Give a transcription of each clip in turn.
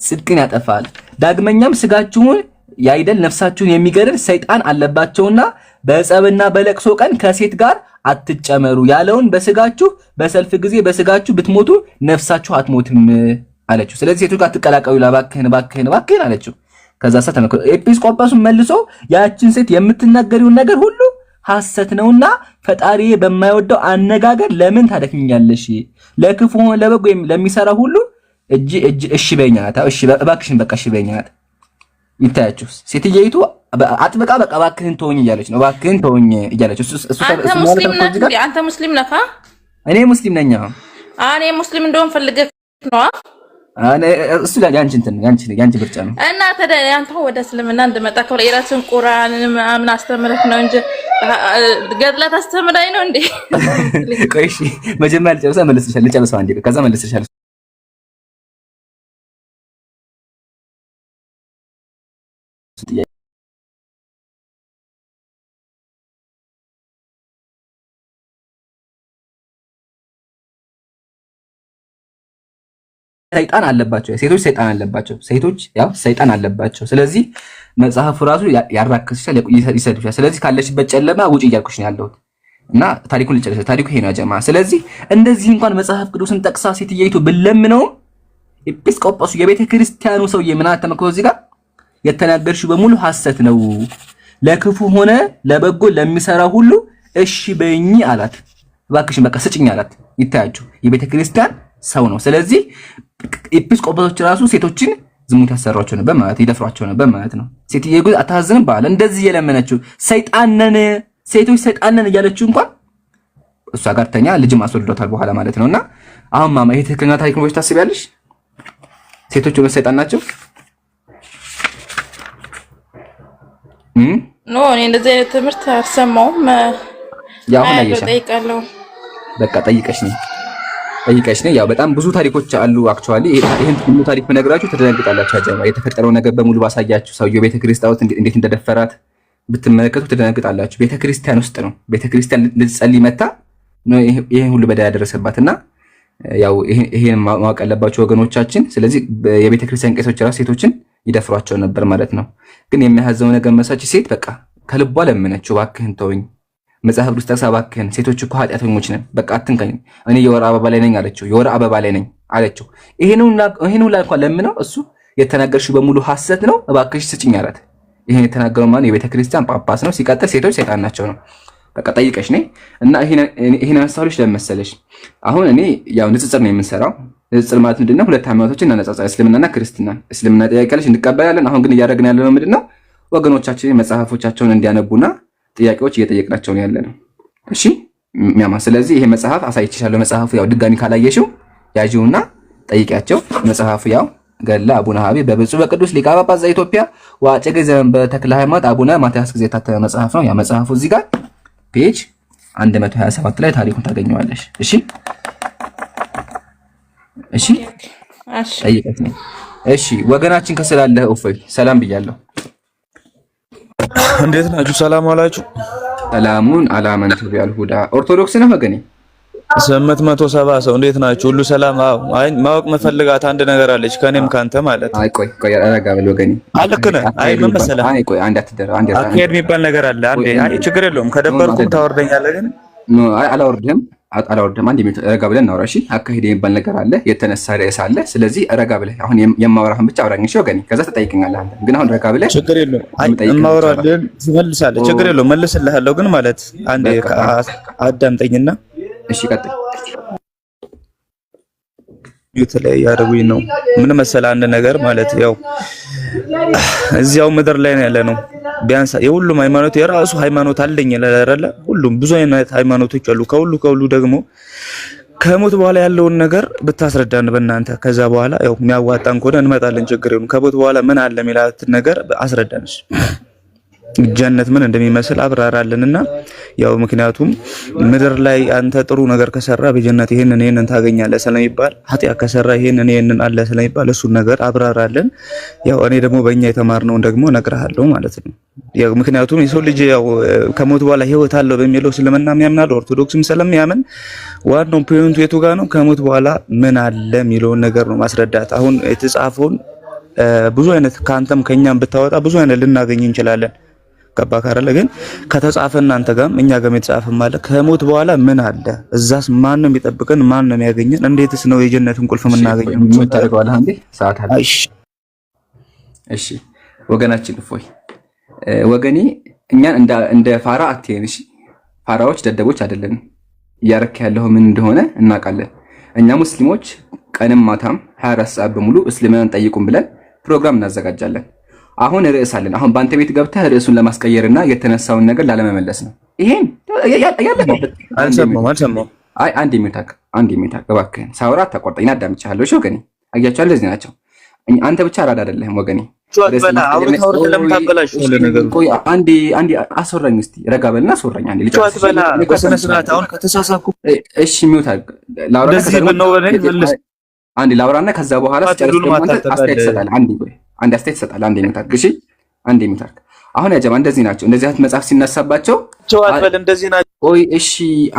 ጽድቅን ያጠፋል። ዳግመኛም ስጋችሁን ያይደል ነፍሳችሁን የሚገድል ሰይጣን አለባቸውና በጸብና በለቅሶ ቀን ከሴት ጋር አትጨመሩ ያለውን በስጋችሁ በሰልፍ ጊዜ በስጋችሁ ብትሞቱ ነፍሳችሁ አትሞትም አለችው። ስለዚህ ሴቶች ጋር አትቀላቀሉ እባክህን አለችው። ከዛ ኤጲስቆጶሱ መልሶ ያችን ሴት የምትናገሪውን ነገር ሁሉ ሐሰት ነውና ፈጣሪ በማይወደው አነጋገር ለምን ታደክሚኛለሽ? ለክፉ ሆነ ለበጎ ለሚሰራ ሁሉ እሺ በይኛት። እሺ እባክሽን በቃ እሺ በይኛት። ይታያችሁ ሴትየይቱ አጥብቃ በቃ እባክህን ተወኝ እያለች ነው። እባክህን ተወኝ እያለች አንተ ሙስሊም ነህ? እኔ ሙስሊም ነኝ። እኔ ሙስሊም እንደሆን ፈልገህ ነው? እሱ ያንቺ እንትን ያንቺ ብርጫ ነው። እና ታዲያ አንተ ወደ እስልምና እንደመጣ ከሆነ የራስን ቁርአን ምናምን አስተምረህ ነው እንጂ ገድላት አስተምራይ ነው እንዴ? ቆይ እሺ መጀመሪያ ልጨርሰው አንዴ ከዛ መልስልሻለሁ። ሰይጣን አለባቸው ሴቶች ሰይጣን አለባቸው። ስለዚህ መጽሐፉ ራሱ ያራክስሻል ይሰድብሻል። ስለዚህ ካለሽበት ጨለማ ውጪ እያልኩሽ ነው ያለሁት እና ታሪኩን ልጨርስ። ታሪኩ ይሄ ነው ጀማ። ስለዚህ እንደዚህ እንኳን መጽሐፍ ቅዱስን ጠቅሳ ሴትየይቱ ብለምነው ኤጲስቆጶሱ የቤተ ክርስቲያኑ ሰውዬ ምን አተመከው እዚህ ጋር የተናገርሽው በሙሉ ሐሰት ነው፣ ለክፉ ሆነ ለበጎ ለሚሰራ ሁሉ እሺ በይኝ አላት። እባክሽን በቃ ስጭኝ አላት። ይታያችሁ የቤተ ክርስቲያን ሰው ነው። ስለዚህ ኤጲስቆጶሶች ራሱ ሴቶችን ዝሙት ያሰሯቸው ነበር ማለት ይደፍሯቸው ነበር ማለት ነው። ሴትየው ግን አታዝንም ባለ እንደዚህ የለመነችው ሴቶች ሰይጣን ነን እያለችው እንኳን እሷ ጋር ተኛ ልጅም አስወልዶታል በኋላ ማለት ነውና አሁን ማማ ይሄ ትክክለኛ ታሪክ ነው ታስቢያለሽ? ሴቶች ወደ ሰይጣን ናቸው? ኖ እኔ እንደዚህ አይነት ትምህርት አልሰማሁም። ያው ሆነ በቃ ጠይቀሽ ነው። ያው በጣም ብዙ ታሪኮች አሉ። አክቹአሊ ይሄን ሁሉ ታሪክ በነገራችሁ ተደነግጣላችሁ። አጀማ የተፈጠረው ነገር በሙሉ ባሳያችሁ ሰውየው ቤተክርስቲያን ውስጥ እንዴት እንደደፈራት ብትመለከቱ ተደነግጣላችሁ። ቤተክርስቲያን ውስጥ ነው። ቤተክርስቲያን ልትጸልይ መታ ነው ይሄን ሁሉ በደል ያደረሰባትና ያው ይሄን ማወቅ ያለባችሁ ወገኖቻችን። ስለዚህ የቤተክርስቲያን ቄሶች ራሱ ሴቶችን ይደፍሯቸው ነበር ማለት ነው። ግን የሚያሳዝነው ነገር መሳች ሴት በቃ ከልቧ ለመነችው፣ እባክህን ተወኝ መጽሐፍ ቅዱስ ተክሳ እባክህን ሴቶች እኮ ኃጢአተኞች ነን፣ በቃ አትንካኝ፣ እኔ የወር አበባ ላይ ነኝ አለችው። ይሄን ሁላ እንኳን ለምነው እሱ የተናገርሽው በሙሉ ሐሰት ነው እባክሽ ስጭኝ አላት። ይሄን የተናገረው ማን? የቤተ ክርስቲያን ጳጳስ ነው። ሲቀጥል ሴቶች ሰይጣን ናቸው ነው። በቃ ጠይቀሽ ነኝ እና ይሄን ያሳውልሽ ለመሰለሽ አሁን እኔ ያው ንጽጽር ነው የምንሰራው። ንጽጽር ማለት ምንድነው? ሁለት ሃይማኖቶችን እናነጻጽራለን፣ እስልምናና ክርስትና። እስልምና ጥያቄዎች እንቀበላለን። አሁን ግን እያደረግን ያለነው ምንድነው? ወገኖቻችን መጽሐፎቻቸውን እንዲያነቡና ጥያቄዎች እየጠየቅናቸው ነው ያለነው። እሺ ሚያማ። ስለዚህ ይሄ መጽሐፍ አሳይቼሻለሁ። መጽሐፉ ያው ድጋሚ ካላየሽው ያጂውና ጠይቂያቸው። መጽሐፉ ያው ገድለ አቡነ ሀቢብ በብፁዕ በቅዱስ ሊቀ ጳጳስ ዘኢትዮጵያ ወአጨጌ ዘእንበተክለ ሃይማኖት አቡነ ማትያስ ጊዜ የታተመ መጽሐፍ ነው። ያ መጽሐፉ እዚህ ጋር ፔጅ 127 ላይ ታሪኩን ታገኘዋለሽ። እሺ ጠይቀት ነው። እሺ ወገናችን ከስላለ እፎይ ሰላም ብያለሁ። እንዴት ናችሁ? ሰላም ዋላችሁ? ሰላሙን አላመንቱ ቢያልሁዳ ኦርቶዶክስ ነው ወገኔ 870 ሰው እንዴት ናችሁ? ሁሉ ሰላም? አዎ። አይ ማወቅ መፈልጋት አንድ ነገር አለች ከኔም ካንተ ማለት። አይ ቆይ አረጋ በል ወገኔ። አልከነ አይ ምን መሰለህ? አይ ቆይ አንድ አትደረ አንድ አካሄድ የሚባል ነገር አለ። አንዴ አይ ችግር የለውም ከደበርኩም ታወርደኛለህ። ግን ኖ አይ አላወርድህም። አንድ ረጋ ብለን እናውራ። እሺ አካሄድ የሚባል ነገር አለ፣ የተነሳ ርዕስ አለ። ስለዚህ ረጋ ብለህ አሁን የማወራህን ብቻ አውራኝ እሺ ወገኔ። ከዛ ትጠይቀኛለህ አንተ። ግን አሁን ረጋ ብለህ ችግር የለውም። አይ የማወራህን ትመልሳለህ። ችግር የለውም መልስልሃለሁ። ግን ማለት አንዴ አዳምጠኝና እሺ ቀጥል። የተለያየ ያደረጉኝ ነው። ምን መሰለህ አንድ ነገር ማለት ያው እዚያው ምድር ላይ ነው ያለነው። ቢያንስ የሁሉም ሃይማኖት የራሱ ሃይማኖት አለኝ ለረለ ሁሉም ብዙ አይነት ሃይማኖቶች አሉ። ከሁሉ ደግሞ ከሞት በኋላ ያለውን ነገር ብታስረዳን በእናንተ። ከዛ በኋላ ያው የሚያዋጣን ከሆነ እንመጣለን። ችግር የለውም። ከሞት በኋላ ምን አለ የሚላት ነገር አስረዳንሽ። ጀነት ምን እንደሚመስል አብራራልንና ያው ምክንያቱም ምድር ላይ አንተ ጥሩ ነገር ከሰራ በጀነት ይሄንን ታገኛለህ ስለሚባል ኃጢአት ከሰራ ይሄንን አለ ስለሚባል እሱን ነገር አብራራልን። ያው እኔ ደግሞ በእኛ የተማርነውን ደግሞ እነግርሃለሁ ማለት ነው። ያው ምክንያቱም የሰው ልጅ ያው ከሞት በኋላ ህይወት አለው በሚለው እስልምናም ያምናል፣ ኦርቶዶክስም ስለሚያምን ዋናው ፖይንቱ የቱ ጋር ነው? ከሞት በኋላ ምን አለ የሚለውን ነገር ነው ማስረዳት። አሁን የተጻፈውን ብዙ አይነት ካንተም ከኛም ብታወጣ ብዙ አይነት ልናገኝ እንችላለን። ገባህ አይደለ? ግን ከተጻፈ እናንተ ጋርም እኛ ጋርም የተጻፈ ማለት ከሞት በኋላ ምን አለ? እዛስ ማን ነው የሚጠብቀን? ማን ነው የሚያገኘን? እንዴትስ ነው የጀነትን ቁልፍ የምናገኘው? ምን ታደርገዋለህ አንዴ? ሰዓት አለ። እሺ ወገናችን እፎይ ወገኔ እኛን እንደ ፋራ አትየን። እሺ ፋራዎች ደደቦች አይደለንም። እያረክ ያለው ምን እንደሆነ እናውቃለን። እኛ ሙስሊሞች ቀንም ማታም 24 ሰዓት በሙሉ እስልምናን ጠይቁን ብለን ፕሮግራም እናዘጋጃለን። አሁን ርዕስ አለን። አሁን በአንተ ቤት ገብተህ ርዕሱን ለማስቀየርና የተነሳውን ነገር ላለመመለስ ነው። ይሄን አልሰማሁም። አይ አንድ የሚታክ እባክህን ሳውራ ተቆርጠኝ። አዳምጪሃለሁ። እሺ ወገኔ አያቸው እንደዚህ ናቸው። አንተ ብቻ አራዳ አይደለህም ወገኔ። አንዴ አስወራኝ እስቲ ረጋ በልና አስወራኝ። አንዴ ልጫወት በላ በስነ ስርዓት። አሁን ከተሳሳኩ እሺ ሚውታክ አንዴ ላውራና ከዛ በኋላ ስጨርስ ደግሞ አንተ አስተያየት ትሰጣለህ። አንድ አስተያየት ትሰጣለህ። አንዴ ሚውታክ እሺ፣ አንዴ ሚውታክ። አሁን ያጀማ እንደዚህ ናቸው። እንደዚህ አይነት መጽሐፍ ሲነሳባቸው ጨዋታል እንደዚህ ናቸው። ቆይ እሺ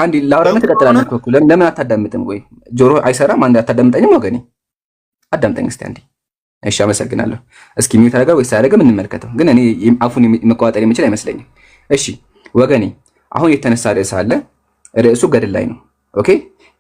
አንዴ ላውራና ተቀጥላለህ እኮ ለምን አታዳምጥም? ወይ ጆሮ አይሰራም? አንዴ አታዳምጠኝም? ወገኔ አዳምጠኝ እስቲ አንዴ። እሺ አመሰግናለሁ። እስኪ ሚውት አደረገ ወይስ አያደርግም እንመልከተው። ግን እኔ አፉን መቆጣጠር የሚችል አይመስለኝም። እሺ ወገኔ አሁን የተነሳ ርዕስ አለ። ርዕሱ ገድል ላይ ነው። ኦኬ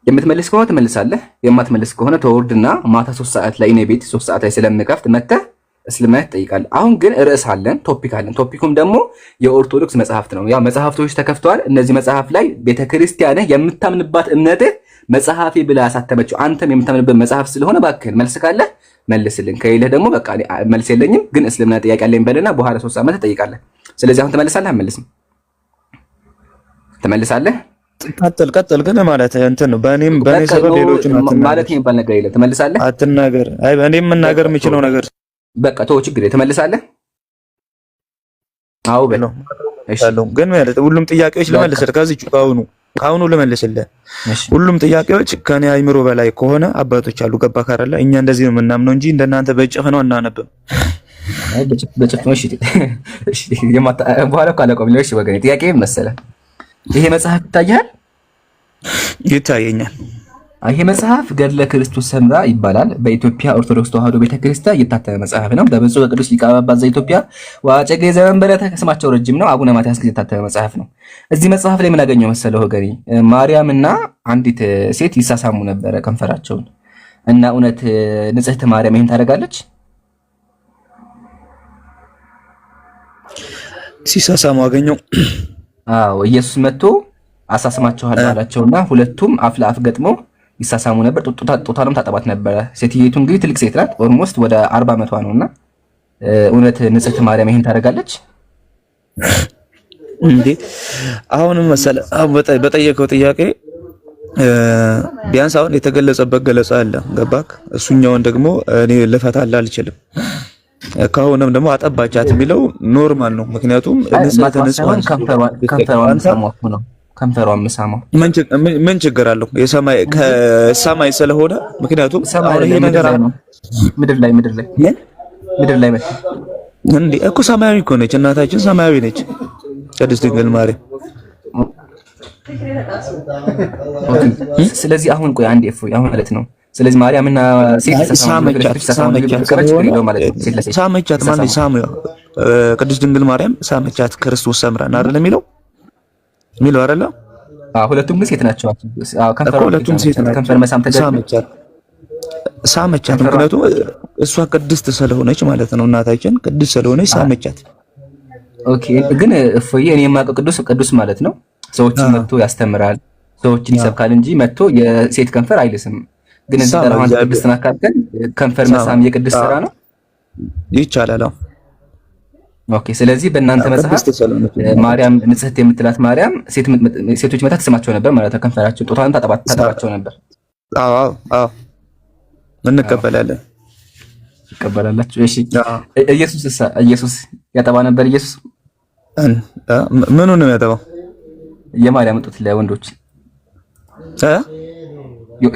የምትመልስ ከሆነ ትመልሳለህ፣ የማትመልስ ከሆነ ተወርድና ማታ 3 ሰዓት ላይ እኔ ቤት 3 ሰዓት ላይ ስለምከፍት መተህ እስልምና ትጠይቃለህ። አሁን ግን ርዕስ አለን፣ ቶፒክ አለን። ቶፒኩም ደግሞ የኦርቶዶክስ መጽሐፍት ነው። ያ መጽሐፍቶች ተከፍተዋል። እነዚህ መጽሐፍ ላይ ቤተክርስቲያንህ የምታምንባት እምነትህ መጽሐፌ ብላ ያሳተመችው አንተም የምታምንበት መጽሐፍ ስለሆነ እባክህን መልስ ካለህ መልስልን፣ ከሌለህ ደግሞ በቃ መልስ የለኝም ግን እስልምና ጥያቄ አለኝ በልና በኋላ 3 ዓመት ትጠይቃለህ። ስለዚህ አሁን ትመልሳለህ አትመልስም? ትመልሳለህ? ቀጥል ግን ማለት እንትን ነው። በእኔ ሰበብ ሌሎችን ማለት የሚባል ነገር የለም። ትመልሳለህ? አትናገር። አይ እኔም መናገር የምችለው ነገር በቃ ተው፣ ችግር የለም። ትመልሳለህ? አዎ በል። እሺ ግን ማለት ሁሉም ጥያቄዎች ልመልስልህ ከአሁኑ ልመልስልህ። ሁሉም ጥያቄዎች ከኔ አይምሮ በላይ ከሆነ አባቶች አሉ። ገባህ አይደለ? እኛ እንደዚህ ነው የምናምነው እንጂ እንደናንተ በጭፍ ነው አናነብም። አይ በጭፍ ነው። እሺ በኋላ እኮ አላውቀውም። እሺ ወገኔ ጥያቄ መሰለህ ይሄ መጽሐፍ ይታያል? ይታየኛል። ይሄ መጽሐፍ ገድለ ክርስቶስ ሰምራ ይባላል። በኢትዮጵያ ኦርቶዶክስ ተዋሕዶ ቤተክርስቲያን የታተመ መጽሐፍ ነው። በብፁዕ ወቅዱስ ሊቀ ጳጳስ ዘኢትዮጵያ ወእጨጌ ዘመንበረ ስማቸው ረጅም ነው አቡነ ማትያስ ጊዜ የታተመ መጽሐፍ ነው። እዚህ መጽሐፍ ላይ ምን አገኘው መሰለህ ወገኔ? ማርያምና አንዲት ሴት ይሳሳሙ ነበረ ከንፈራቸውን እና እውነት ንጽሕት ማርያም ይሄን ታደርጋለች? ሲሳሳሙ አገኘው። አዎ ኢየሱስ መጥቶ አሳስማቸዋለሁ አላቸውና ሁለቱም አፍ ለአፍ ገጥመው ይሳሳሙ ነበር። ጡቷንም ታጠባት ነበረ። ሴትየቱ እንግዲህ ትልቅ ሴት ናት። ኦልሞስት ወደ 40 ዓመቷ ነውና እውነት ንጽሕት ማርያም ይሄን ታደርጋለች እንዴ? አሁንም መሰለህ በጠየቀው ጥያቄ ቢያንስ አሁን የተገለጸበት ገለጻ አለ። ገባክ? እሱኛውን ደግሞ እኔ ልፈታልህ አልችልም። ከሆነም ደግሞ አጠባቻት የሚለው ኖርማል ነው። ምክንያቱም ከንፈሯን መሳማው ምን ችግር አለው? ከሰማይ ስለሆነ ምክንያቱም አሁን ይሄ ነገር ምድር ላይ እንዴ እኮ ሰማያዊ እኮ ነች እናታችን፣ ሰማያዊ ነች ቅድስት ድንግል ማርያም። ስለዚህ አሁን ቆይ አንዴ እፎይ አሁን ማለት ነው። ስለዚህ ማርያምና ሴት ሳመቻት ማለት ሳሙ ቅድስት ድንግል ማርያም ሳመቻት ክርስቶስ ሰምራን አይደል የሚለው አይደል? ሁለቱም ግን ሴት ናቸው። ሁለቱም ሴት ናቸው። ከንፈር መሳም ሳመቻት ምክንያቱም እሷ ቅድስት ስለሆነች ማለት ነው። እናታችን ቅድስት ስለሆነች ሳመቻት። ኦኬ ግን እፎይ እኔ የማውቀው ቅዱስ ማለት ነው ሰዎችን መጥቶ ያስተምራል፣ ሰዎችን ይሰብካል እንጂ መጥቶ የሴት ከንፈር አይልስም። ግን እዚህ ተራማን ቅድስት ናካከል ከንፈር መሳም የቅድስት ስራ ነው ይቻላል። ኦኬ ስለዚህ በእናንተ መጽሐፍ ማርያም ንጽሕት የምትላት ማርያም ሴቶች መታ ትስማቸው ነበር ማለት ነው። ከንፈራቸው ጦታን ታጠባቸው ነበር። አዎ እንቀበላለን። ይቀበላላችሁ? እሺ ኢየሱስ ያጠባ ነበር? ምኑን ነው የሚያጠባው? የማርያም ጡት ለወንዶች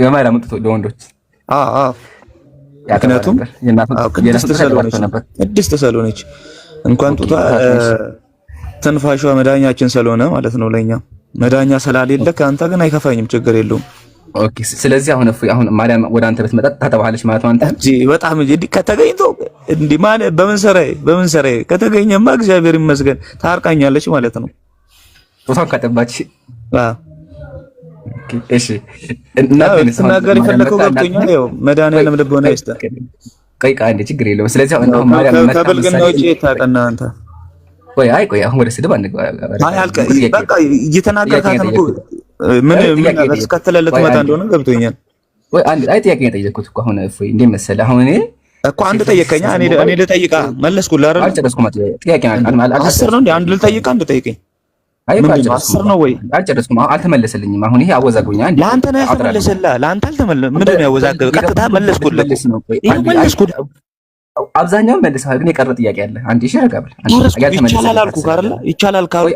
የማርያም ጡት ለወንዶች ምክንያቱም ቅድስት ስለሆነች እንኳን ጡቷ ትንፋሿ መዳኛችን ስለሆነ ማለት ነው። ለኛ መዳኛ ስላሌለ ከአንተ ግን አይከፋኝም፣ ችግር የለውም። ኦኬ። ስለዚህ አሁን ማርያም ወደ አንተ ብትመጣ ታጠባለች ማለት ነው። አንተ እንጂ በጣም እንጂ ከተገኝቶ እንዴ ማለት በምን ሰራዬ ከተገኘማ እግዚአብሔር ይመስገን ታርቃኛለች ማለት ነው። ጡቷን ካጠባች እሺ። እና ተናገር የፈለከው ገብቶኛል። ያው መድኃኒዓለም ልቦና ይስጣ። ቆይ አንዴ ችግር የለውም። ስለዚህ አሁን ማርያም መጣ ከብልግና ውጪ ታቀና አንተ ቆይ አሁን ወደ ስድብ አንገባ። በቃ እየተናገርካት ነው። ምን አስከተለለት መጣ እንደሆነ ገብቶኛል። አይ ጥያቄ ጠየቅኩት እኮ አሁን እፎይ እንዴ መሰለህ አሁን እኔ እኮ አንድ ጠየቀኛ እኔ ልጠይቃ መለስኩልህ አይደል? አልጨረስኩም። ጥያቄ አስር ነው እንዴ? አንድ ልጠይቃ አንድ ጠይቀኝ። አይ አስር ነው ወይ? አልጨረስኩም። አልተመለሰልኝም። አሁን ይሄ አወዛጎኛ አንዴ ለአንተ ነው ያልተመለሰልህ። ለአንተ አልተመለሰ ምንድን ነው ያወዛገበ? ቀጥታ መለስኩልህ። ይሄ መለስኩልህ። አብዛኛው መልሰሃል፣ ግን የቀረ ጥያቄ አለ። አንዴ እሺ ረጋብል ይቻላል አልኩህ አይደል? ይቻላል ካው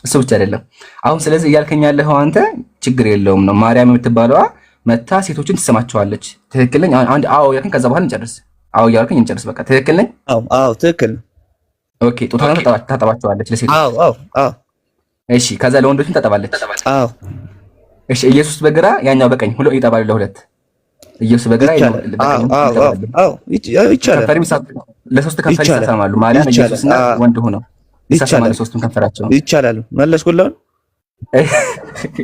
እሱ ብቻ አይደለም። አሁን ስለዚህ እያልከኝ ያለኸው አንተ ችግር የለውም ነው ማርያም የምትባለዋ መታ ሴቶችን ትሰማቸዋለች። ትክክል ነኝ? አንድ አዎ ያልከኝ ከዛ በኋላ እንጨርስ። አዎ ያልከኝ እንጨርስ። በቃ ትክክል ነኝ? አዎ ትክክል። ኦኬ። ጡቷን ታጠባቸዋለች ለሴቶች። አዎ እሺ። ከዛ ለወንዶችም ታጠባለች። አዎ እሺ። ኢየሱስ በግራ ያኛው በቀኝ ሁሉ ይጠባሉ ለሁለት። ኢየሱስ በግራ ይቻላል። ለሶስት ከንፈር ይሳሳማሉ። ማርያም ኢየሱስና ወንድ ሆነው ይሳሳማሉ ሶስቱም ከንፈራቸው። ይቻላል። መለስኩልህ።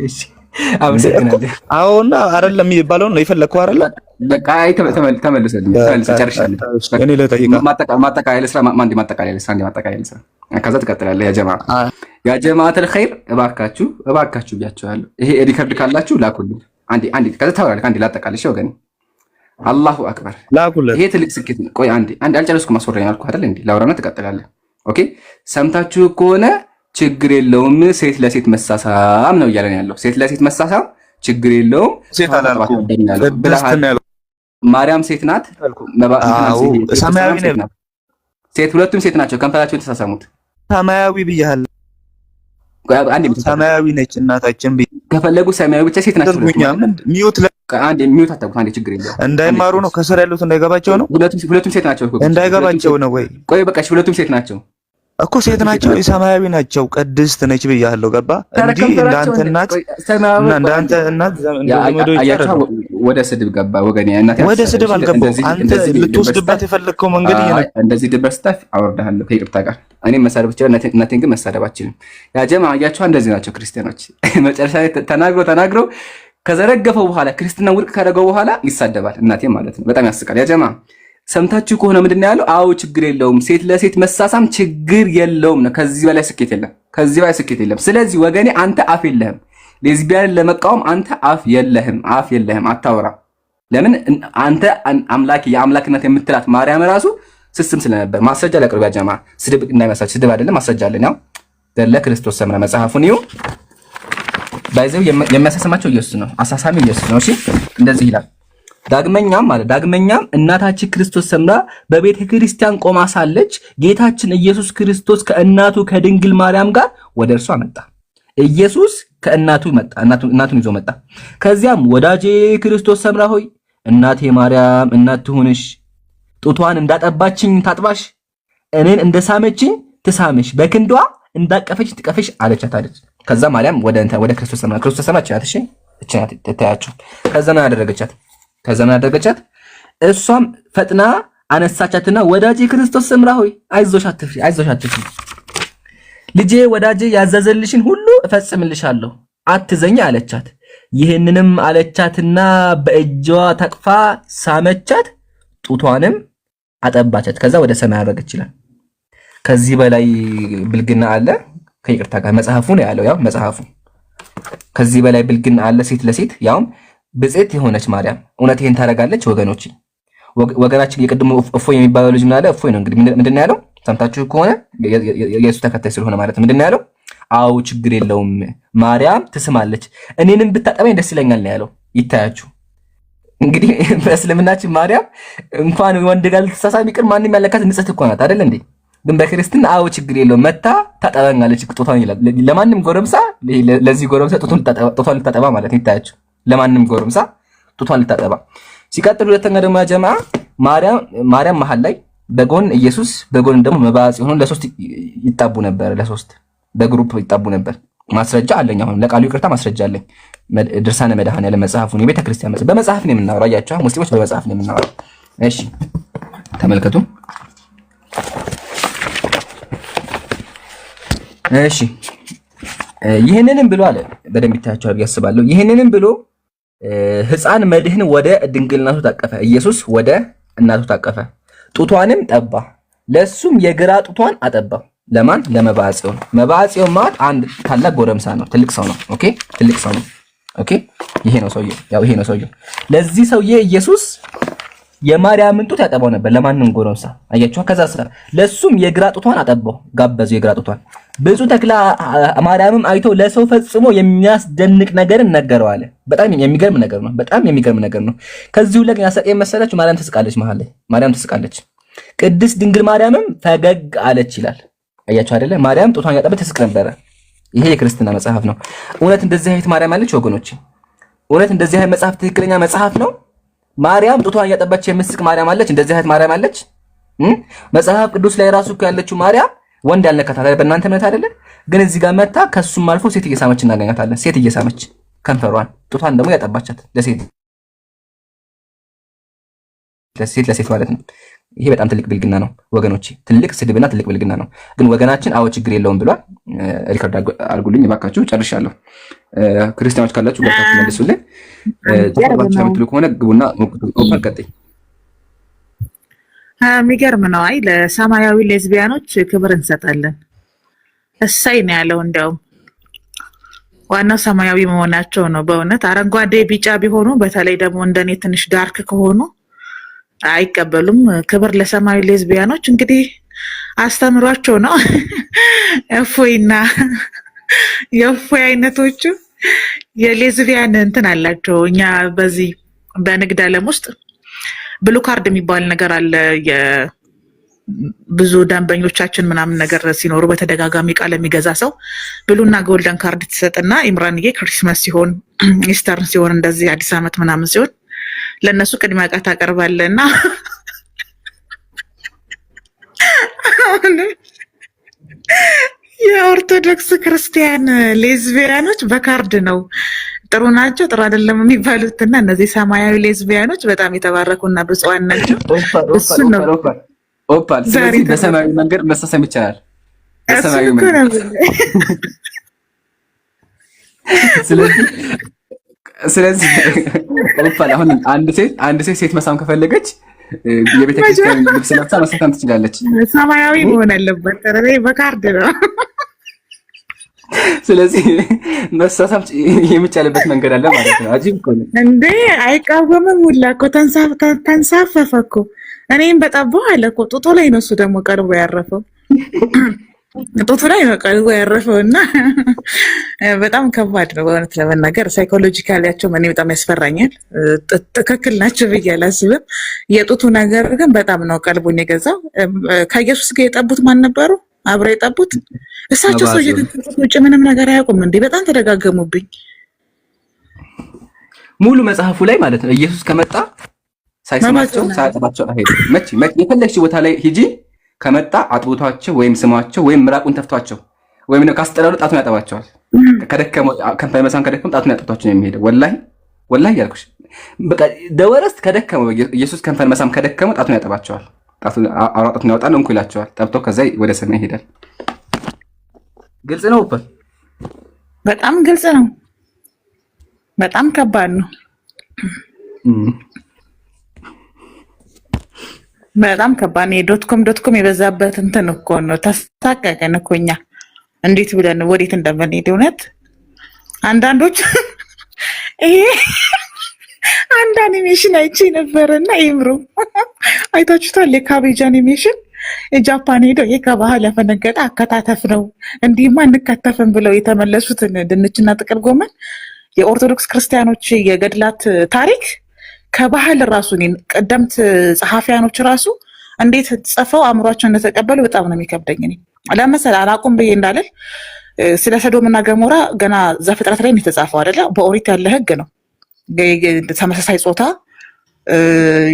እሺ አመሰግናለሁ። አዎና አይደለም የሚባለውን ነው የፈለግከው አይደለ? በቃ አይ ተመልሰልኝ። ጨርሻለሁ። እኔ ልጠይቅህ ማጠቃለያ ልስራ። ማጠቃለያ ልስራ። ከዛ ትቀጥላለህ። ያ ጀማዓተል ኸይር እባካችሁ ብያቸዋለሁ። ይሄ ሪከርድ ካላችሁ ላኩልኝ። አንዴ ከዛ ታወራለህ። አንዴ ላጠቃልሽ ወገኔ። አላሁ አክበር። ላኩልህ። ይሄ ትልቅ ስኬት ነው። ቆይ አንዴ አልጨረስኩም። አስወራኝ አልኩህ አይደል እንዴ? ላውራና ትቀጥላለህ። ኦኬ። ሰምታችሁ ከሆነ ችግር የለውም ሴት ለሴት መሳሳም ነው እያለን ያለው። ሴት ለሴት መሳሳም ችግር የለውም። ሴት አላልኩም። ማርያም ሴት ናት። ሰማያዊ ነው። ሴት ሁለቱም ሴት ናቸው። ከንፈራቸውን ተሳሳሙት። ሰማያዊ ብያለሁ። ሰማያዊ ነች እናታችን። ከፈለጉ ሰማያዊ ብቻ ሴት ናቸው። ሚዩት አታውቁት። አንዴ ችግር የለውም። እንዳይማሩ ነው ከስር ያሉት እንዳይገባቸው ነው። ሁለቱም ሴት ናቸው። እንዳይገባቸው ነው ወይ? ቆይ በቃ ሁለቱም ሴት ናቸው እኮ ሴት ናቸው። ሰማያዊ ናቸው። ቅድስት ነች ብያለሁ። ገባ እንጂ እንዳንተ እናት እና እንዳንተ እናት ወደ ስድብ ገባ ወገኔ። ወደ ስድብ አልገባሁም። አንተ ልትወስድበት የፈለግከው መንገድ እንደዚህ ድበር ስታፍ አወርድሃለሁ ከይቅርታ ጋር። እኔም መሳደብ ይችላል፣ እናቴን ግን መሳደብ አልችልም። ያ ጀማ አያችሁ፣ እንደዚህ ናቸው ክርስቲያኖች። መጨረሻ ላይ ተናግረው ከዘረገፈው በኋላ ክርስትና ውድቅ ካደረገው በኋላ ይሳደባል። እናቴን ማለት ነው። በጣም ያስቃል። ያ ጀማ ሰምታችሁ ከሆነ ምንድን ነው ያለው? አዎ ችግር የለውም፣ ሴት ለሴት መሳሳም ችግር የለውም ነው። ከዚህ በላይ ስኬት የለም። ስለዚህ ወገኔ አንተ አፍ የለህም። ሌዝቢያንን ለመቃወም አንተ አፍ የለህም፣ አታወራ። ለምን አንተ የአምላክነት የምትላት ማርያም ራሱ ስስም ስለነበር። ማስረጃ ለቅርብ ያጀማ ስድብ እንዳይመስላችሁ፣ ስድብ አይደለም፣ ማስረጃ አለን። ያው ገድለ ክርስቶስ ሰምራ መጽሐፉን ይሁ ባይዘው የሚያሳስማቸው ኢየሱስ ነው፣ አሳሳሚ ኢየሱስ ነው። እሺ እንደዚህ ይላል። ዳግመኛም እናታችን ክርስቶስ ሰምራ በቤተ ክርስቲያን ቆማ ሳለች ጌታችን ኢየሱስ ክርስቶስ ከእናቱ ከድንግል ማርያም ጋር ወደ እርሷ መጣ። ኢየሱስ ከእናቱ መጣ፣ እናቱን ይዞ መጣ። ከዚያም ወዳጄ ክርስቶስ ሰምራ ሆይ እናቴ ማርያም እናት ትሁንሽ፣ ጡቷን እንዳጠባችኝ ታጥባሽ፣ እኔን እንደሳመችኝ ትሳምሽ፣ በክንዷ እንዳቀፈች ትቀፈሽ አለቻት አለች። ከዛ ማርያም ወደ ክርስቶስ ሰምራ እችናት ተታያችሁ። ከዛ ነው ያደረገቻት። እሷም ፈጥና አነሳቻትና ወዳጄ ክርስቶስ ሰምራ ሆይ አይዞሽ አትፍሪ፣ ልጄ ወዳጄ ያዘዘልሽን ሁሉ እፈጽምልሻለሁ፣ አትዘኝ አለቻት። ይህንንም አለቻትና በእጇ ተቅፋ ሳመቻት፣ ጡቷንም አጠባቻት። ከዛ ወደ ሰማይ አረገች ይላል። ከዚህ በላይ ብልግና አለ? ከይቅርታ ጋር መጽሐፉ ነው ያለው። ያው መጽሐፉ ከዚህ በላይ ብልግና አለ? ሴት ለሴት ያውም ብጽዕት የሆነች ማርያም እውነት ይሄን ታደርጋለች? ወገናችን የቅድሙ እፎይ የሚባለው ልጅ ምን አለ? እፎይ ነው እንግዲህ ምንድን ነው ያለው? ሰምታችሁ ከሆነ የኢየሱስ ተከታይ ስለሆነ ማለት ነው። ምንድን ነው ያለው? አው ችግር የለውም ማርያም ትስማለች፣ እኔንም ብታጠበኝ ደስ ይለኛል ነው ያለው። ይታያችሁ እንግዲህ በእስልምናችን ማርያም እንኳን ወንድ ጋር ልትሳሳም ይቅር ማንም ያለካት ንጽሕት እኮ ናት አይደል እንዴ? ግን በክርስትና አዎ ችግር የለውም መታ ታጠባኛለች ጡቷን ይላል። ለማንም ጎረምሳ ለዚህ ጎረምሳ ጡቷን ልታጠባ ማለት ነው። ይታያችሁ ለማንም ጎረምሳ ጡቷን ልታጠባ። ሲቀጥል ሁለተኛ ደግሞ ያጀማ ማርያም መሀል ላይ በጎን ኢየሱስ በጎን ደግሞ መባጽ ሆኖ ለሶስት ይጣቡ ነበር። ለሶስት በግሩፕ ይጣቡ ነበር። ማስረጃ አለኝ። አሁን ለቃሉ ይቅርታ ማስረጃ አለኝ። ድርሳነ መድኃኔዓለም መጽሐፉን የቤተ ክርስቲያን በመጽሐፍ ነው የምናወራው። አያችሁ ሙስሊሞች በመጽሐፍ ነው የምናወራው። እሺ ተመልከቱ። እሺ ይህንንም ብሎ አለ በደንብ ይታያቸዋል ብዬ አስባለሁ። ይህንንም ብሎ ሕፃን መድህን ወደ ድንግልናቱ ታቀፈ። ኢየሱስ ወደ እናቱ ታቀፈ፣ ጡቷንም ጠባ። ለሱም የግራ ጡቷን አጠባ። ለማን? ለመባጽዮን። መባጽዮን ማለት አንድ ታላቅ ጎረምሳ ነው፣ ትልቅ ሰው ነው። ኦኬ ትልቅ ሰው ነው። ኦኬ ይሄ ነው ሰውየው፣ ያው ይሄ ነው ሰውየው። ለዚህ ሰውዬ ኢየሱስ የማርያምን ጡት ያጠባው ነበር፣ ለማንም ጎረምሳ። አያችሁ። ከዛ ለሱም የግራ ጡቷን አጠባው፣ ጋበዘው የግራ ጡቷን። ብፁዕ ተክለ ማርያምም አይቶ ለሰው ፈጽሞ የሚያስደንቅ ነገርን ነገረው አለ። በጣም የሚገርም ነገር ነው፣ በጣም የሚገርም ነገር ነው። ከዚሁ ላይ ያሳቀኝ መሰላችሁ? ማርያም ትስቃለች፣ መሀል ላይ ማርያም ትስቃለች። ቅድስት ድንግል ማርያምም ፈገግ አለች ይላል። አያችሁ አይደለ? ማርያም ጡቷን ያጠበች ትስቅ ነበረ። ይሄ የክርስትና መጽሐፍ ነው። እውነት እንደዚህ አይነት ማርያም አለች ወገኖች? እውነት እንደዚህ አይነት መጽሐፍ ትክክለኛ መጽሐፍ ነው? ማርያም ጡቷን እያጠባች የምትስቅ ማርያም አለች? እንደዚህ አይነት ማርያም አለች? መጽሐፍ ቅዱስ ላይ ራሱ እኮ ያለችው ማርያም ወንድ ያልነካታት በእናንተ እምነት አይደለ? ግን እዚህ ጋር መታ ከሱም አልፎ ሴት እየሳመች እናገኛታለን። ሴት እየሳመች ከንፈሯን ጡቷን ደግሞ ያጠባቻት ለሴት ለሴት ማለት ነው። ይሄ በጣም ትልቅ ብልግና ነው ወገኖቼ፣ ትልቅ ስድብና ትልቅ ብልግና ነው። ግን ወገናችን አዎ ችግር የለውም ብሏል። ሪከርድ አድርጉልኝ እባካችሁ፣ ጨርሻለሁ። ክርስቲያኖች ካላችሁ ገብታችሁ መልሱልኝ። ተባባችሁ የምትሉ ከሆነ ግቡና ኦፈር ቀጥይ። የሚገርም ነው። አይ ለሰማያዊ ሌዝቢያኖች ክብር እንሰጣለን። እሰይ ነው ያለው። እንዲያውም ዋናው ሰማያዊ መሆናቸው ነው። በእውነት አረንጓዴ ቢጫ ቢሆኑ፣ በተለይ ደግሞ እንደኔ ትንሽ ዳርክ ከሆኑ አይቀበሉም። ክብር ለሰማያዊ ሌዝቢያኖች። እንግዲህ አስተምሯቸው ነው። እፎይና የእፎይ አይነቶቹ የሌዝቢያን እንትን አላቸው። እኛ በዚህ በንግድ ዓለም ውስጥ ብሉ ካርድ የሚባል ነገር አለ። ብዙ ደንበኞቻችን ምናምን ነገር ሲኖሩ በተደጋጋሚ ቃል የሚገዛ ሰው ብሉና ጎልደን ካርድ ትሰጥና ኢምራንዬ ክሪስማስ ሲሆን፣ ኢስተርን ሲሆን፣ እንደዚህ አዲስ ዓመት ምናምን ሲሆን ለእነሱ ቅድሚያ ዕቃ ታቀርባለህ እና የኦርቶዶክስ ክርስቲያን ሌዝቢያኖች በካርድ ነው ጥሩ ናቸው ጥሩ አይደለም የሚባሉት እና እነዚህ ሰማያዊ ሌዝቢያኖች በጣም የተባረኩና ብፁዓን ናቸው። እሱ ነው ኦፓል። ስለዚህ በሰማያዊ መንገድ መሳሰም ይቻላል። በሰማያዊ መንገድ ስለዚህ ኦፓል አሁን አንድ ሴት መሳም ከፈለገች የቤተ ክርስቲያን ልብስ ለብሳ መሳም ትችላለች። ሰማያዊ መሆን አለበት። በካርድ ነው። ስለዚህ መሳሳም የሚቻልበት መንገድ አለ ማለት ነው። አጂብ እኮ ነው እንዴ! አይቃወምም ሁላ እኮ ተንሳፈፈ እኮ። እኔም በጠባው አለ እኮ ጡጦ ላይ ነው እሱ ደግሞ ቀርቦ ያረፈው። ጡጦ ላይ ነው ቀርቦ ያረፈው እና በጣም ከባድ ነው በእውነት ለመናገር። ሳይኮሎጂካሊያቸው እኔ በጣም ያስፈራኛል። ትክክል ናቸው ብዬ አላስብም። የጡቱ ነገር ግን በጣም ነው ቀልቡን የገዛው። ከኢየሱስ ጋር የጠቡት ማን ነበሩ? አብረው የጠቡት እሳቸው። ሰው ውጭ ምንም ነገር አያውቁም እንዴ! በጣም ተደጋገሙብኝ። ሙሉ መጽሐፉ ላይ ማለት ነው ኢየሱስ ከመጣ ሳይስማቸው ሳያጠባቸው አይሄድም። መቼ የፈለግሽ ቦታ ላይ ሂጂ፣ ከመጣ አጥቦቷቸው ወይም ስማቸው ወይም ምራቁን ተፍቷቸው ወይም ነው ካስጠላሉ ጣቱን ያጠባቸዋል። ከደከመው ከንፈር መሳም ከደከመው ጣቱን ያጠባቸው ነው የሚሄደው። ወላሂ ያልኩሽ በቃ ደወረስት ከደከመው ኢየሱስ ከንፈር መሳም ከደከመው ጣቱን ያጠባቸዋል። ጣቱን ያወጣል፣ እንኩ ይላቸዋል። ጠብቶ ከዛ ወደ ሰማይ ይሄዳል። ግልጽ ነው። በጣም ግልጽ ነው። በጣም ከባድ ነው። በጣም ከባድ ነው። ዶትኮም የበዛበት እንትን እኮ ነው። ተሳቀቀን እኮ እኛ እንዴት ብለን ወዴት እንደምንሄድ እውነት። አንዳንዶች ይሄ አንድ አኒሜሽን አይቼ ነበርና ይምሩ አይታችሁታል? የካቤጅ አኒሜሽን የጃፓን ሄዶ ይሄ ከባህል ያፈነገጠ አከታተፍ ነው እንዲህማ እንከተፍን ብለው የተመለሱትን ድንችና ጥቅል ጎመን የኦርቶዶክስ ክርስቲያኖች የገድላት ታሪክ ከባህል ራሱ ቀደምት ጸሐፊያኖች ራሱ እንዴት ጽፈው አእምሯቸው እንደተቀበሉ በጣም ነው የሚከብደኝ። እኔ ለምሳሌ አላቁም ብዬ እንዳልል ስለ ሰዶምና ገሞራ ገና ዘፍጥረት ላይ የተጻፈው አይደለ? በኦሪት ያለ ህግ ነው። ተመሳሳይ ጾታ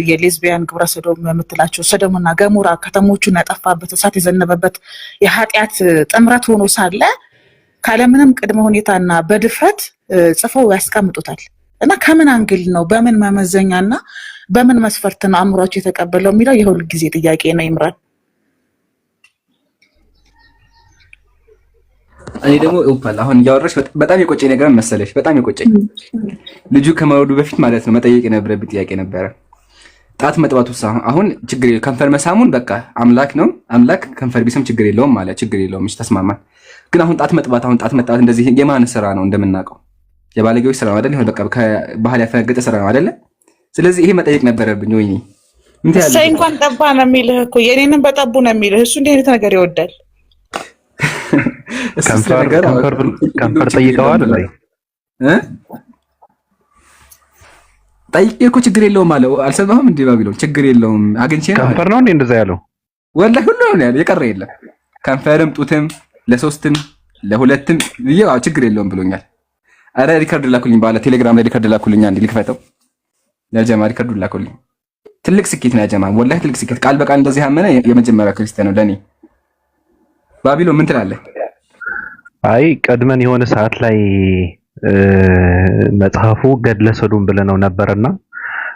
የሌዝቢያን ግብረ ሰዶም የምትላቸው ሰዶምና ገሞራ ከተሞቹን ያጠፋበት እሳት የዘነበበት የኃጢአት ጥምረት ሆኖ ሳለ ካለምንም ቅድመ ሁኔታና በድፍረት ጽፈው ያስቀምጡታል። እና ከምን አንግል ነው በምን መመዘኛና በምን መስፈርት ነው አእምሯቸው የተቀበለው የሚለው የሁል ጊዜ ጥያቄ ነው። ይምራል እኔ ደግሞ ኦፓል አሁን እያወራሽ በጣም የቆጨኝ ነገር መሰለሽ፣ በጣም የቆጨኝ ልጁ ከመውለዱ በፊት ማለት ነው መጠየቅ የነበረብኝ ጥያቄ ነበረ። ጣት መጥባቱ አሁን ችግር የለውም፣ ከንፈር መሳሙን በቃ አምላክ ነው አምላክ ከንፈር ቢስም ችግር የለውም ማለት ችግር የለውም፣ እሺ ተስማማን። ግን አሁን ጣት መጥባት እንደዚህ የማን ስራ ነው? እንደምናውቀው የባለጌዎች ስራ ነው አይደል? ይሄ በቃ ከባህል ያፈነገጠ ስራ ነው አይደል? ስለዚህ ይሄ መጠየቅ ነበረብኝ። ወይኔ እሰይ እንኳን ጠባ ነው የሚልህ እኮ የኔንም በጠቡ ነው የሚልህ። እሱ እንዲህ አይነት ነገር ይወዳል። ከንፈር ጠይቀዋል ላይ ጠይቄ እኮ ችግር የለውም አለው። አልሰማህም እንዴ ባቢሎን? ችግር የለውም አግኝቼ ነው። ከንፈር ነው እንዴ እንደዛ ያለው? ወላሂ ሁሉ ነው ያለው፣ የቀረ የለም። ከንፈርም ጡትም ለሶስትም ለሁለትም ይሄው ችግር የለውም ብሎኛል። አረ ሪከርድ ላኩልኝ፣ ባለ ቴሌግራም ላይ ሪከርድ ላኩልኝ። አንዴ ልክፈተው ለጀማ ሪከርድ ላኩልኝ። ትልቅ ስኬት ነው ያጀማ፣ ወላሂ ትልቅ ስኬት። ቃል በቃል እንደዚህ ያመነ የመጀመሪያ ክርስቲያን ነው ለኔ። ባቢሎን ምን ትላለህ? አይ ቀድመን የሆነ ሰዓት ላይ መጽሐፉ ገድለ ሰዶም ብለነው ነበርና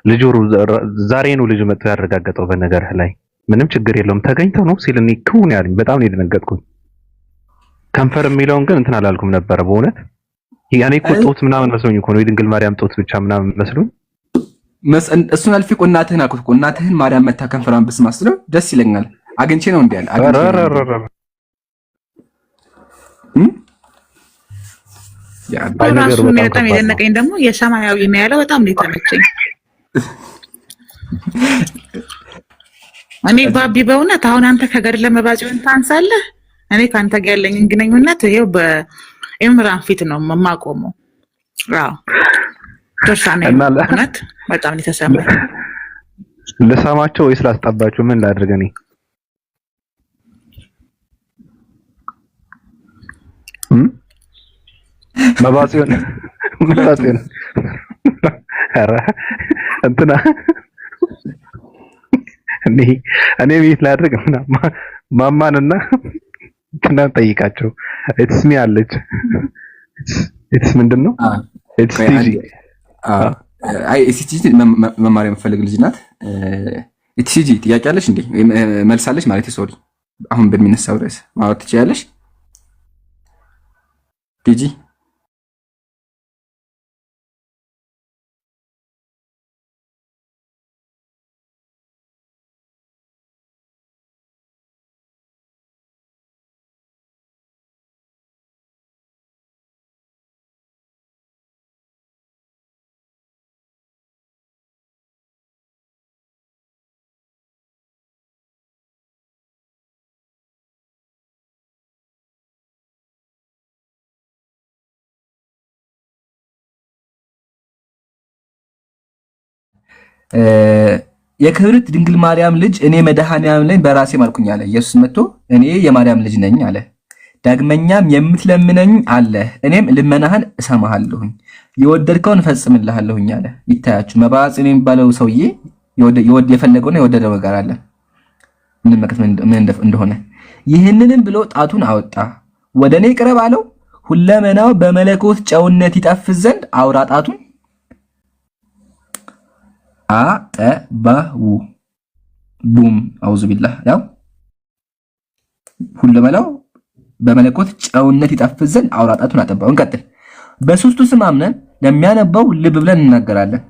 ልጁ ዛሬ ነው ልጁ መጥቶ ያረጋገጠው። በነገርህ ላይ ምንም ችግር የለውም ተገኝተው ነው ሲልኒ ከሆነ ያለኝ በጣም ነው የደነገጥኩት። ከንፈር የሚለውን ግን እንትን አላልኩም ነበር በእውነት ያኔ እኮ ጦት ምናምን መስሎኝ እኮ ነው የድንግል ማርያም ጦት ብቻ ምናምን መስሎኝ እሱን አልፊ እኮ እናትህን አልኩት እኮ እናትህን ማርያም መታ ከንፈሯን ብስማስለው ደስ ይለኛል። አግኝቼ ነው እንዴ ያለ ራሱ በጣም የደነቀኝ ደግሞ የሰማያዊ ነው ያለው። በጣም ነው የተመቸኝ። እኔ ባቢ በእውነት አሁን አንተ ከገድለ መባጽዮን ታንሳለህ። እኔ ካንተ ጋር ያለኝን ግንኙነት ይሄው በኢምራን ፊት ነው የማቆመው። አዎ ተርሳኔ ማለት በጣም ነው የተሰማኝ። ለሰማቸው ወይስ ላስጠባቸው ምን ላድርግ እኔ? መባጽዮን ኧረ እንትና እኔ ቤት ላድርግ ምናምን ማማንና እንትና ጠይቃቸው። ኢትስ ሚ አለች። ኢትስ ምንድነው? ኢትስ ቲጂ አይ ኢቲጂ መማር የምፈልግ ልጅ ናት። ኢቲጂ ጥያቄ አለሽ እንዴ? መልሳለሽ ማለት ሶሪ፣ አሁን በሚነሳው ርዕስ ማውራት ትችያለሽ ቲጂ? የክብርት ድንግል ማርያም ልጅ እኔ መድኃኔዓለም ላይ በራሴ ማልኩኝ አለ። ኢየሱስ መጥቶ እኔ የማርያም ልጅ ነኝ አለ። ዳግመኛም የምትለምነኝ አለ፣ እኔም ልመናህን እሰማሃለሁኝ፣ የወደድከውን እፈጽምልሃለሁኝ አለ። ይታያችሁ መባጽዮን የሚባለው ሰውዬ የፈለገውና የወደደው ነገር አለ። ምን እንደሆነ ይህንንም ብሎ ጣቱን አወጣ፣ ወደ እኔ ቅረብ አለው። ሁለመናው በመለኮት ጨውነት ይጠፍዝ ዘንድ አውራ ጣቱን አጠባው። ቡም አውዙ ቢላህ። ያው ሁለመናው በመለኮት ጨውነት ይጠፍዝ ዘንድ አውራ ጣቱን አጠባው። እንቀጥል። በሶስቱ ስም አምነን ለሚያነባው ልብ ብለን እናገራለን።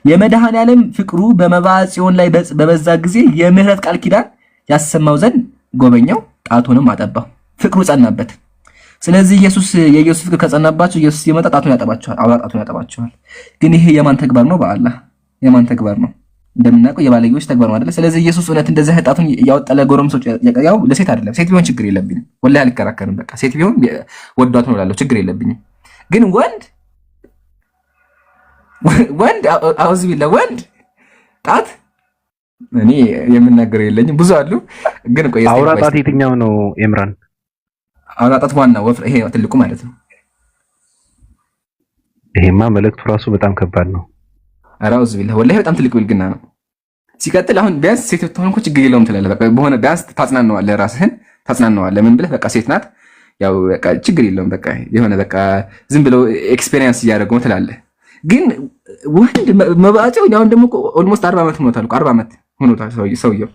የመድኃኔዓለም ፍቅሩ በመባጽዮን ላይ በበዛ ጊዜ የምህረት ቃል ኪዳን ያሰማው ዘንድ ጎበኛው፣ ጣቱንም አጠባው። ፍቅሩ ጸናበት። ስለዚህ የኢየሱስ ፍቅር ከጸናባቸው ኢየሱስ ሲመጣ ጣቱን ያጠባቸዋል፣ አውራ ጣቱን ያጠባቸዋል። ግን ይሄ የማን ተግባር ነው? በአላህ የማን ተግባር ነው? እንደምናውቀው የባለጌዎች ተግባር ነው አይደል? ስለዚህ ኢየሱስ እውነት እንደዚህ ጣቱን ያወጣለ ጎረምሶች ያው ለሴት አይደለም። ሴት ቢሆን ችግር የለብኝም፣ ወላሂ አልከራከርም። በቃ ሴት ቢሆን ወዷት ነው እላለሁ፣ ችግር የለብኝም። ግን ወንድ አውዝ ቢላ ወንድ ጣት እኔ የምናገር የለኝም ብዙ አሉ ግን ቆይ አውራጣት የትኛው ነው ኤምራን? አውራጣት ዋና ወፍር ይሄ ትልቁ ማለት ነው። ይሄማ መልእክቱ ራሱ በጣም ከባድ ነው። አራውዝ ቢላህ ወላሂ በጣም ትልቅ ብልግና ነው። ሲቀጥል አሁን ቢያንስ ሴት ብትሆን እኮ ችግር የለውም ትላለህ። በቃ በሆነ ቢያንስ ታጽናናዋለህ፣ ራስህን ታጽናናዋለህ። ምን ብለህ በቃ ሴት ናት ያው በቃ ችግር የለውም በቃ የሆነ በቃ ዝም ብለው ኤክስፒሪየንስ እያደረገው ትላለህ። ግን ወንድ መባጨው ያው ደግሞ ኦልሞስት 40 ዓመት ሆኖታል። 40 ዓመት ሆኖታል ሰውየው።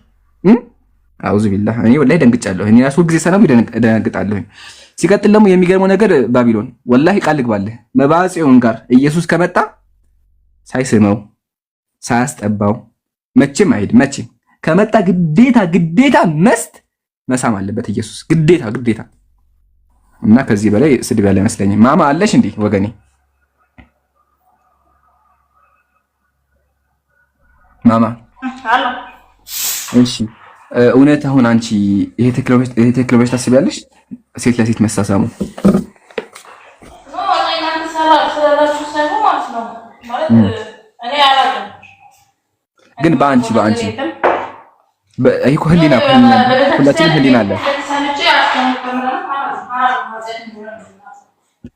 አውዙ ቢላህ እኔ ወላሂ ደንግጫለሁ። እኔ ራሱ ጊዜ ሰላም ደንግጣለሁ። ሲቀጥል ደግሞ የሚገርመው ነገር ባቢሎን ወላሂ ቃል ልግባልህ መባጨውን ጋር ኢየሱስ ከመጣ ሳይስመው ሳያስጠባው መቼም አይሄድ። መቼም ከመጣ ግዴታ መሳም አለበት ኢየሱስ ግዴታ። እና ከዚህ በላይ ስድብ ያለ አይመስለኝም። ማማ አለሽ እንዴ ወገኔ? ማማ አሎ። እሺ እውነት አሁን አንቺ ይሄ ቴክኖሎጂ ታስቢያለሽ? ሴት ለሴት መሳሳሙ ግን በአንቺ ይሄ ህሊና ሁላችንም ህሊና አለ።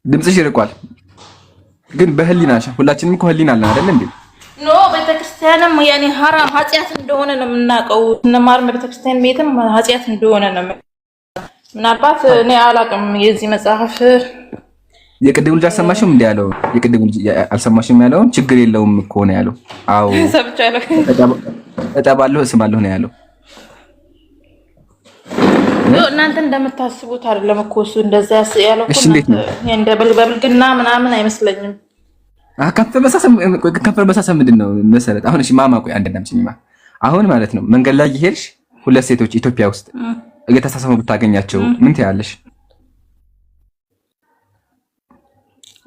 ድምፅሽ ይርቋል። ግን በህሊናሽ ሁላችንም እኮ ህሊና አለን አይደል እንዴ? ኖ ቤተክርስቲያንም ያኔ ሐራም ኃጢአት እንደሆነ ነው የምናውቀው። እነማር ቤተክርስቲያን ቤትም ኃጢአት እንደሆነ ነው። ምናልባት እኔ አላውቅም። የዚህ መጽሐፍ የቅድሙ ልጅ አልሰማሽም እንዴ ያለው? የቅድሙ ልጅ አልሰማሽም ያለውን ችግር የለውም እኮ ነው ያለው። አዎ ሰብቻለሁ። እጠባለሁ እስማለሁ ነው ያለው። እናንተ እንደምታስቡት አይደለም እኮ እሱ እንደዛ ያለው እኮ እንደ በብልግና ምናምን አይመስለኝም። ከንፈር መሳሰም ምንድን ነው መሰረት? አሁን እሺ ማማ ቆይ አንድ እንዳምጪኝማ አሁን ማለት ነው መንገድ ላይ ይሄድሽ ሁለት ሴቶች ኢትዮጵያ ውስጥ እየተሳሰሙ ብታገኛቸው ምን ትያለሽ?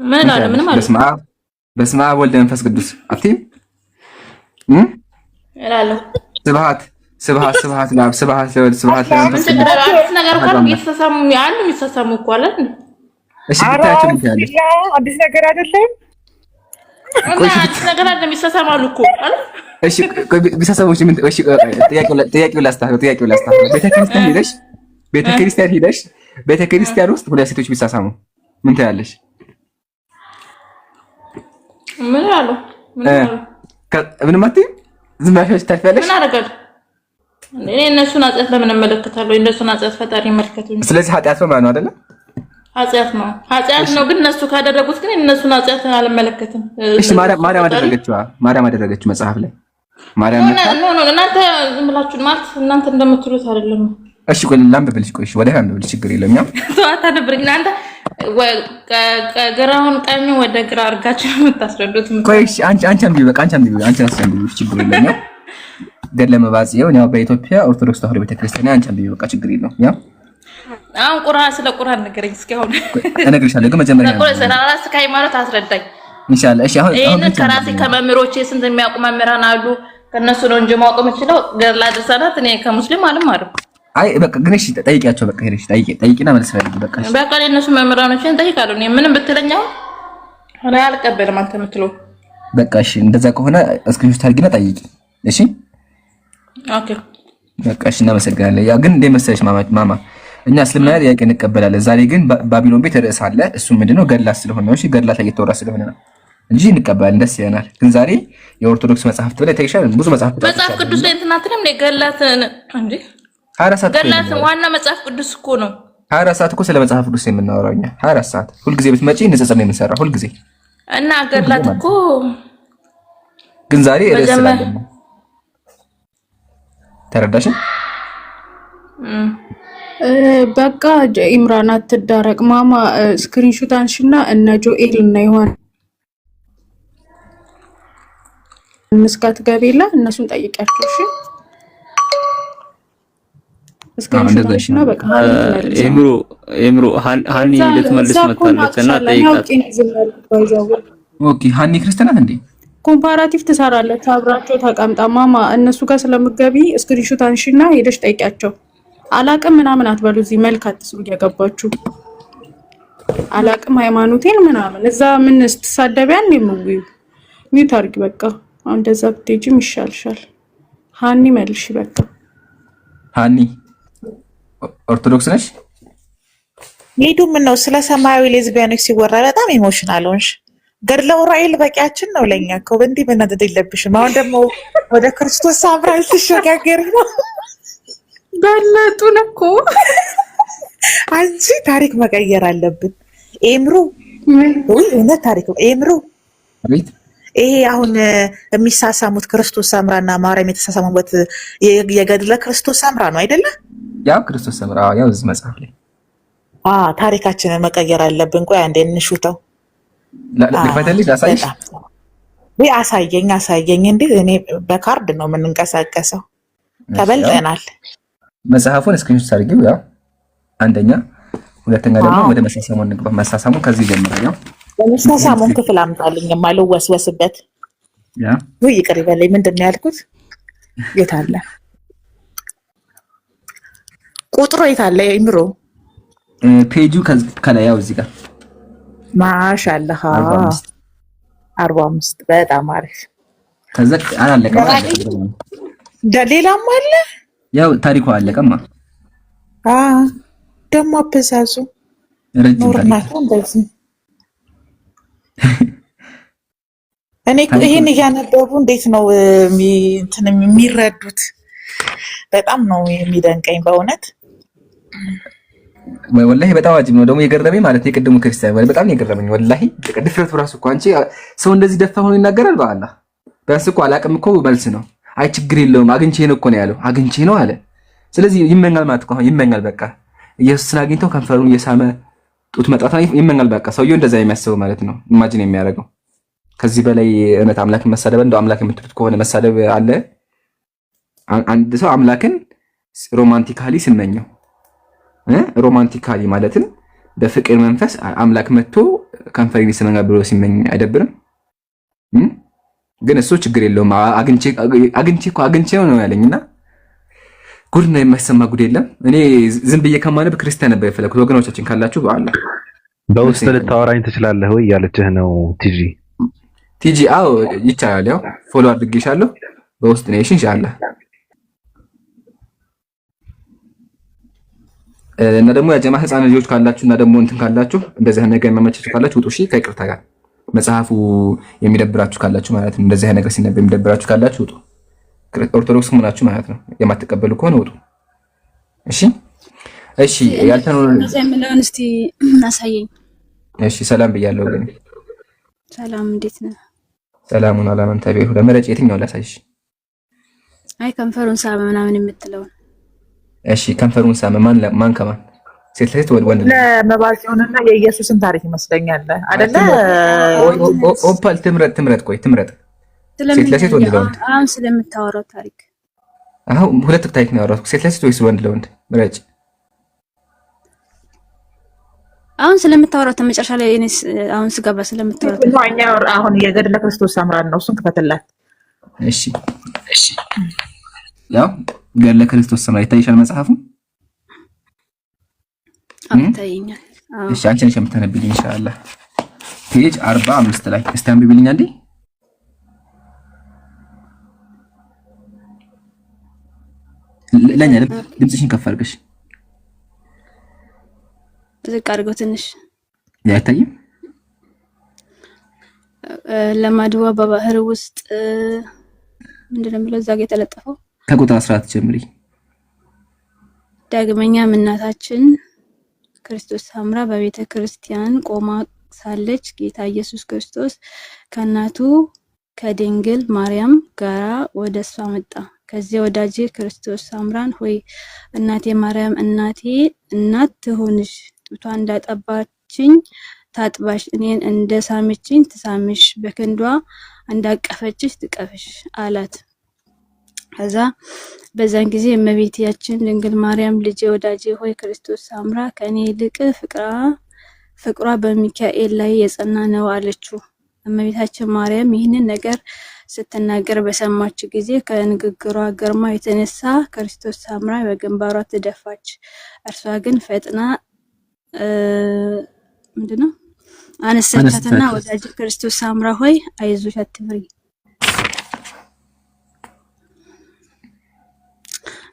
ምን አለ? ምን ማለት በስመ አብ ወልድ መንፈስ ቅዱስ አትይም? እላለሁ። ስብሐት ለአብ ስብሐት ለወልድ ስብሐት ለመንፈስ ቅዱስ ነገር ካሉ እየተሳሰሙ ያሉ የሚሳሰሙ እኮ አለ። እሺ ብታያቸው ምን ትያለሽ? አዲስ ነገር አይደለም። አዲስ ነገር አይደለም። ይሳሰማሉ እኮ አለ። እሺ ቢሳሰሙሽ ምን? እሺ ጥያቄው ላስታውስ። ቤተክርስቲያን ውስጥ ሁለት ሴቶች ቢሳሰሙ ምን ትያለሽ? ምን አሉ? ምንም አትይም? ዝም ብለሽ ታልፊያለሽ? ምን አደረጋለሁ እኔ? እነሱን ኃጢአት ለምን እመለከታለሁ? እነሱን ኃጢአት ፈጣሪ ይመልከቱኝ። ስለዚህ ኃጢአት ነው ማለት ነው አይደለ? ኃጢአት ነው። ግን እነሱ ካደረጉት ግን እነሱን ኃጢአት አልመለከትም። እሺ ማርያም አደረገችው መጽሐፍ ላይ ማርያም እናንተ ዝም ብላችሁ ማለት እናንተ እንደምትሉት አይደለም። እሺ ቆይ ላንብብልሽ። ቆይ ወደ አንብብልሽ ችግር የለም። ያው ተዋታ ነበር እናንተ ግራውን ቀኝ ወደ ግራ አድርጋችሁ የምታስረዱት። ቆይ እሺ አንቺ አንብቢ፣ በቃ አንቺ አስረዱኝ ችግር የለም። ያው ገድለ መባጽኤው ያው በኢትዮጵያ ኦርቶዶክስ ተዋሕዶ ቤተክርስቲያን አንቺ አንብቢ፣ በቃ ችግር የለም። ያው አሁን ስለ ቁርአን ንገረኝ እስኪ። አሁን እነግርሻለሁ፣ ግን መጀመሪያ ራስ ከሃይማኖት አስረዳኝ ኢንሻአላህ። እሺ አሁን ከራሴ ከመምህሮቼ ስንት የሚያውቁ መምህራን አሉ። ከነሱ ነው እንጂ ማወቅ የምችለው ገድለ ድርሳናት እኔ ከሙስሊም አልማርም። አይ በቃ ግን እሺ ጠይቂያቸው፣ በቃ ሄደሽ ጠይቂና መልስ ፈልጊ። በቃ እሺ በቃ እነሱ መምህራኖችን ጠይቃለሁ። እኔ ምንም ብትለኛው እኔ አልቀበልም አንተ የምትለው። በቃ እሺ እንደዛ ከሆነ እስክሪንሾት አድርጊና ጠይቂ። እሺ ኦኬ በቃ እሺ እናመሰግናለን። ያ ግን እንደ መሰለሽ ማማ እኛ እስልምና ጥያቄ እንቀበላለን። ዛሬ ግን ባቢሎን ቤት ርዕስ አለ። እሱ ምንድነው? ገድላት ስለሆነ ነው። እሺ ገድላት ላይ እየተወራ ስለሆነ ነው እንጂ እንቀበላለን፣ ደስ ይለናል። ግን ዛሬ የኦርቶዶክስ መጽሐፍት ብለ ተይሻል ብዙ መጽሐፍ ቅዱስ ላይ እንትናትንም ገድላት እንዴ 24 ሰዓት ገድላት ዋና መጽሐፍ ቅዱስ እኮ ነው። 24 ሰዓት እኮ ስለ መጽሐፍ ቅዱስ የምናወራው እኛ 24 ሰዓት ሁልጊዜ ብትመጪ ንጽጽር ነው የምንሰራው ሁልጊዜ። እና ገድላት እኮ ግን ዛሬ ርዕስ ስላለ ነው። ተረዳሽ? በቃ ኢምራን አትዳረቅ ማማ። ስክሪንሾት አንሺና እነ ጆኤል እና ይሆን ምስጋት ገቤላ እነሱን ጠይቂያቸው። እሺ ስክሪንሾት አንሺና በቃ ኤምሮ ሃኒ ልትመልስ መጣለችና ጠይቃት። ኦኬ ሃኒ ክርስቲያናት እንዴ? ኮምፓራቲቭ ትሰራለች አብራቸው ተቀምጣ ማማ። እነሱ ጋር ስለምገቢ ስክሪንሾት አንሺና ሄደሽ ጠይቂያቸው። አላቅም ምናምን አትበሉ። እዚህ መልክ አትስሩ እያገባችሁ። አላቅም ሃይማኖቴን ምናምን እዛ ምን ስትሳደቢያን የሚውዩ ሚውት አድርጊ በቃ። አሁን እንደዛ ብትሄጂም ይሻልሻል። ሃኒ መልሽ በቃ። ሃኒ ኦርቶዶክስ ነሽ? ሊዱ ምን ነው ስለ ሰማያዊ ሌዝቢያኖች ሲወራ በጣም ኢሞሽናል ሆንሽ። ገድለ ዑራኤል በቂያችን ነው ለኛ እኮ እንዲህ መናደድ የለብሽም። አሁን ደግሞ ወደ ክርስቶስ ሳምራ ልትሸጋገሪ ነው። በለጡን እኮ አንቺ ታሪክ መቀየር አለብን። ኤምሩ ወይ እውነት ታሪክ ኤምሩ ይሄ አሁን የሚሳሳሙት ክርስቶስ ሳምራና ማርያም የተሳሳሙበት የገድለ ክርስቶስ ሳምራ ነው አይደለ? ያው ክርስቶስ ሳምራ ያው እዚህ መጽሐፍ ላይ ታሪካችንን መቀየር አለብን። ቆይ አንዴ እንሹተው። ልክፈተልሽ ላሳይሽ ወይ አሳየኝ። እንዴ እኔ በካርድ ነው የምንንቀሳቀሰው። ተበልጠናል። መጽሐፉን እስክሪንሾት አድርጊው። ያው አንደኛ፣ ሁለተኛ ደግሞ ወደ መሳሳሙ እንግባ። መሳሳሙ ከዚህ ጀምሮ ያው መሳሳሙን ክፍል አምጣልኝ የማልወስወስበት። ያ ወይ ይቅር ይበለኝ። ምንድን ነው ያልኩት? የት አለ ቁጥሩ? የት አለ ኢምሮ? ፔጁ ከላይ ያው እዚህ ጋር ማሻአላህ 45 በጣም አሪፍ። ከዛ አላለቀም። ሌላም አለ። ያው ታሪኩ አለቀማ። ደግሞ አበዛዙ ረጅም ታሪክ እንደዚህ። እኔ ይሄን እያነበቡ እንዴት ነው የሚረዱት? በጣም ነው የሚደንቀኝ በእውነት ወላሂ በጣም አጅብ ነው። ደግሞ የገረመኝ ማለት የቅድሙ ክርስቲያን በጣም የገረመኝ ወላሂ ድፍረቱ ራሱ እኮ አንቺ ሰው እንደዚህ ደፋ ሆኖ ይናገራል። በአላህ ቢያንስ እኮ አላቅም እኮ መልስ ነው። አይ ችግር የለውም አግኝቼ ነው እኮ ነው ያለው። አግኝቼ ነው አለ። ስለዚህ ይመኛል ማለት እኮ ይመኛል። በቃ ኢየሱስን አግኝተው ከንፈሩን እየሳመ ጡት መጣታ ይመኛል። በቃ ሰውየው እንደዛ የሚያስበው ማለት ነው። ኢማጂን የሚያደርገው ከዚህ በላይ እውነት አምላክን መሳደብ እንደው አምላክ የምትሉት ከሆነ መሳደብ አለ? አንድ ሰው አምላክን ሮማንቲካሊ ስመኘው ሮማንቲካሊ ማለትም በፍቅር መንፈስ አምላክ መጥቶ ከንፈሬን ይስመኛል ብሎ ሲመኝ አይደብርም? ግን እሱ ችግር የለውም አግኝቼ ነው ያለኝና ጉድ ነው የማይሰማ ጉድ የለም። እኔ ዝም ብዬ ከማነብ ክርስቲያን ነበር የፈለኩት። ወገኖቻችን ካላችሁ በአላህ በውስጥ ልታወራኝ ትችላለህ ወይ ያለችህ ነው ቲጂ። አዎ ይቻላል። ያው ፎሎ አድርጌሻለሁ በውስጥ ነው ኢንሻአላህ። እና ደግሞ ያጀማ ህፃን ልጆች ካላችሁ እና ደግሞ እንትን ካላችሁ እንደዚህ አይነት ነገር የሚመቻችሁ ካላችሁ ውጡ። እሺ ከይቅርታ ጋር መጽሐፉ የሚደብራችሁ ካላችሁ ማለት ነው። እንደዚህ አይነት ነገር ሲነበብ የሚደብራችሁ ካላችሁ ውጡ። ኦርቶዶክስ ሆናችሁ ማለት ነው። የማትቀበሉ ከሆነ ውጡ። እሺ ያልተነው ዘመናን እስቲ አሳየኝ። እሺ ሰላም ብያለሁ። ግን ሰላም እንዴት ነህ? ሰላሙን አላመን ተቤሁ ለመረጭ የትኛው ላሳይሽ? አይ ከንፈሩን ሳመ ምናምን የምትለው። እሺ ከንፈሩን ሳመ ማን ከማን? ሴት ለሴት ወንድ? ለመባጽዮንና የኢየሱስን ታሪክ ይመስለኛል አይደለ? ኦፓል ትምረጥ ቆይ ትምረጥ። ሴት ለሴት ወንድ ለወንድ? አሁን ስለምታወራው ታሪክ አሁን ሁለት ታሪክ ነው ያወራሁት። ሴት ለሴት ወይስ ወንድ ለወንድ? ምረጭ። አሁን ስለምታወራው ተመጨረሻ ላይ እኔ አሁን ስገባ ስለምታወራው አሁን የገድለ ክርስቶስ ሳምራን ነው። እሱን ክፈትላት። እሺ ያው ገድለ ክርስቶስ ሳምራ ይታይሻል መጽሐፉ? ይታየኛል። እሺ አንቺ ነሽ የምታነብልኝ ኢንሻአላህ። ፔጅ 45 ላይ እስቲ አንብቢልኝ አንዴ። ለኛ ድምፅሽን ከፍ አድርገሽ ዝቅ አድርገው ትንሽ አይታይም። ለማድዋ በባህር ውስጥ ምንድን ነው የሚለው እዛ ጋ የተለጠፈው? ከቁጥር 14 ጀምሪ። ዳግመኛም እናታችን ክርስቶስ ሳምራ በቤተ ክርስቲያን ቆማ ሳለች ጌታ ኢየሱስ ክርስቶስ ከእናቱ ከድንግል ማርያም ጋራ ወደ እሷ መጣ። ከዚያ ወዳጄ ክርስቶስ ሳምራን ሆይ እናቴ ማርያም እናት ትሆንሽ፣ ጡቷ እንዳጠባችኝ ታጥባሽ፣ እኔን እንደሳመችኝ ትሳምሽ፣ በክንዷ እንዳቀፈችሽ ትቀፍሽ አላት። ከዛ በዛን ጊዜ እመቤታችን ድንግል ማርያም ልጄ ወዳጄ ሆይ ክርስቶስ ሳምራ ከኔ ይልቅ ፍቅሯ በሚካኤል ላይ የጸና ነው አለችው። እመቤታችን ማርያም ይህንን ነገር ስትናገር በሰማች ጊዜ ከንግግሯ ግርማ የተነሳ ክርስቶስ ሳምራ በግንባሯ ተደፋች። እርሷ ግን ፈጥና ምንድነው አነሳቻትና ወዳጄ ክርስቶስ ሳምራ ሆይ አይዞሽ አትፍሪ፣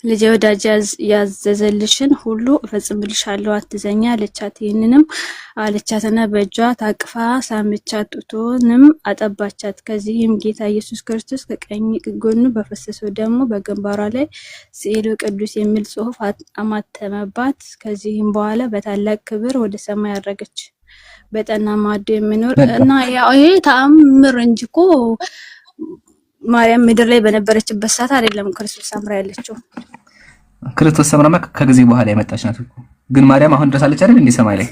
ልጄ ወዳጅ ያዘዘልሽን ሁሉ እፈጽምልሻለሁ አትዘኛ አለቻት። ይህንንም አለቻትና በእጇ ታቅፋ ሳመቻት፣ ጡቶንም አጠባቻት። ከዚህም ጌታ ኢየሱስ ክርስቶስ ከቀኝ ጎኑ በፈሰሰው ደግሞ በግንባሯ ላይ ስዕሉ ቅዱስ የሚል ጽሑፍ አማተመባት። ከዚህም በኋላ በታላቅ ክብር ወደ ሰማይ አረገች። በጠና ማዶ የሚኖር እና ያው ይሄ ተአምር እንጂ እኮ ማርያም ምድር ላይ በነበረችበት ሰዓት አይደለም ክርስቶስ ሰምራ ያለችው። ክርስቶስ ሰምራማ ከጊዜ በኋላ የመጣች ናት እኮ። ግን ማርያም አሁን ድረስ አለች አይደል እንዴ ሰማይ ላይ?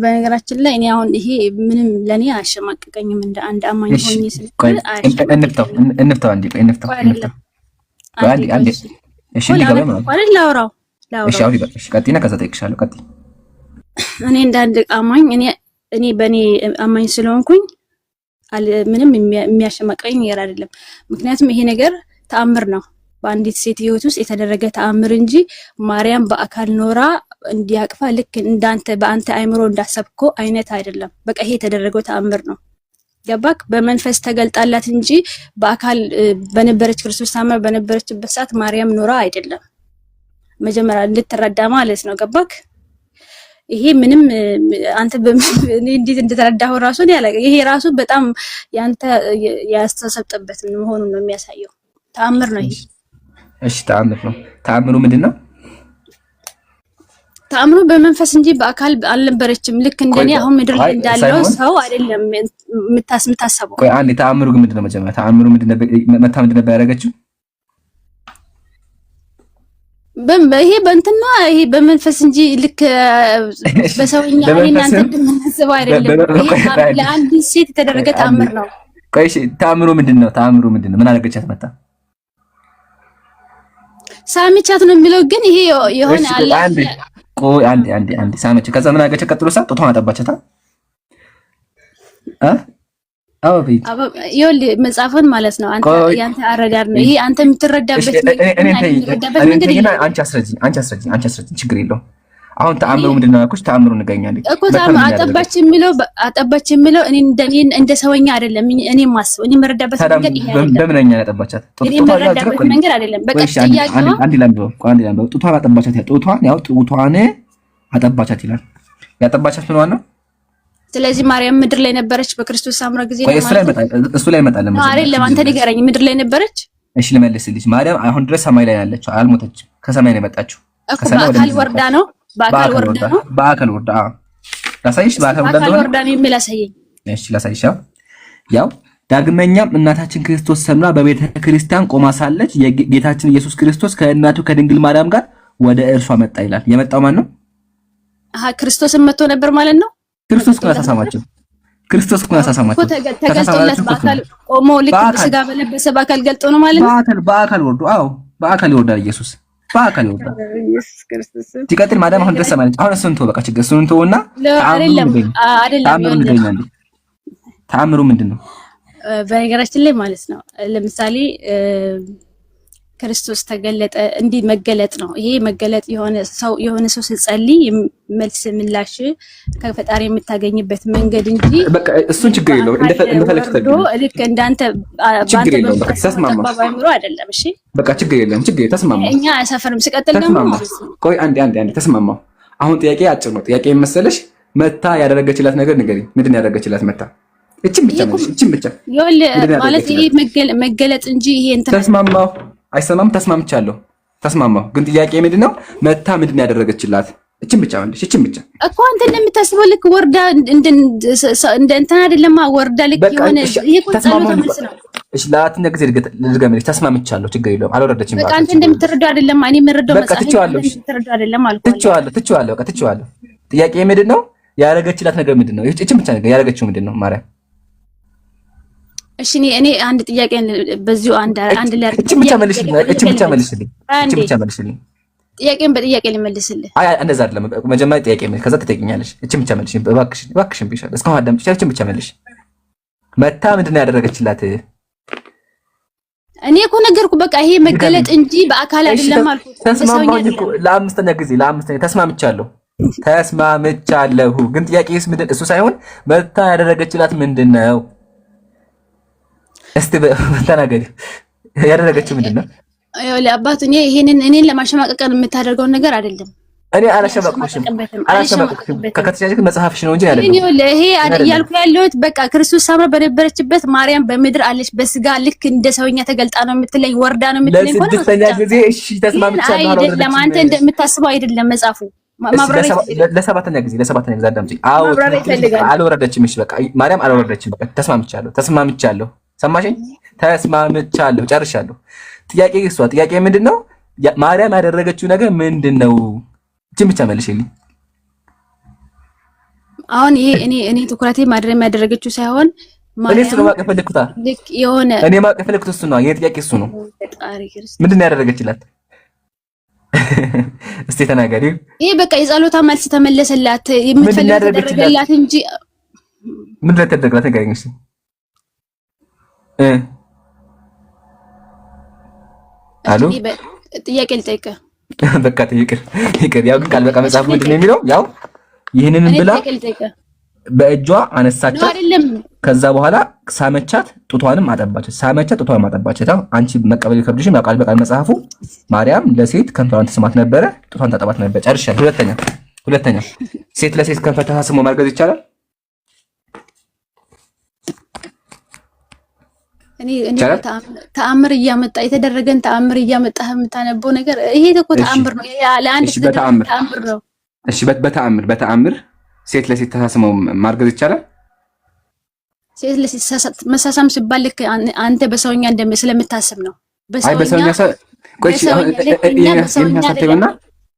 በነገራችን ላይ እኔ አሁን ይሄ ምንም ለኔ አሸማቀቀኝም እንደ አንድ አማኝ ሆኜ ስለዚህ እንፍታው አንዴ እሺ ሊገባ ማለት ነው። ላውራው እሺ አውሪ በቃ እሺ ቀጥይና ከዛ ጠይቅሻለሁ። ቀጥይ። እኔ እንደ አንድ አማኝ እኔ በኔ አማኝ ስለሆንኩኝ ምንም የሚያሸማቀኝ ነገር አይደለም። ምክንያቱም ይሄ ነገር ተአምር ነው። በአንዲት ሴት ህይወት ውስጥ የተደረገ ተአምር እንጂ ማርያም በአካል ኖራ እንዲያቅፋ ልክ እንዳንተ በአንተ አይምሮ እንዳሰብኮ አይነት አይደለም። በቃ ይሄ የተደረገው ተአምር ነው። ገባክ? በመንፈስ ተገልጣላት እንጂ በአካል በነበረች ክርስቶስ ታምር በነበረችበት ሰዓት ማርያም ኖራ አይደለም። መጀመሪያ እንድትረዳ ማለት ነው። ገባክ? ይሄ ምንም አንተ እንዴት እንደተረዳኸው ራሱ ነው ያለ። ይሄ ራሱ በጣም ያንተ ያስተሰብጠበት መሆኑን ነው የሚያሳየው። ተአምር ነው ይሄ። እሺ ተአምር ነው። ተአምሩ ምንድነው? ተአምሩ በመንፈስ እንጂ በአካል አልነበረችም። ልክ እንደኔ አሁን ምድር ላይ እንዳለው ሰው አይደለም የምታስበው። ቆይ አንዴ ተአምሩ ግን ምንድነው? መጀመሪያ ተአምሩ ምንድነው? ምንድነው ያደረገችው? ይሄ በእንትና ይሄ በመንፈስ እንጂ ልክ በሰውኛ እናንተ እንደምናስበው አይደለም። ይሄ ለአንድ ሴት የተደረገ ተአምር ነው። ቆይ እሺ ተአምሩ ምንድነው? ምን አደረገቻት? መጣ ሳሚቻት ነው የሚለው ግን ይሄ የሆነ አለ። ቆይ አንዴ ሳመች። ከዛ ምን አደረገች? ቀጥሎ ጡቷን አጠባቻታ። ይኸውልህ መጽሐፉን ማለት ነው። ያንተ አረዳድ ነው ይሄ። አንተ የምትረዳበት መንገድ አንቺ አስረጂኝ። ችግር የለውም። አሁን ተአምሩ ምንድን ነው ያልኩሽ? ተአምሩ እንገኛለን እኮ አጠባች የሚለው እኔ እንደ ሰውኛ አይደለም። እኔ ማስበው እኔ የምረዳበት መንገድ ይሄ አይደለም። በምንኛ ያጠባቻት? እኔ የምረዳበት መንገድ አይደለም። በቃ ጥያቄው አንድ ላምበው ጡቷን አጠባቻት። ጡቷን አጠባቻት ይላል። ያጠባቻት ምን ነው? ስለዚህ ማርያም ምድር ላይ ነበረች በክርስቶስ ሳምራ ጊዜ ነው ማለት እሱ ላይ መጣለን ማለት አይደለም። አንተ ንገረኝ፣ ምድር ላይ ነበረች? እሺ ልመልስልሽ። ማርያም አሁን ድረስ ሰማይ ላይ ያለችው አልሞተችም። ከሰማይ ነው የመጣችው። በአካል ወርዳ ነው። በአካል ወርዳ ላሳይሽ። በአካል ወርዳ ነው የሚል አሳየኝ። እሺ ላሳይሽ። ያው ዳግመኛም እናታችን ክርስቶስ ሰምራ በቤተ ክርስቲያን ቆማ ሳለች የጌታችን ኢየሱስ ክርስቶስ ከእናቱ ከድንግል ማርያም ጋር ወደ እርሷ መጣ ይላል። የመጣው ማን ነው? ክርስቶስን መጥቶ ነበር ማለት ነው። ክርስቶስ እኮ ያሳሳማቸው። ተገልጦለት በአካል ቆሞ ልክ በስጋ በለበሰ በአካል ገልጦ ነው ማለት ነው። በአካል ወርዶ በአካል ይወርዳል ኢየሱስ። በአካል ይወርዳል ኢየሱስ ክርስቶስ። ሲቀጥል ማዳም አሁን ድረስ ሰማለች። አሁን እሱን ተው በቃ ችግር እሱን ተውና ተአምሩ ምንድነው? በነገራችን ላይ ማለት ነው ለምሳሌ ክርስቶስ ተገለጠ። እንዲህ መገለጥ ነው ይሄ መገለጥ። የሆነ ሰው ሲጸልይ መልስ ምላሽ ከፈጣሪ የምታገኝበት መንገድ እንጂ በቃ እሱን ችግር የለው እንደፈለክ ተገኝ ልክ እንዳንተ ባንተ አይደለም። እሺ በቃ ችግር የለም። ተስማማ። እኛ አያሳፈርም። ሲቀጥል ደግሞ ቆይ አንዴ ተስማማው። አሁን ጥያቄ አጭር ነው። ጥያቄ መሰለሽ መታ ያደረገችላት ነገር ንገሪኝ። ምንድን ያደረገችላት መታ? እቺን ብቻ ማለት ይሄ መገለጥ እንጂ ይሄ እንትን ተስማማው። አይሰማም። ተስማማው። ግን ጥያቄ ምንድነው? መታ ምንድን ያደረገችላት? እቺን ብቻ ማለት እቺን ብቻ እኮ አንተ እንደምታስበው ልክ ወርዳ እንደ እንትን አይደለም። ወርዳ ልክ የሆነ ይሄ ቁጣለው ተመልስ ነው። እሺ ለአትኛ ጊዜ ልድገምልሽ። ተስማምቻለሁ። ችግር የለውም። አልወረደችም። በቃ አንተ እንደምትረዳው አይደለም። እኔ የምረዳው መጽሐፍ እንደምትረዳው አይደለም አልኩ። ትቼዋለሁ። ጥያቄ ምንድነው? ያደረገችላት ነገር ምንድነው? እቺን ብቻ ነገር ያደረገችው ምንድነው? ማርያም እሺ እኔ አንድ ጥያቄ በዚሁ አንድ ላይ እቺን ብቻ መልሽልኝ። ጥያቄን በጥያቄ ልመልስልህ። አይ እንደዛ አይደለም። መጀመሪያ ጥያቄ መልሽ፣ ከዛ ትጠይቂኛለሽ። እቺን ብቻ መልሽ እባክሽን ቢሻል እስካሁን አዳምጪ። እቺን ብቻ መልሽ። መታ ምንድነው ያደረገችላት? እኔ እኮ ነገርኩ። በቃ ይሄ መገለጥ እንጂ በአካል አይደለም አልኩ። ተስማማኝ እኮ ለአምስተኛ ተስማምቻለሁ። ግን ጥያቄስ ምንድን እሱ ሳይሆን መታ ያደረገችላት ምንድነው? እስቲ ተናገሪ። ያደረገችው ምንድነው? አባቱ እኔን ለማሸማቀቅ የምታደርገውን ነገር አይደለም። እኔ አላሸማቀቅሽም። ከተቻለሽ መጽሐፍሽ ነው እንጂ አይደለም። ይሄ እያልኩ ያለሁት በቃ ክርስቶስ ሳምራ በነበረችበት ማርያም በምድር አለች በስጋ ልክ እንደ ሰውኛ ተገልጣ ነው የምትለኝ፣ ወርዳ ነው የምትለኝ። ለስድስተኛ ጊዜ እሺ ተስማምቻለሁ። አይደለም አንተ እንደምታስበው አይደለም መጽሐፉ። ለሰባተኛ ጊዜ አዳምጪ። አዎ አልወረደችም። እሺ በቃ ማርያም አልወረደችም። በቃ ተስማምቻለሁ። ሰማሽኝ? ተስማምቻለሁ። ጨርሻለሁ። ጥያቄ ምንድነው? ማርያም ያደረገችው ነገር ምንድነው? እቺን ብቻ መልሽልኝ። አሁን ይሄ እኔ ትኩረቴ ማድረም ያደረገችው ሳይሆን እኔ እሱ ነው ማቀፍ ፈለኩታ። እኔ ማቀፍ ፈለኩት እሱ ነው። የኔ ጥያቄ እሱ ነው። ምንድነው ያደረገችላት? እስቲ ተናገሪ። ይሄ በቃ የጸሎታ መልስ ተመለሰላት። የምትፈልገው ተደረገላት እንጂ ምንድነው ተደረገላት? ንገረኝ እስቲ። አሎ ጥያቄ ልጠይቅ። በቃ ይቅር። ያው ግን ቃል በቃ መጽሐፍ ምንድነው የሚለው? ያው ይሄንን ብላ በእጇ አነሳቻት። ከዛ በኋላ ሳመቻት፣ ጡቷንም አጠባቻት። አንቺ መቀበል ይከብድሽም። ያው ቃል በቃል መጽሐፉ ማርያም ለሴት ከንፈሯን ትስማት ነበረ፣ ጡቷን ታጠባት ነበር። ጨርሻለሁ። ሁለተኛ ሴት ለሴት ከንፈር ተሳስሞ ማርገዝ ይቻላል? እኔ ተአምር እያመጣ የተደረገን ተአምር እያመጣህ የምታነበው ነገር ይሄ እኮ ተአምር ነው። ለአንድ ተአምር ነው። እሺ በተአምር ሴት ለሴት ተሳስመው ማርገዝ ይቻላል? ሴት ለሴት መሳሳም ሲባል ልክ አንተ በሰውኛ ስለምታስብ ነው። በሰውኛ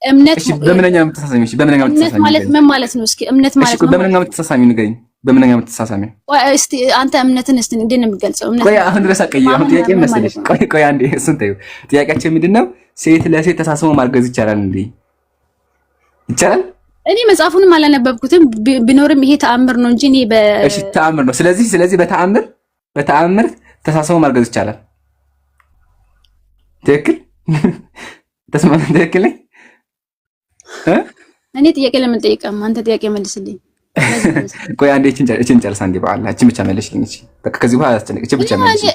እምነት በምንኛ የምትሳሳሚ? እምነት ማለት ምን ማለት ነው? እስኪ እምነት ማለት ነው። በምንኛ የምትሳሳሚ ንገሪኝ። በምንኛ የምትሳሳሚ? እስቲ አንተ እምነትን እስቲ እንዴት ነው የምትገልጸው? ቆይ አሁን ድረስ አቀይ አሁን ጥያቄ መሰለሽ። ቆይ አንዴ እሱን ተይው። ጥያቄያችን ምንድነው? ሴት ለሴት ተሳስመው ማርገዝ ይቻላል እንዴ? ይቻላል? እኔ መጽሐፉንም አላነበብኩትም። ቢኖርም ይሄ ተአምር ነው እንጂ እኔ እሺ ተአምር ነው። ስለዚህ በተአምር ተሳስመው ማርገዝ ይቻላል። ትክክል ተስማማ። ትክክል ነኝ? እኔ ጥያቄ ለምን ጠይቀም? አንተ ጥያቄ መልስልኝ። ቆይ አንዴ እቺን ጨርሳ እንዴ በኋላ እቺን ብቻ መልሽልኝ። እቺ በቃ ከዚህ በኋላ አስተነቅ እቺ ብቻ መልሽልኝ።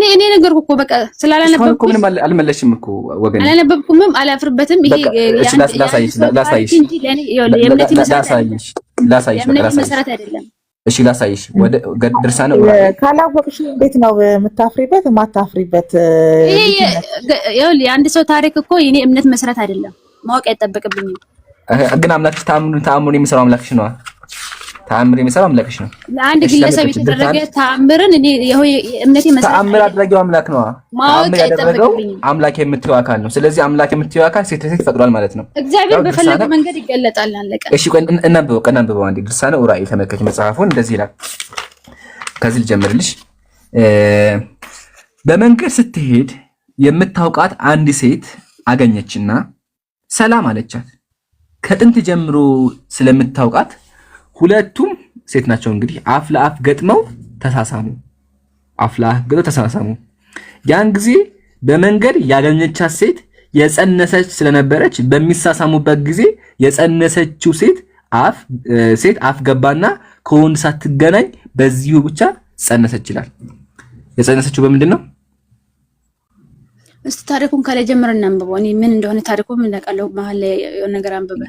እኔ ነገርኩ እኮ በቃ ስላላነበብኩ እኮ ምንም አልመለሽም እኮ ወገኔ። አላነበብኩም፣ አላፍርበትም። ይሄ ላሳይሽ መሰረት አይደለም። እሺ ላሳይሽ። ወደ ድርሳነ ካላወቅሽ እንዴት ነው የምታፍሪበት የማታፍሪበት? የአንድ ሰው ታሪክ እኮ የኔ እምነት መሰረት አይደለም፣ ማወቅ አይጠበቅብኝም። ግን አምላክሽ ተአምሩን የሚሰራው አምላክሽ ነው። ተአምር የሚሰራው አምላክሽ ነው። ለአንድ ግለሰብ የተደረገ ተአምርን እኔ እምነቴ መሰረት ተአምር አድራጊው አምላክ ነው። ተአምር ያደረገው አምላክ የምትይው አካል ነው። ስለዚህ አምላክ የምትይው አካል ሴት ለሴት ፈጥሯል ማለት ነው። እግዚአብሔር በፈለገው መንገድ ይገለጣል። አለቀ። እሺ ቆይ እናንብበው አንዴ። ድርሳነ ኡራኤል ተመልከች መጽሐፉን። እንደዚህ ይላል። ከዚህ ልጀምርልሽ። በመንገድ ስትሄድ የምታውቃት አንድ ሴት አገኘችና ሰላም አለቻት። ከጥንት ጀምሮ ስለምታውቃት ሁለቱም ሴት ናቸው እንግዲህ አፍ ለአፍ ገጥመው ተሳሳሙ። ያን ጊዜ በመንገድ ያገኘቻት ሴት የጸነሰች ስለነበረች በሚሳሳሙበት ጊዜ የጸነሰችው ሴት አፍ ገባና ከወንድ ሳትገናኝ በዚሁ ብቻ ጸነሰች ይላል። የጸነሰችው በምንድን ነው? እስቲ ታሪኩን ከላይ ጀምረን እናንብበው። እኔ ምን እንደሆነ ታሪኩን ምን አውቃለሁ። መሀል ላይ የሆነ ነገር አንብበ።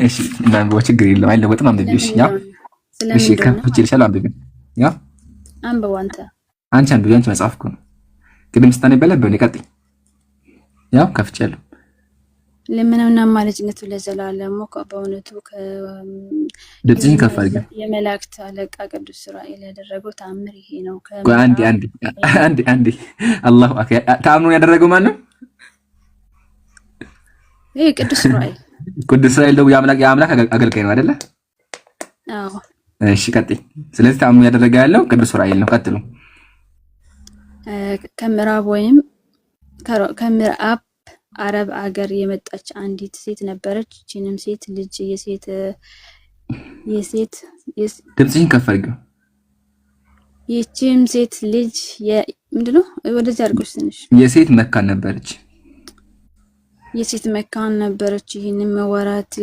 እሺ እናንብበው፣ ችግር የለም አይለወጥም። አንብበው። እሺ ያ እሺ ከፍቼ ልሻለሁ። አንብበው። ያ አንብበው። አንቺ አንብበው። አንቺ መጽሐፍ እኮ ነው። ቅድም ስታኔ በለበው ቀጥይ። ያው ከፍቼያለሁ። ለምንና ማለጅነቱ ለዘላለሙ በእውነቱ ድምፅሽን ከፍ አድርጊ። የመላእክት አለቃ ቅዱስ ዑራኤል ያደረገው ተአምር ይሄ ነው። አንዴ አላሁ አክበር። ተአምሩን ያደረገው ማን ነው? ይሄ ቅዱስ ዑራኤል። ቅዱስ ዑራኤል ነው የአምላክ አገልጋይ ነው አይደለ? አዎ። እሺ ቀጥይ። ስለዚህ ተአምሩን ያደረገ ያለው ቅዱስ ዑራኤል ነው። ቀጥሉ። ከምዕራብ አረብ አገር የመጣች አንዲት ሴት ነበረች። እቺንም ሴት ልጅ ድምፅሽን ከፍ አድርጊው። ይህችም ሴት ልጅ ምንድነው? ወደዚህ አድርጎሽ ትንሽ የሴት መካን ነበረች። ይህንም ወራት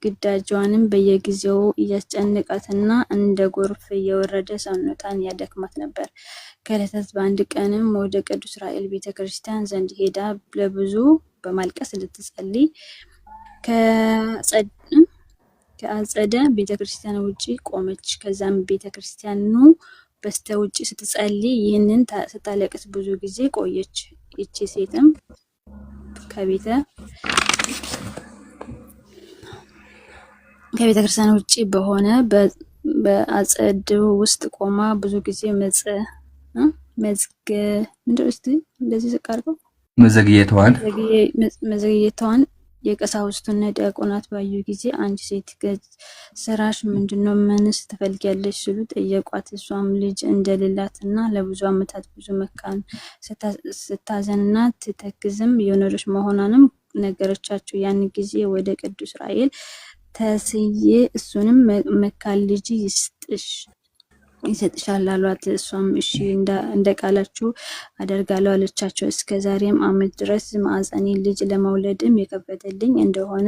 ግዳጇንም በየጊዜው እያስጨነቃትና እንደ ጎርፍ እየወረደ ሰውነቷን ያደክማት ነበር። ከዕለታት በአንድ ቀንም ወደ ቅዱስ ራኤል ቤተክርስቲያን ዘንድ ሄዳ ለብዙ በማልቀስ ልትጸልይ ከአጸደ ቤተክርስቲያን ውጪ ቆመች። ከዛም ቤተክርስቲያኑ በስተ ውጪ ስትጸልይ ይህንን ስታለቅስ ብዙ ጊዜ ቆየች። ይቺ ሴትም ከቤተክርስቲያን ውጪ በሆነ በአጸድ ውስጥ ቆማ ብዙ ጊዜ መዘግየቷን የቀሳውስቱና ዲያቆናት ባዩ ጊዜ አንቺ ሴት ስራሽ ምንድነው? ምንስ ትፈልጊያለሽ? ሲሉ ጠየቋት። እሷም ልጅ እንደሌላትና ለብዙ ዓመታት ብዙ መካን ስታዘንና ትተክዝም የኖረች መሆኗንም ነገረቻቸው። ያን ጊዜ ወደ ቅዱስ ራኤል ተስዬ እሱንም መካን ልጅ ይሰጥሻል አሏት። እሷም እሺ እንደ ቃላችሁ አደርጋለሁ አለቻቸው። እስከ ዛሬም ዓመት ድረስ ማዕፀኔ ልጅ ለመውለድም የከበደልኝ እንደሆነ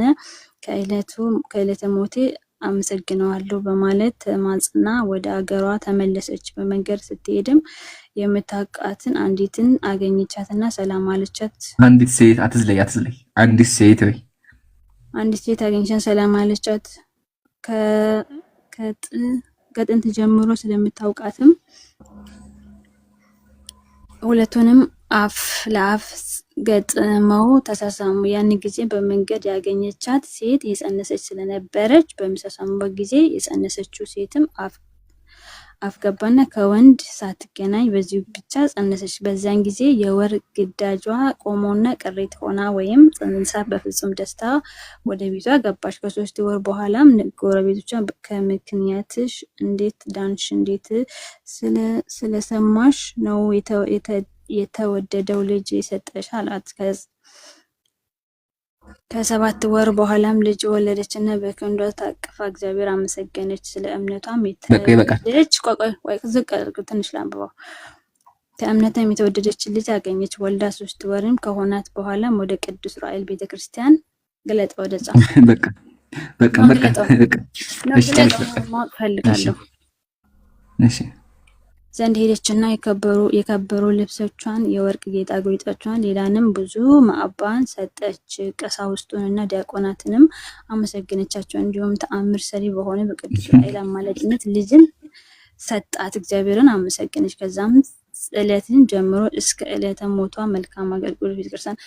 ከዕለተ ሞቴ አመሰግነዋለሁ በማለት ተማጽና ወደ አገሯ ተመለሰች። በመንገድ ስትሄድም የምታውቃትን አንዲትን አገኘቻትና ሰላም አለቻት። አንዲት ሴት አንዲት ሴት አገኘቻት፣ ሰላም አለቻት። ከጥንት ጀምሮ ስለምታውቃትም ሁለቱንም አፍ ለአፍ ገጥመው ተሳሳሙ። ያን ጊዜ በመንገድ ያገኘቻት ሴት የጸነሰች ስለነበረች በሚሳሳሙበት ጊዜ የጸነሰችው ሴትም አፍ ገባና ከወንድ ሳትገናኝ በዚሁ ብቻ ጸነሰች። በዚያን ጊዜ የወር ግዳጇ ቆሞና ቅሬት ሆና ወይም ጽንሳ በፍጹም ደስታ ወደ ቤቷ ገባች። ከ3 ወር በኋላም ጎረቤቶቿ ከምክንያትሽ እንዴት ዳንሽ? እንዴት ስለሰማሽ ነው የተወደደው ልጅ የሰጠሽ አላት። ከ7 ወር በኋላም ልጅ ወለደችና በክንዷ ታቅፋ እግዚአብሔር አመሰገነች። ስለ እምነቷም ከእምነቷም የተወደደች ልጅ አገኘች። ወልዳ 3 ወርም ከሆናት በኋላም ወደ ቅዱስ ራኤል ቤተክርስቲያን ገለጠ። ወደ ፈልጋለሁ ዘንድ ሄደችና የከበሩ ልብሶቿን፣ የወርቅ ጌጣጌጦቿን፣ ሌላንም ብዙ ማዕባን ሰጠች። ቀሳውስቱንና ዲያቆናትንም አመሰገነቻቸው። እንዲሁም ተአምር ሰሪ በሆነ በቅዱስ ራኤል አማላጅነት ልጅን ሰጣት። እግዚአብሔርን አመሰገነች። ከዛም ዕለትን ጀምሮ እስከ ዕለተ ሞቷ መልካም አገልግሎት ቤተክርስቲያን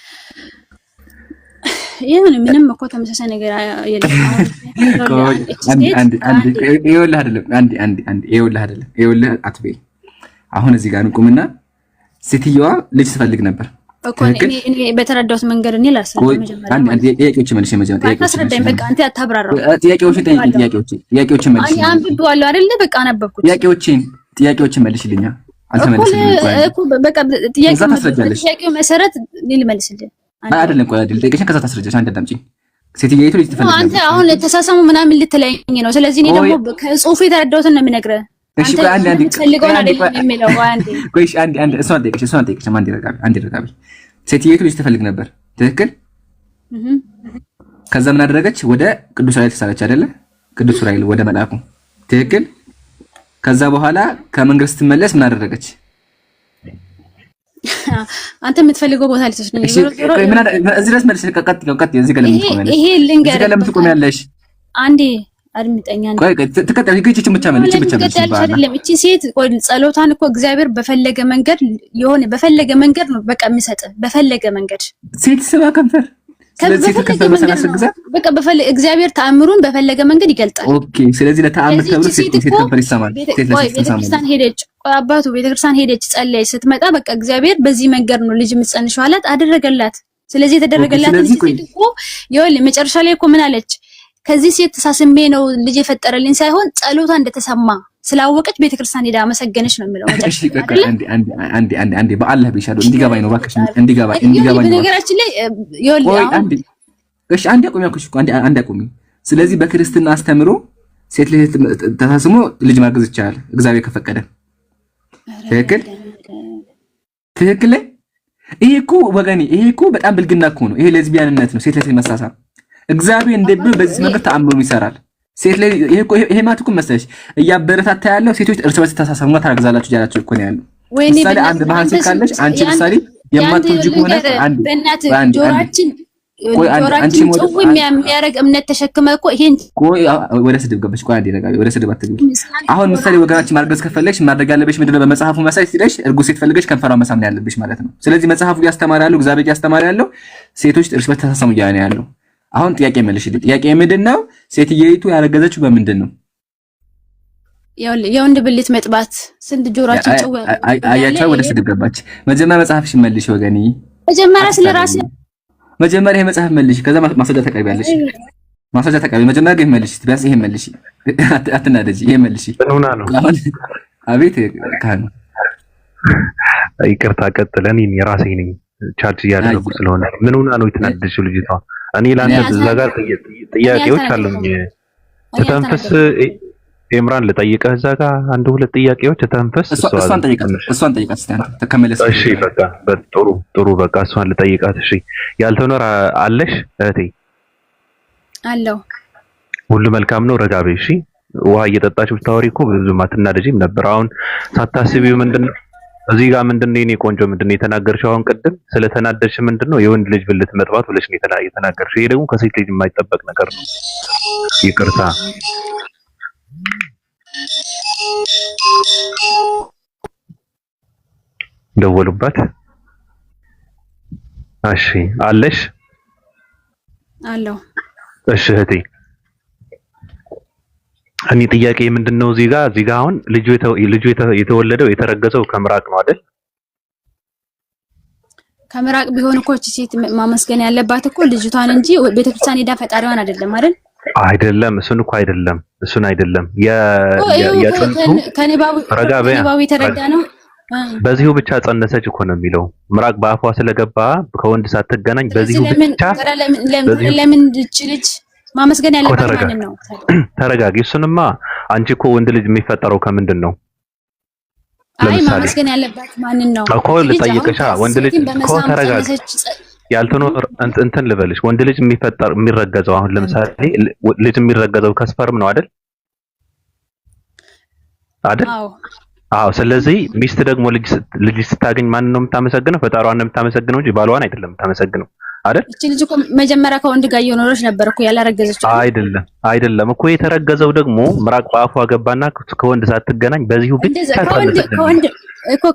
ይሁን። ምንም እኮ ተመሳሳይ ነገር የለም። ይኸውልህ አትበይ። አሁን እዚህ ጋር እንቁምና ሴትዮዋ ልጅ ትፈልግ ነበር እኮ እኔ በተረዳሁት መንገድ እኔ ላስረዳ። መጀመሪያ ጥያቄዎችን መልሽ። አታስረዳኝ፣ በቃ አንተ አታብራራው። ጥያቄዎችን መልሽ። አንብቤዋለሁ አይደለ? በቃ አነበብኩት። ጥያቄዎችን መልሽልኛ። አልተመለስልኝም እኮ በቃ ጥያቄው መሰረት ልመልስልኝ አይደለም። ቆይ አይደል ጠይቀሽን ከዛ ታስረጃሽ። አንተ አዳምጪኝ። ሴትዮይቱ ልጅ ትፈልግ ነበር። አንተ አሁን ተሳሳሙ ምናምን ልትለኝ ነው። ስለዚህ እኔ ደግሞ ከጽሁፉ የተረዳሁትን ነው የምነግርህ። እሺ ቆይ አንዴ እሷን ጠይቀሽ አንዴ ረጋቢ። ሴትዮይቱ ልጅ ትፈልግ ነበር፣ ትክክል? ከዛ ምን አደረገች? ወደ ቅዱስ ራኤል ተሳለች አይደለ? ቅዱስ ራኤል ወደ መልአኩ፣ ትክክል? ከዛ በኋላ ከመንገድ ስትመለስ ምን አደረገች? አንተ የምትፈልገው ቦታ ልትወስድ ነው። እዚህ ድረስ መልስ። ቀጥ እዚህ ጋር ለምን ትቆሚያለሽ? አንዴ አድምጠኛ ነው። ቆይ ተከታታይ ግጭችን ብቻ መልስ አይደለም። እቺ ሴት ጸሎታን እኮ እግዚአብሔር በፈለገ መንገድ ነው በቃ የሚሰጥ። በፈለገ መንገድ ሴት ስባ ከንፈር ስለዚህ በቃ እግዚአብሔር ተአምሩን በፈለገ መንገድ ይገልጣል። ኦኬ። ስለዚህ ለተአምር ተብሎ ሴት ከንፈር ይሰማል። ቤተክርስቲያን ሄደች፣ አባቱ ቤተክርስቲያን ሄደች፣ ጸለየች። ስትመጣ በቃ እግዚአብሔር በዚህ መንገድ ነው ልጅ የምትጸንሽው አላት፣ አደረገላት። ስለዚህ የተደረገላት ልጅ እኮ ይኸውልህ መጨረሻ ላይ እኮ ምን አለች? ከዚህ ሴት ተሳስሜ ነው ልጅ የፈጠረልኝ ሳይሆን ጸሎታ እንደተሰማ ስላወቀች ቤተክርስቲያን ሄዳ አመሰገነች ነው የሚለው። እሺ በቃ አንዴ በአላህ ቢሻዶ እንዲገባኝ ነው እባክሽ፣ እንዲገባኝ በነገራችን ላይ እሺ አንዴ አቁሚ አልኩሽ እኮ አንዴ አቁሚ። ስለዚህ በክርስትና አስተምሮ ሴት ልጅ ተሳስሞ ልጅ ማርገዝ ይቻላል እግዚአብሔር ከፈቀደ። ትክክል። ይሄ እኮ ወገኔ፣ ይሄ እኮ በጣም ብልግና እኮ ነው። ይሄ ሌዝቢያንነት ነው፣ ሴት ለሴት መሳሳም። እግዚአብሔር እንደብሎ በዚህ መንገድ ተአምሩ ይሰራል። ሴት ላይ ይሄ ማለት እኮ መሰለሽ እያበረታታ ያለው ሴቶች እርስ በርስ ተሳሰሙና ታረግዛላችሁ እያላችሁ እኮ ነው ያለው። ምሳሌ አንድ ባህል ካለሽ አንቺ ምሳሌ የማትወጂ ከሆነ አንድ ጆሮአችን ጭው የሚያደርግ እምነት ተሸክመ እኮ ይሄን ወደ ስድብ ገባሽ። ቆይ አንዴ ረጋቢ፣ ወደ ስድብ አትገቢ። አሁን ምሳሌ ወገናችን ማርገዝ ከፈለግሽ ማድረግ ያለብሽ ምንድነው? በመጽሐፉ መሳይ ሲለሽ እርጉዝ ሴት ፈልገሽ ከንፈሯን መሳም ነው ያለብሽ ማለት ነው። ስለዚህ መጽሐፉ ያስተማረ ያለው እግዚአብሔር ያስተማረ ያለው ሴቶች እርስ በርስ ተሳሰሙ እያለ ያለው። አሁን ጥያቄ መልሽልኝ። ጥያቄ ምንድነው? ሴትየይቱ ያረገዘችው በምንድን ነው? የወንድ ብልት መጥባት ስንት ጆሮአችን ጭው አያቻው። ወደ ስድብ ገባች። መጀመሪያ መጽሐፍሽ መልሽ ወገኔ። መጀመሪያ ስለራስ መጀመሪያ ይሄ መጽሐፍ መልሽ፣ ከዛ ማስረጃ ተቀበያለሽ። ማስረጃ ተቀበይ። መጀመሪያ ግን መልሽ፣ ቢያንስ ይሄ መልሽ። አትናደጂ። ይሄ መልሽ። ምንሆና ነው? አቤት ካህኑ ይቅርታ፣ ቀጥለን የራሴ ነኝ ቻርጅ እያደረጉ ስለሆነ ምንሆና ነው የተናደደችው ልጅቷ? እኔ ላንተ እዛ ጋር ጥያቄዎች አሉኝ። ተተንፈስ ኤምራን ልጠይቅህ እዛ ጋር አንድ ሁለት ጥያቄዎች ተተንፈስ። እሷን ጠይቃት እስቲ አንተ ተከመለስ። እሺ በቃ ጥሩ በቃ እሷን ልጠይቃት። እሺ ያልተኖር አለሽ እህቴ? አለው። ሁሉ መልካም ነው? ረጋቤ። እሺ ውሃ እየጠጣች ብታወሪ እኮ ብዙም አትናደጂም ነበር። አሁን ሳታስቢው ምንድነው እዚህ ጋር ምንድነው የኔ ቆንጆ ምንድነው የተናገርሽው? አሁን ቅድም ስለተናደድሽ ምንድነው የወንድ ልጅ ብልት መጥባት ብለሽ ነው የተናገርሽው። ይሄ ደግሞ ከሴት ልጅ የማይጠበቅ ነገር ነው። ይቅርታ ደወሉባት። እሺ አለሽ? አለው። እሺ እህቴ እኔ ጥያቄ ምንድነው እዚህ ጋር አሁን ልጁ የተወለደው የተረገዘው ከምራቅ ነው አይደል? ከምራቅ ቢሆን እኮ እቺ ሴት ማመስገን ያለባት እኮ ልጅቷን እንጂ ቤተክርስቲያን ሄዳ ፈጣሪዋን አይደለም አይደል? አይደለም እሱን አይደለም የጥንቱ ከኔባዊ የተረዳ ነው። በዚሁ ብቻ ጸነሰች እኮ ነው የሚለው። ምራቅ በአፏ ስለገባ ከወንድ ሳትገናኝ በዚሁ ብቻ ለምን ልጅ ማመስገን ያለበት ማንን ነው? ተረጋጊ። እሱንማ አንቺ እኮ ወንድ ልጅ የሚፈጠረው ከምንድን ነው? አይ ማመስገን ያለበት ማንን ነው እኮ ልጠይቅሻ። ወንድ ልጅ እኮ ተረጋጊ። ያልተኖር እንትን ልበልሽ። ወንድ ልጅ የሚረገዘው አሁን ለምሳሌ ልጅ የሚረገዘው ከስፐርም ነው አይደል? አዎ። ስለዚህ ሚስት ደግሞ ልጅ ስታገኝ ማንን ነው የምታመሰግነው? ፈጣሪዋን ነው የምታመሰግነው እንጂ ባሏን አይደለም የምታመሰግነው አይደል? እቺ ልጅ እኮ መጀመሪያ ከወንድ ጋር እየኖረች ነበር እኮ ያላረገዘችው። አይደለም እኮ የተረገዘው ደግሞ ምራቅ በአፏ ገባና ከወንድ ሳትገናኝ በዚሁ ብቻ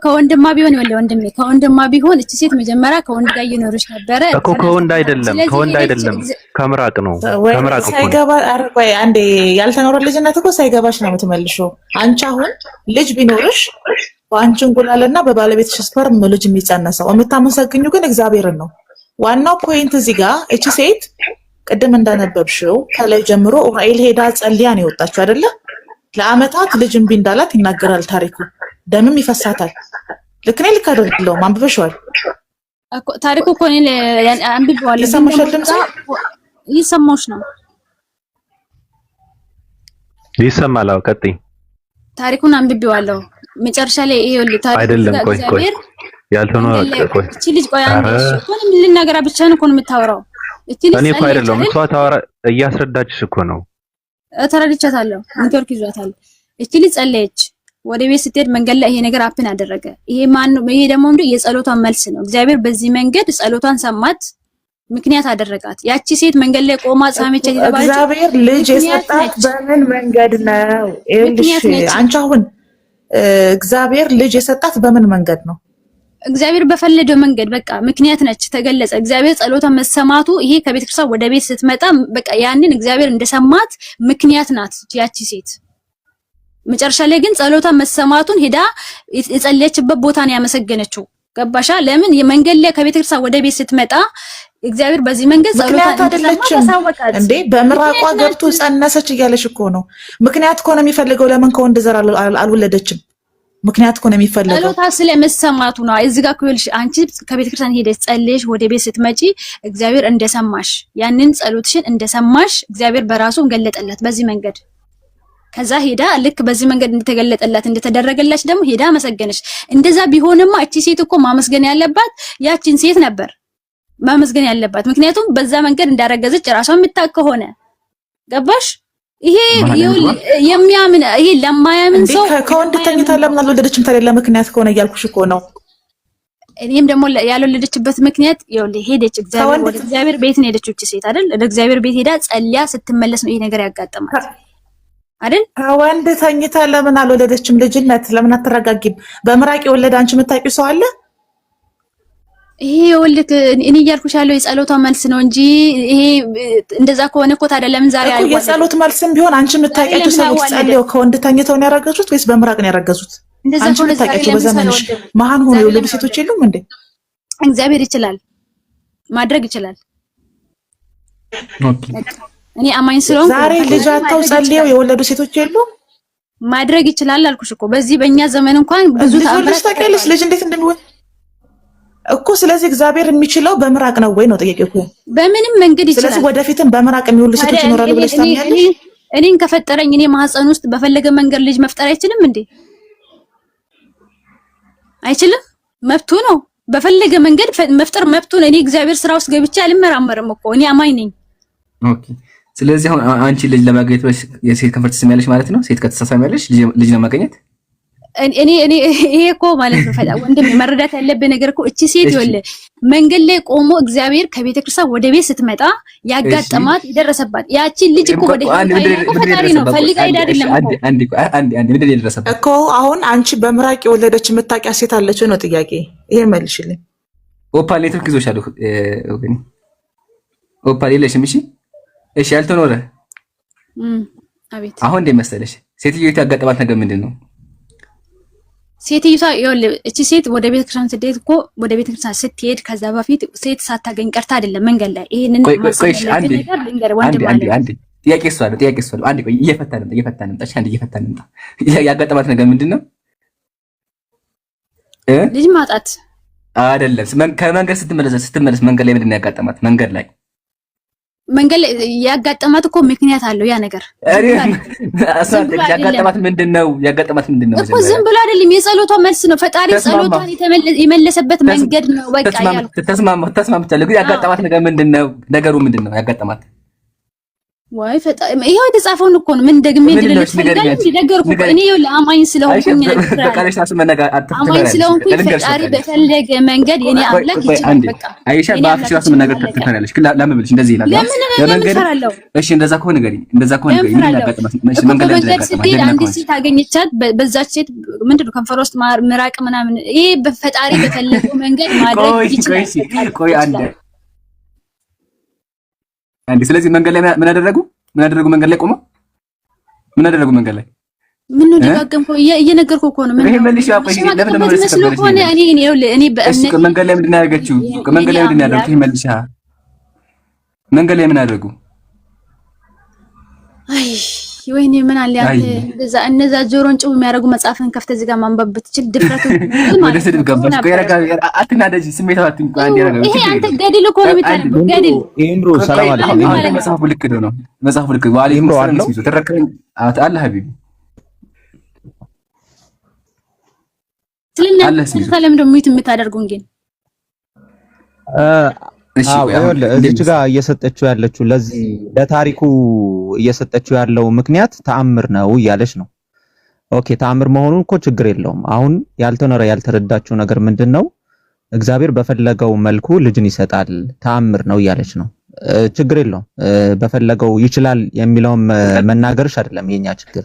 ከወንድማ ቢሆን ወንድሜ ከወንድማ ቢሆን እቺ ሴት መጀመሪያ ከወንድ ጋር እየኖረች ነበረ እኮ። ከወንድ አይደለም ከምራቅ ነው። ከምራቅ እኮ ሳይገባ ቆይ አንዴ፣ ያልተኖረ ልጅነት እኮ ሳይገባሽ ነው የምትመልሺው። አንቺ አሁን ልጅ ቢኖርሽ በአንቺ እንቁላልና በባለቤትሽ ስፐርም ልጅ የሚጸነሰው የምታመሰግኙ ግን እግዚአብሔርን ነው። ዋናው ፖይንት እዚህ ጋር እቺ ሴት ቅድም እንዳነበብሽው ከላይ ጀምሮ ኡራኤል ሄዳ ጸልያ ነው የወጣችው አይደለ? ለአመታት ልጅ እምቢ እንዳላት ይናገራል ታሪኩ። ደምም ይፈሳታል። ልክ ነኝ? ልክ አይደለም? አንብበሽዋል እኮ ታሪኩ እኮ እኔ አንብቤዋለሁ። ይሰማሽ ነው? ይሰማል። አዎ ቀጥይ። ታሪኩን አንብቤዋለሁ። መጨረሻ ላይ ይሄ ታሪኩ አይደለም። ቆይ ያልተኖረ ቆይ እቺ ልጅ ቆይ አንዴ እኮ ምን ልናገራ ብቻ ነው እኮ የምታወራው። እኔ እኮ አይደለም እሷ ታወራ እያስረዳችሽ እኮ ነው። ተረድቻታለሁ። ኔትወርክ ይዟታል። እቺ ልጅ ጸለየች። ወደ ቤት ስትሄድ መንገድ ላይ ይሄ ነገር አፕን አደረገ። ይሄ ማን ነው? ይሄ ደግሞ እንደ የጸሎቷን መልስ ነው። እግዚአብሔር በዚህ መንገድ ጸሎቷን ሰማት፣ ምክንያት አደረጋት። ያቺ ሴት መንገድ ላይ ቆማ ጻመች የተባለች እግዚአብሔር ልጅ የሰጣት በምን መንገድ ነው? አንቺ አሁን እግዚአብሔር ልጅ የሰጣት በምን መንገድ ነው? እግዚአብሔር በፈለደው መንገድ በቃ ምክንያት ነች፣ ተገለጸ። እግዚአብሔር ጸሎቷን መሰማቱ ይሄ ከቤተክርስቲያን ወደ ቤት ስትመጣ በቃ ያንን እግዚአብሔር እንደሰማት ምክንያት ናት ያቺ ሴት። መጨረሻ ላይ ግን ጸሎቷን መሰማቱን ሄዳ የጸለየችበት ቦታ ነው ያመሰገነችው። ገባሻ? ለምን የመንገድ ላይ ከቤተክርስቲያን ወደ ቤት ስትመጣ እግዚአብሔር በዚህ መንገድ ጸሎቷን አይደለችም እንዴ? በምራቋ ገብቶ ጸነሰች እያለሽ እኮ ነው። ምክንያት እኮ ነው የሚፈልገው። ለምን ከወንድ ዘር አልወለደችም? ምክንያት እኮ ነው የሚፈልገው። ጸሎታ ስለመሰማቱ ነው። እዚህ ጋር ኩልሽ አንቺ ከቤተክርስቲያን ሄደሽ ጸልየሽ ወደ ቤት ስትመጪ እግዚአብሔር እንደሰማሽ ያንን ጸሎትሽን እንደሰማሽ እግዚአብሔር በራሱ ገለጠላት በዚህ መንገድ። ከዛ ሄዳ ልክ በዚህ መንገድ እንደተገለጠላት እንደተደረገላች ደግሞ ሄዳ መሰገነች። እንደዛ ቢሆንማ እቺ ሴት እኮ ማመስገን ያለባት ያቺን ሴት ነበር። ማመስገን ያለባት። ምክንያቱም በዛ መንገድ እንዳረገዘች ራሷን የምታውቅ ከሆነ ገባሽ? ይሄ የሚያምን ይሄ ለማያምን ሰው ከወንድ ተኝታ ለምን አልወለደችም ታዲያ? ለምክንያት ከሆነ እያልኩሽ እኮ ነው። እኔም ደግሞ ያልወለደችበት ምክንያት ይኸውልህ ሄደች እግዚአብሔር ቤት ነው የሄደችው እቺ ሴት አይደል? ወደ እግዚአብሔር ቤት ሄዳ ጸልያ ስትመለስ ነው ይሄ ነገር ያጋጠማት አይደል? ከወንድ ተኝታ ለምን አልወለደችም? ልጅነት ለምን አትረጋጊም? በምራቅ የወለደ አንቺ የምታውቂው ሰው አለ? ይሄ ይኸውልህ እኔ እያልኩሽ ያለው የጸሎቷ መልስ ነው እንጂ ይሄ እንደዛ ከሆነ እኮ ታዲያ ለምን ዛሬ አልወለደም? የጸሎት መልስም ቢሆን አንቺ የምታውቂያቸው ሰዎች ጸልየው ከወንድ ተኝተው ነው ያረጋጁት ወይስ በምራቅ ነው ያረጋጁት? አንቺ የምታውቂያቸው በዘመንሽ መሀን ሆኖ የወለዱ ሴቶች የሉም እንዴ? እግዚአብሔር ይችላል ማድረግ ይችላል። እኔ አማኝ ስለሆንኩ ዛሬ ልጅ አጥተው ጸልየው የወለዱ ሴቶች የሉም? ማድረግ ይችላል አልኩሽ እኮ። በዚህ በእኛ ዘመን እንኳን ብዙ ታምራት ታውቂያለሽ ልጅ እንዴት እንደሚወለድ እኮ። ስለዚህ እግዚአብሔር የሚችለው በምራቅ ነው ወይ ነው ጥያቄው እኮ። በምንም መንገድ ይችላል። ስለዚህ ወደፊትም በምራቅ የሚወልዱ ሴቶች ይኖራሉ ብለሽ ታምኛለሽ? እኔን ከፈጠረኝ እኔ ማህፀን ውስጥ በፈለገ መንገድ ልጅ መፍጠር አይችልም እንዴ? አይችልም? መብቱ ነው። በፈለገ መንገድ መፍጠር መብቱ ነው። እኔ እግዚአብሔር ስራ ውስጥ ገብቼ አልመራመርም እኮ። እኔ አማኝ ነኝ። ኦኬ። ስለዚህ አሁን አንቺ ልጅ ለማግኘት የሴት ከንፈር ትስሚያለሽ ማለት ነው? ሴት ከተሳሳሚያለሽ ልጅ ለማግኘት እኔ ይሄ እኮ ማለት ነው ፈላ ወንድም መረዳት ያለብህ ነገር እኮ እቺ ሴት ይኸውልህ መንገድ ላይ ቆሞ እግዚአብሔር ከቤተክርስቲያን ወደ ቤት ስትመጣ ያጋጠማት የደረሰባት ያቺ ልጅ እኮ ወደ ፈጣሪ ነው ፈልጋ አይደለም አንድ ምንድን የደረሰባት እኮ። አሁን አንቺ በምራቅ የወለደች የምታውቂያት ሴት አለች ነው ጥያቄ። ይሄ መልሽልኝ። ኦፓል ኔትወርክ ይዞሻል ወገኔ። ኦፓል የለሽም? እሺ ያልተኖረ አቤት። አሁን እንደ መሰለሽ ሴትዮዋ ያጋጠማት ነገር ምንድን ነው? ሴትዮዋ ይኸውልህ እቺ ሴት ወደ ቤተክርስቲያን ስትሄድ እኮ ወደ ቤተክርስቲያን ስትሄድ ከዛ በፊት ሴት ሳታገኝ ቀርታ አይደለም መንገድ ላይ ይሄንን አንድ ጥያቄ እሷ አለ አንድ ቆይ እየፈታን ያጋጠማት ነገር ምንድን ነው? ልጅ ማጣት አይደለም። ከመንገድ ስትመለስ መንገድ ላይ ምንድን ነው ያጋጠማት? መንገድ ላይ ያጋጠማት እኮ ምክንያት አለው ያ ነገር። ያጋጠማት ምንድነው እኮ ዝም ብሎ አይደለም። የጸሎቷ መልስ ነው። ፈጣሪ ጸሎቷን የመለሰበት መንገድ ነው። በቃ ያልኩት ተስማምቻለሁ። ግን ያጋጠማት ነገር ምንድነው? ነገሩ ምንድነው ያጋጠማት? ወይ ፈጣሪ ይሄው የተጻፈውን እኮ ነው። ምን ደግሜ እንደልልሽ ነገርኩ እኮ። እኔ ይኸውልህ አማኝ ስለሆንኩኝ አማኝ ስለሆንኩኝ ፈጣሪ በፈለገ መንገድ የኔ አምላክ ይችላል። በቃ አይሻ በአፍሽ ራስ ምን ነገር ትፈታለሽ? ለምን እንደዚህ ይላል? ለመንገድ እሺ እንደዛ ከሆነ ንገሪኝ። ያጋጠማት መንገድ ስትሄድ አንድ ሴት አገኘቻት። በዛች ሴት ምንድነው ከንፈር ውስጥ ምራቅ ምናምን። ይሄ በፈጣሪ በፈለገው መንገድ ማድረግ ይችላል። ቆይ አንዴ ስለዚህ መንገድ ላይ ምን አደረጉ? መንገድ ላይ ቆመው ምን አደረጉ? መንገድ ላይ ምን ነው ደጋገምኩ እየነገርኩ እኮ ነው። ምን ይሄ መልሽ ያቆይ ለምን ነው መስሎ ሆነ እኔ በእምነት መንገድ ላይ ምንድን ነው ያደረገችው? መንገድ ላይ ምንድን ነው ያደረገችው? ይሄ መልሽ መንገድ ላይ ምን አደረጉ? አይ ወይኔ ምን አለ ያንተ እነዛ ጆሮን ጭው የሚያደርጉ መጽሐፍን ከፍተህ እዚህ ጋር ማንበብ ብትችል ድፍረቱ ወደ ስድብ ገባሽ። ቆይ አትናደጂ፣ ስሜት አትንኩ። አንዴ ያደረገው ይሄ አንተ ገድል እኮ ነው የምታነበው። ገድል ኢምሮ ሰላም አለይኩም። መጽሐፉ ልክ ነው። መጽሐፉ ልክ ነው። ኢምሮ አለ ተረከኝ አለ ሀቢቢ ስለምን ደግሞ የምታደርጉን ግን እዚች ጋር እየሰጠችው ያለችው ለዚህ ለታሪኩ እየሰጠችው ያለው ምክንያት ተአምር ነው እያለች ነው። ኦኬ ተአምር መሆኑን እኮ ችግር የለውም። አሁን ያልተኖረ ያልተረዳችው ነገር ምንድነው? እግዚአብሔር በፈለገው መልኩ ልጅን ይሰጣል፣ ተአምር ነው እያለች ነው። ችግር የለውም። በፈለገው ይችላል የሚለውን መናገርሽ አይደለም የኛ ችግር።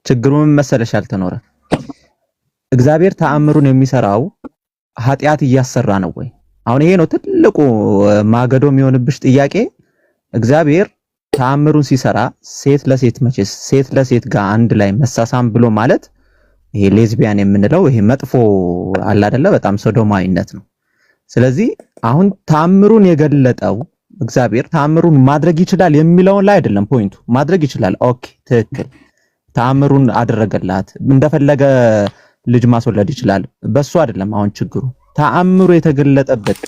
ችግሩን መሰለሽ ያልተኖረ እግዚአብሔር ተአምሩን የሚሰራው ኃጢአት እያሰራ ነው ወይ? አሁን ይሄ ነው ትልቁ ማገዶ የሚሆንብሽ ጥያቄ። እግዚአብሔር ተአምሩን ሲሰራ ሴት ለሴት ጋር አንድ ላይ መሳሳም ብሎ ማለት ይሄ ሌዝቢያን የምንለው ይሄ መጥፎ አለ አይደለ? በጣም ሶዶማዊነት ነው። ስለዚህ አሁን ተአምሩን የገለጠው እግዚአብሔር ተአምሩን ማድረግ ይችላል የሚለውን ላይ አይደለም ፖይንቱ። ማድረግ ይችላል፣ ኦኬ ትክክል። ተአምሩን አደረገላት፣ እንደፈለገ ልጅ ማስወለድ ይችላል። በሱ አይደለም አሁን ችግሩ። ተአምሩ የተገለጠበት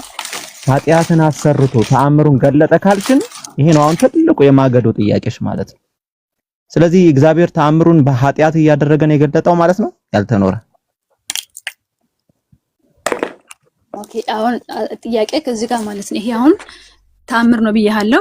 ኃጢአትን አሰርቶ ተአምሩን ገለጠ ካልችን ይሄ ነው አሁን ትልቁ የማገዶ ጥያቄሽ ማለት ነው። ስለዚህ እግዚአብሔር ተአምሩን በኃጢአት እያደረገ ነው የገለጠው ማለት ነው ያልተኖረ ኦኬ አሁን ጥያቄ ከዚህ ጋር ማለት ነው። ይሄ አሁን ተአምር ነው ብያለሁ።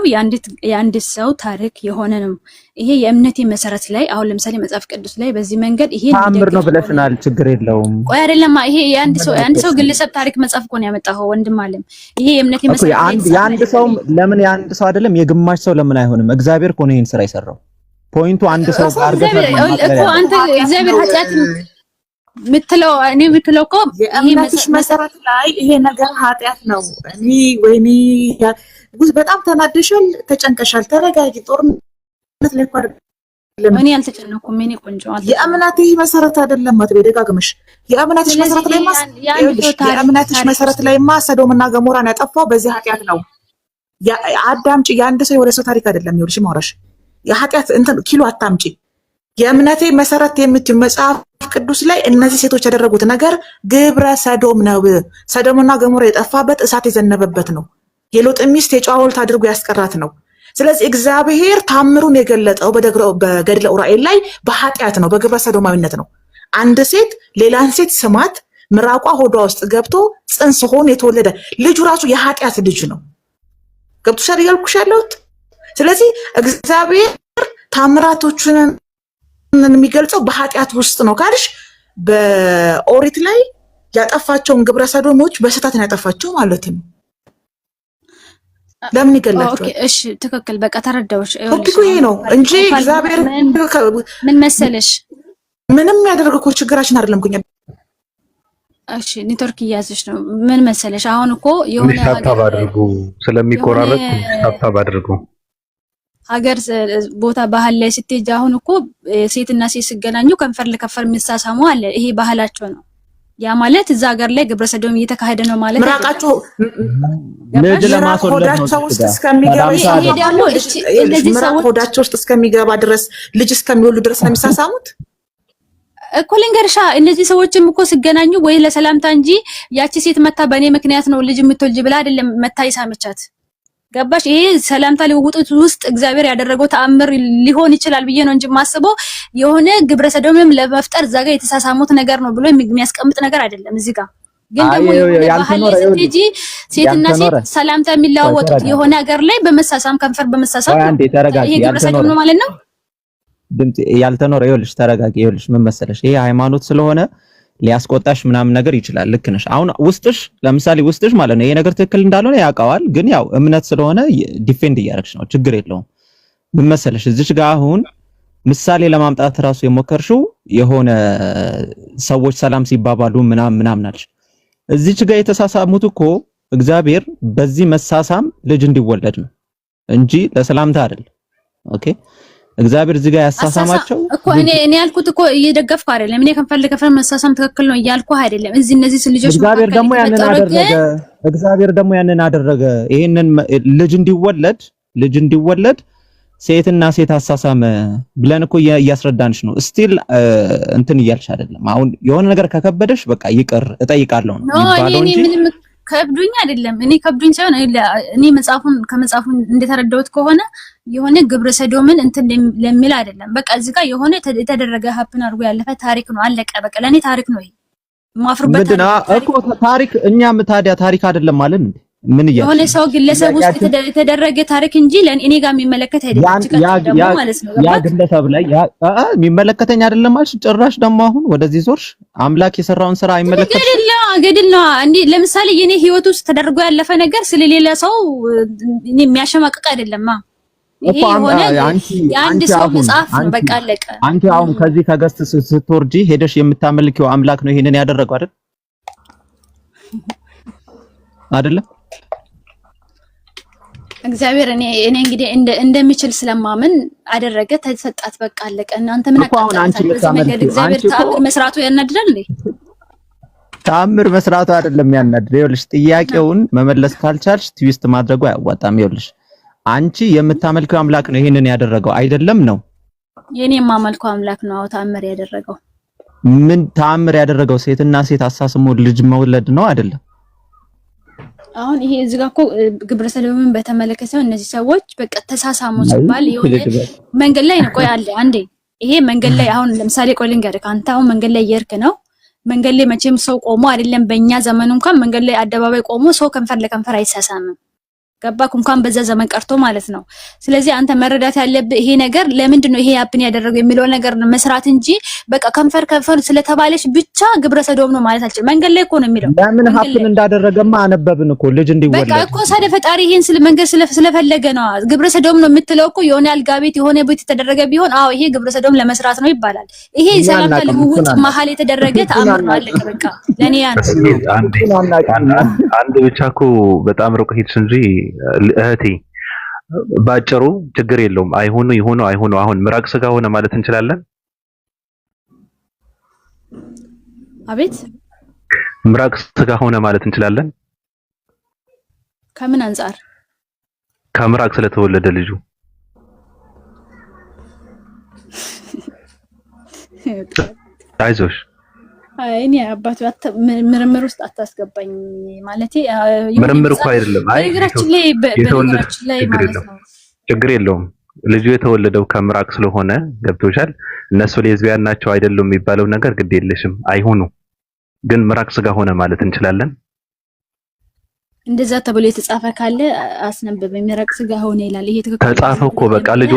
የአንድ ሰው ታሪክ የሆነ ነው። ይሄ የእምነቴ መሰረት ላይ አሁን ለምሳሌ መጽሐፍ ቅዱስ ላይ በዚህ መንገድ ይሄ ተአምር ነው ብለሽናል። ችግር የለውም። ቆይ አይደለም ይሄ የአንድ ሰው ግለሰብ ታሪክ መጽሐፍ እኮ ነው ያመጣው ወንድም አለም። ይሄ የእምነቴ መሰረት የአንድ ሰው ለምን የአንድ ሰው አይደለም የግማሽ ሰው ለምን አይሆንም? እግዚአብሔር እኮ ነው ይሄን ስራ የሰራው። ፖይንቱ አንድ ሰው ጋር እኮ አንተ እግዚአብሔር ኃጢአት ምትለው እኔ ምትለው እኮ ይሄ መሰረት ላይ ይሄ ነገር ኃጢአት ነው። እኔ ወይኔ በጣም ተናደሻል፣ ተጨንቀሻል። ተረጋጊ። ጦርነት ላይ ቆር እኔ አልተጨነኩም። እኔ ቆንጆ የእምነትሽ መሰረት አይደለም አትበይ ደጋግመሽ። የእምነትሽ መሰረት ላይ ሰዶምና ገሞራን ያጠፋው በዚህ ኃጢአት ነው። አዳምጪ። የአንድ ሰው የወደ ሰው ታሪክ አይደለም ይኸውልሽ ማውራሽ። የኃጢአት እንትን ኪሎ አታምጪ። የእምነቴ መሰረት የምትይው መጽሐፍ ቅዱስ ላይ እነዚህ ሴቶች ያደረጉት ነገር ግብረ ሰዶም ነው። ሰዶምና ገሞራ የጠፋበት እሳት የዘነበበት ነው። የሎጥ ሚስት የጨዋ ሐውልት አድርጎ ያስቀራት ነው። ስለዚህ እግዚአብሔር ታምሩን የገለጠው በገድለ ዑራኤል ላይ በኃጢአት ነው፣ በግብረ ሰዶማዊነት ነው። አንድ ሴት ሌላን ሴት ስማት ምራቋ ሆዷ ውስጥ ገብቶ ጽንስ ሆኖ የተወለደ ልጁ ራሱ የኃጢአት ልጅ ነው። ገብቶሻል እያልኩሽ ያለሁት? ስለዚህ እግዚአብሔር ታምራቶቹን የሚገልጸው በኃጢአት ውስጥ ነው ካልሽ በኦሪት ላይ ያጠፋቸውን ግብረ ሰዶሞች በስህተት ነው ያጠፋቸው ማለት ነው። ለምን ይገላቸዋል? ኦኬ እሺ ትክክል በቃ ተረዳሁሽ። ቶፒኩ ይሄ ነው እንጂ እግዚአብሔር ምን መሰለሽ ምንም ያደረገው እኮ ችግራችን አይደለም እኮ። እሺ ኔትወርክ እያዘሽ ነው። ምን መሰለሽ አሁን እኮ የሆነ ሀሳብ አድርጉ ስለሚቆራረጥ ሀሳብ አድርጉ። ሀገር ቦታ ባህል ላይ ስትሄጂ አሁን እኮ ሴትና ሴት ሲገናኙ ከንፈር ለከንፈር የሚሳሳሙ አለ። ይሄ ባህላቸው ነው። ያ ማለት እዛ ሀገር ላይ ግብረ ሰዶም እየተካሄደ ነው ማለት ነው። ምራቃቸው ልጅ ለማስወለድ ነው ውስጥ እስከሚገባ ሆዳቸው ውስጥ እስከሚገባ ድረስ ልጅ እስከሚወሉ ድረስ ነው የሚሳሳሙት እኮ። ልንገርሻ እነዚህ ሰዎችም እኮ ሲገናኙ ወይ ለሰላምታ እንጂ ያቺ ሴት መታ በእኔ ምክንያት ነው ልጅ የምትወልጅ ብላ አይደለም መታ ይሳመቻት። ገባሽ? ይሄ ሰላምታ ሊወጡት ውስጥ እግዚአብሔር ያደረገው ተአምር ሊሆን ይችላል ብዬ ነው እንጂ ማስበው የሆነ ግብረ ሰዶምም ለመፍጠር እዛ ጋር የተሳሳሙት ነገር ነው ብሎ የሚያስቀምጥ ነገር አይደለም። እዚህ ጋር ግን ደግሞ ባህል ላይ ስትሄጂ ሴትና ሴት ሰላምታ የሚለዋወጡት የሆነ ሀገር ላይ በመሳሳም ከንፈር በመሳሳም ይሄ ግብረ ሰዶም ነው ማለት ነው። ድምጽ ያልተኖረ ይኸውልሽ፣ ተረጋጊ። ይኸውልሽ ምን መሰለሽ ይሄ ሃይማኖት ስለሆነ ሊያስቆጣሽ ምናምን ነገር ይችላል። ልክ ነሽ። አሁን ውስጥሽ ለምሳሌ ውስጥሽ ማለት ነው ይሄ ነገር ትክክል እንዳልሆነ ያውቀዋል። ግን ያው እምነት ስለሆነ ዲፌንድ እያደረግሽ ነው። ችግር የለውም። ምን መሰለሽ እዚች ጋር አሁን ምሳሌ ለማምጣት ራሱ የሞከርሽው የሆነ ሰዎች ሰላም ሲባባሉ ምናምን አልሽ። እዚች ጋር የተሳሳሙት እኮ እግዚአብሔር በዚህ መሳሳም ልጅ እንዲወለድ ነው እንጂ ለሰላምታ አይደለም። ኦኬ እግዚአብሔር እዚህ ጋር ያሳሳማቸው እኮ እኔ ያልኩት እኮ እየደገፍኩ አይደለም። እኔ ከፈለገ መሳሳም ትክክል ነው እያልኩ አይደለም። እነዚህ ልጆች እግዚአብሔር ደግሞ ያንን አደረገ። ይሄንን ልጅ እንዲወለድ ሴትና ሴት አሳሳመ ብለን እኮ እያስረዳንሽ ነው። ስቲል እንትን እያልሽ አይደለም። አሁን የሆነ ነገር ከከበደሽ በቃ ይቅር እጠይቃለሁ ነው የሚባለው እንጂ ምንም ከብዱኝ አይደለም። እኔ ከብዱኝ ሳይሆን እኔ ከመጽሐፉ እንደተረዳሁት ከሆነ የሆነ ግብረ ሰዶምን እንትን ለሚል አይደለም። በቃ እዚህ ጋር የሆነ የተደረገ ሀፕን አድርጎ ያለፈ ታሪክ ነው። አለቀ በቃ። ለኔ ታሪክ ነው ይሄ ማፍርበት እኮ ታሪክ። እኛም ታዲያ ታሪክ አይደለም ማለት እንዴ? ምን ይያል የሆነ ሰው ግለሰብ ውስጥ የተደረገ ታሪክ እንጂ እኔ ጋር የሚመለከት አይደለም። ያ ግለሰብ ላይ የሚመለከተኝ አይደለም ማለት ጭራሽ ደግሞ አሁን ወደዚህ ዞርሽ። አምላክ የሰራውን ስራ አይመለከትም። ገድል ነው እንዴ? ለምሳሌ የኔ ህይወት ውስጥ ተደርጎ ያለፈ ነገር ስለሌላ ሰው የሚያሸማቅቅ አይደለም። ይሄ የሆነ የአንድ ሰው መጽሐፍ ነው። በቃ አለቀ። አንቺ አሁን ከዚህ ከገስት ስትወርጂ ሄደሽ የምታመልኪው አምላክ ነው ይሄንን ያደረገው አይደል? እግዚአብሔር እኔ እንግዲህ እንደሚችል ስለማምን አደረገ፣ ተሰጣት፣ በቃ አለቀ። እናንተ ምን አቃጣችሁ? እግዚአብሔር ተአምር መስራቱ ያናድዳል እንዴ? ተአምር መስራቱ አይደለም ያናድድ። ይኸውልሽ ጥያቄውን መመለስ ካልቻልሽ ትዊስት ማድረጉ አያዋጣም። ይኸውልሽ አንቺ የምታመልከው አምላክ ነው ይሄንን ያደረገው አይደለም ነው? የኔ የማመልከው አምላክ ነው ተአምር ያደረገው። ምን ተአምር ያደረገው? ሴትና ሴት አሳስሞ ልጅ መውለድ ነው አይደለም? አሁን ይሄ እዚህ ጋር እኮ ግብረ ሰዶምን በተመለከተ እነዚህ ሰዎች በቃ ተሳሳሙ ሲባል የሆነ መንገድ ላይ ነው። ቆይ አለ አንዴ፣ ይሄ መንገድ ላይ አሁን ለምሳሌ ቆይ ልንገርህ፣ አንተ አሁን መንገድ ላይ እየሄድክ ነው። መንገድ ላይ መቼም ሰው ቆሞ አይደለም በእኛ ዘመን እንኳን መንገድ ላይ አደባባይ ቆሞ ሰው ከንፈር ለከንፈር አይሳሳምም። ገባክ? እንኳን በዛ ዘመን ቀርቶ ማለት ነው። ስለዚህ አንተ መረዳት ያለብህ ይሄ ነገር ለምንድን ነው ይሄ ያፕን ያደረገው የሚለው ነገር መስራት እንጂ በቃ ከንፈር ስለተባለች ብቻ ግብረ ሰዶም ነው ማለት አልችልም። መንገድ ላይ እኮ ነው የሚለው። ለምን ሀፕን እንዳደረገማ አነበብን እኮ ልጅ እንዲወለድ በቃ እኮ ሳደ ፈጣሪ ይሄን መንገድ ስለፈለገ ነው። ግብረ ሰዶም ነው የምትለው እኮ የሆነ አልጋ ቤት የሆነ ቤት የተደረገ ቢሆን አዎ ይሄ ግብረ ሰዶም ለመስራት ነው ይባላል። ይሄ ሰላምታ ልውውጥ መሀል የተደረገ ተአምር ነው። አለቀ በቃ። ለኔ አንድ ብቻ እኮ በጣም ሩቅ ሄድሽ እንጂ እህቴ ባጭሩ ችግር የለውም። አይሆኑ አሁን ምራቅ ስጋ ሆነ ማለት እንችላለን። አቤት ምራቅ ስጋ ሆነ ማለት እንችላለን። ከምን አንፃር? ከምራቅ ስለተወለደ ልጁ አይዞሽ። እኔ አባቱ ምርምር ውስጥ አታስገባኝ ማለቴ ምርምር እኮ አይደለም። አይ በነገራችን ላይ ማለት ነው ችግር የለውም። ልጁ የተወለደው ከምራቅ ስለሆነ ገብቶሻል። እነሱ ሌዝቢያን ናቸው አይደሉም የሚባለው ነገር ግድ የለሽም። አይሆኑ ግን ምራቅ ስጋ ሆነ ማለት እንችላለን። እንደዛ ተብሎ የተጻፈ ካለ አስነብብ። ምራቅ ስጋ ሆነ ይላል። ይሄ ትክክል ተጻፈው እኮ በቃ ልጅ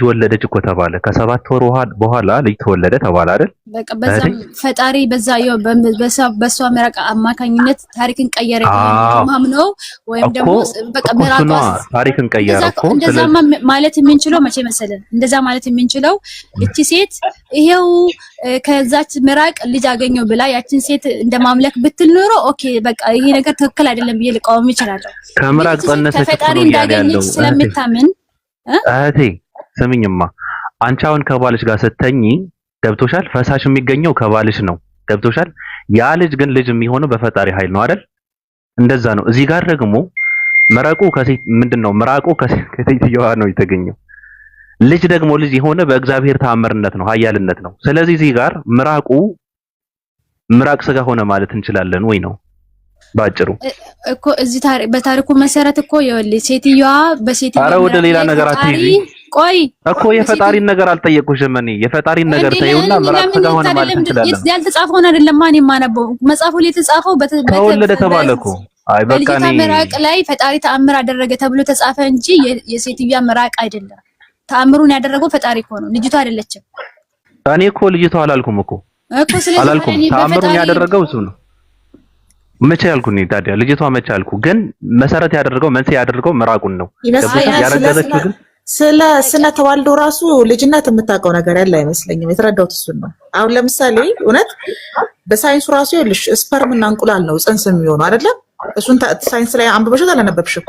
ወለደች እኮ ተባለ። ከ7 ወር በኋላ ልጅ ተወለደ ተባለ አይደል? በቃ በዛም ፈጣሪ በሷ ምራቅ አማካኝነት ታሪክን ቀየረ ነው ወይም ደግሞ በቃ ምራቅ ታሪክን ቀየረ እኮ። እንደዛ ማለት የምንችለው መቼ መሰለን? እንደዛ ማለት የምንችለው እቺ ሴት ይሄው ከዛች ምራቅ ልጅ አገኘው ብላ ያችን ሴት እንደማምለክ ብትል ኖሮ ኦኬ በቃ ይሄ ነገር ትክክል አይደለም ብዬ ልቃወም ይችላል። ከምራቅ ጸነሰች ፈጣሪ እንዳገኘች ስለምታምን እህቴ ስሚኝማ፣ አንቺ አሁን ከባልሽ ጋር ስትተኝ ገብቶሻል። ፈሳሽ የሚገኘው ከባልሽ ነው ገብቶሻል። ያ ልጅ ግን ልጅ የሚሆነው በፈጣሪ ኃይል ነው አይደል? እንደዛ ነው። እዚህ ጋር ደግሞ ምራቁ ከሴት ምንድነው? ምራቁ ከሴትየዋ ነው የተገኘው። ልጅ ደግሞ ልጅ የሆነ በእግዚአብሔር ተአምርነት ነው፣ ኃያልነት ነው። ስለዚህ እዚህ ጋር ምራቅ ስጋ ሆነ ማለት እንችላለን ወይ ነው ባጭሩ እኮ። እዚህ በታሪኩ መሰረት እኮ ይኸውልህ ሴትዮዋ በሴትዮዋ ኧረ ወደ ሌላ ነገር አትይዚ። ቆይ እኮ የፈጣሪን ነገር አልጠየቅኩሽም እኔ። የፈጣሪን ነገር ተይውና ምራቅ ስጋ ሆነ ማለት እንችላለን። ያልተጻፈውን አይደለም ማን የማነበው መጽሐፉ ላይ የተጻፈው ከወለደ ተባለ እኮ። አይ በቃ እኔ ምራቅ ላይ ፈጣሪ ተአምር አደረገ ተብሎ ተጻፈ እንጂ የሴትዮዋ ምራቅ አይደለም። ተአምሩን ያደረገው ፈጣሪ እኮ ነው፣ ልጅቷ አይደለችም። እኔ እኮ ልጅቷ አላልኩም እኮ አላልኩም። ተአምሩን ያደረገው እሱ ነው። መቼ ያልኩኝ ታዲያ? ልጅቷ መቼ ያልኩ? ግን መሰረት ያደረገው መንስኤ ያደረገው ምራቁን ነው። ያረጋገጠችው ግን ስለ ተዋልዶ ራሱ ልጅነት የምታውቀው ነገር ያለ አይመስለኝም። የተረዳሁት እሱን ነው። አሁን ለምሳሌ እውነት በሳይንሱ ራሱ ይኸውልሽ ስፐርምና እንቁላል ነው ጽንስ የሚሆነው አይደለም? እሱን ሳይንስ ላይ አንብበሽው አላነበብሽም?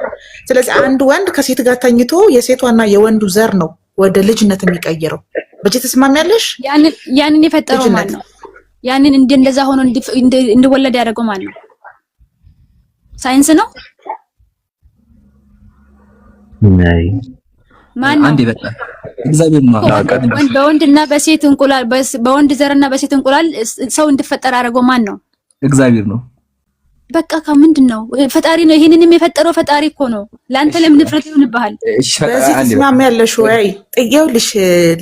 ስለዚህ አንድ ወንድ ከሴት ጋር ተኝቶ የሴቷና የወንዱ ዘር ነው ወደ ልጅነት የሚቀይረው። በጂ ተስማሚያለሽ? ያንን የፈጠረው ማን ነው? ያንን እንደዛ ሆኖ እንዲወለድ ያደረገው ማን ነው? ሳይንስ ነው? ናይ ማን ነው? እግዚአብሔር ነው። በወንድና በሴት እንቁላል በወንድ ዘርና በሴት እንቁላል ሰው እንዲፈጠር ያደረገው ማን ነው? እግዚአብሔር ነው። በቃ ከምንድን ነው? ፈጣሪ ነው። ይሄንንም የፈጠረው ፈጣሪ እኮ ነው። ለአንተ ለምን ድፍረት ይሆንብሃል? በዚህ ትስማሚያለሽ ወይ? ይኸውልሽ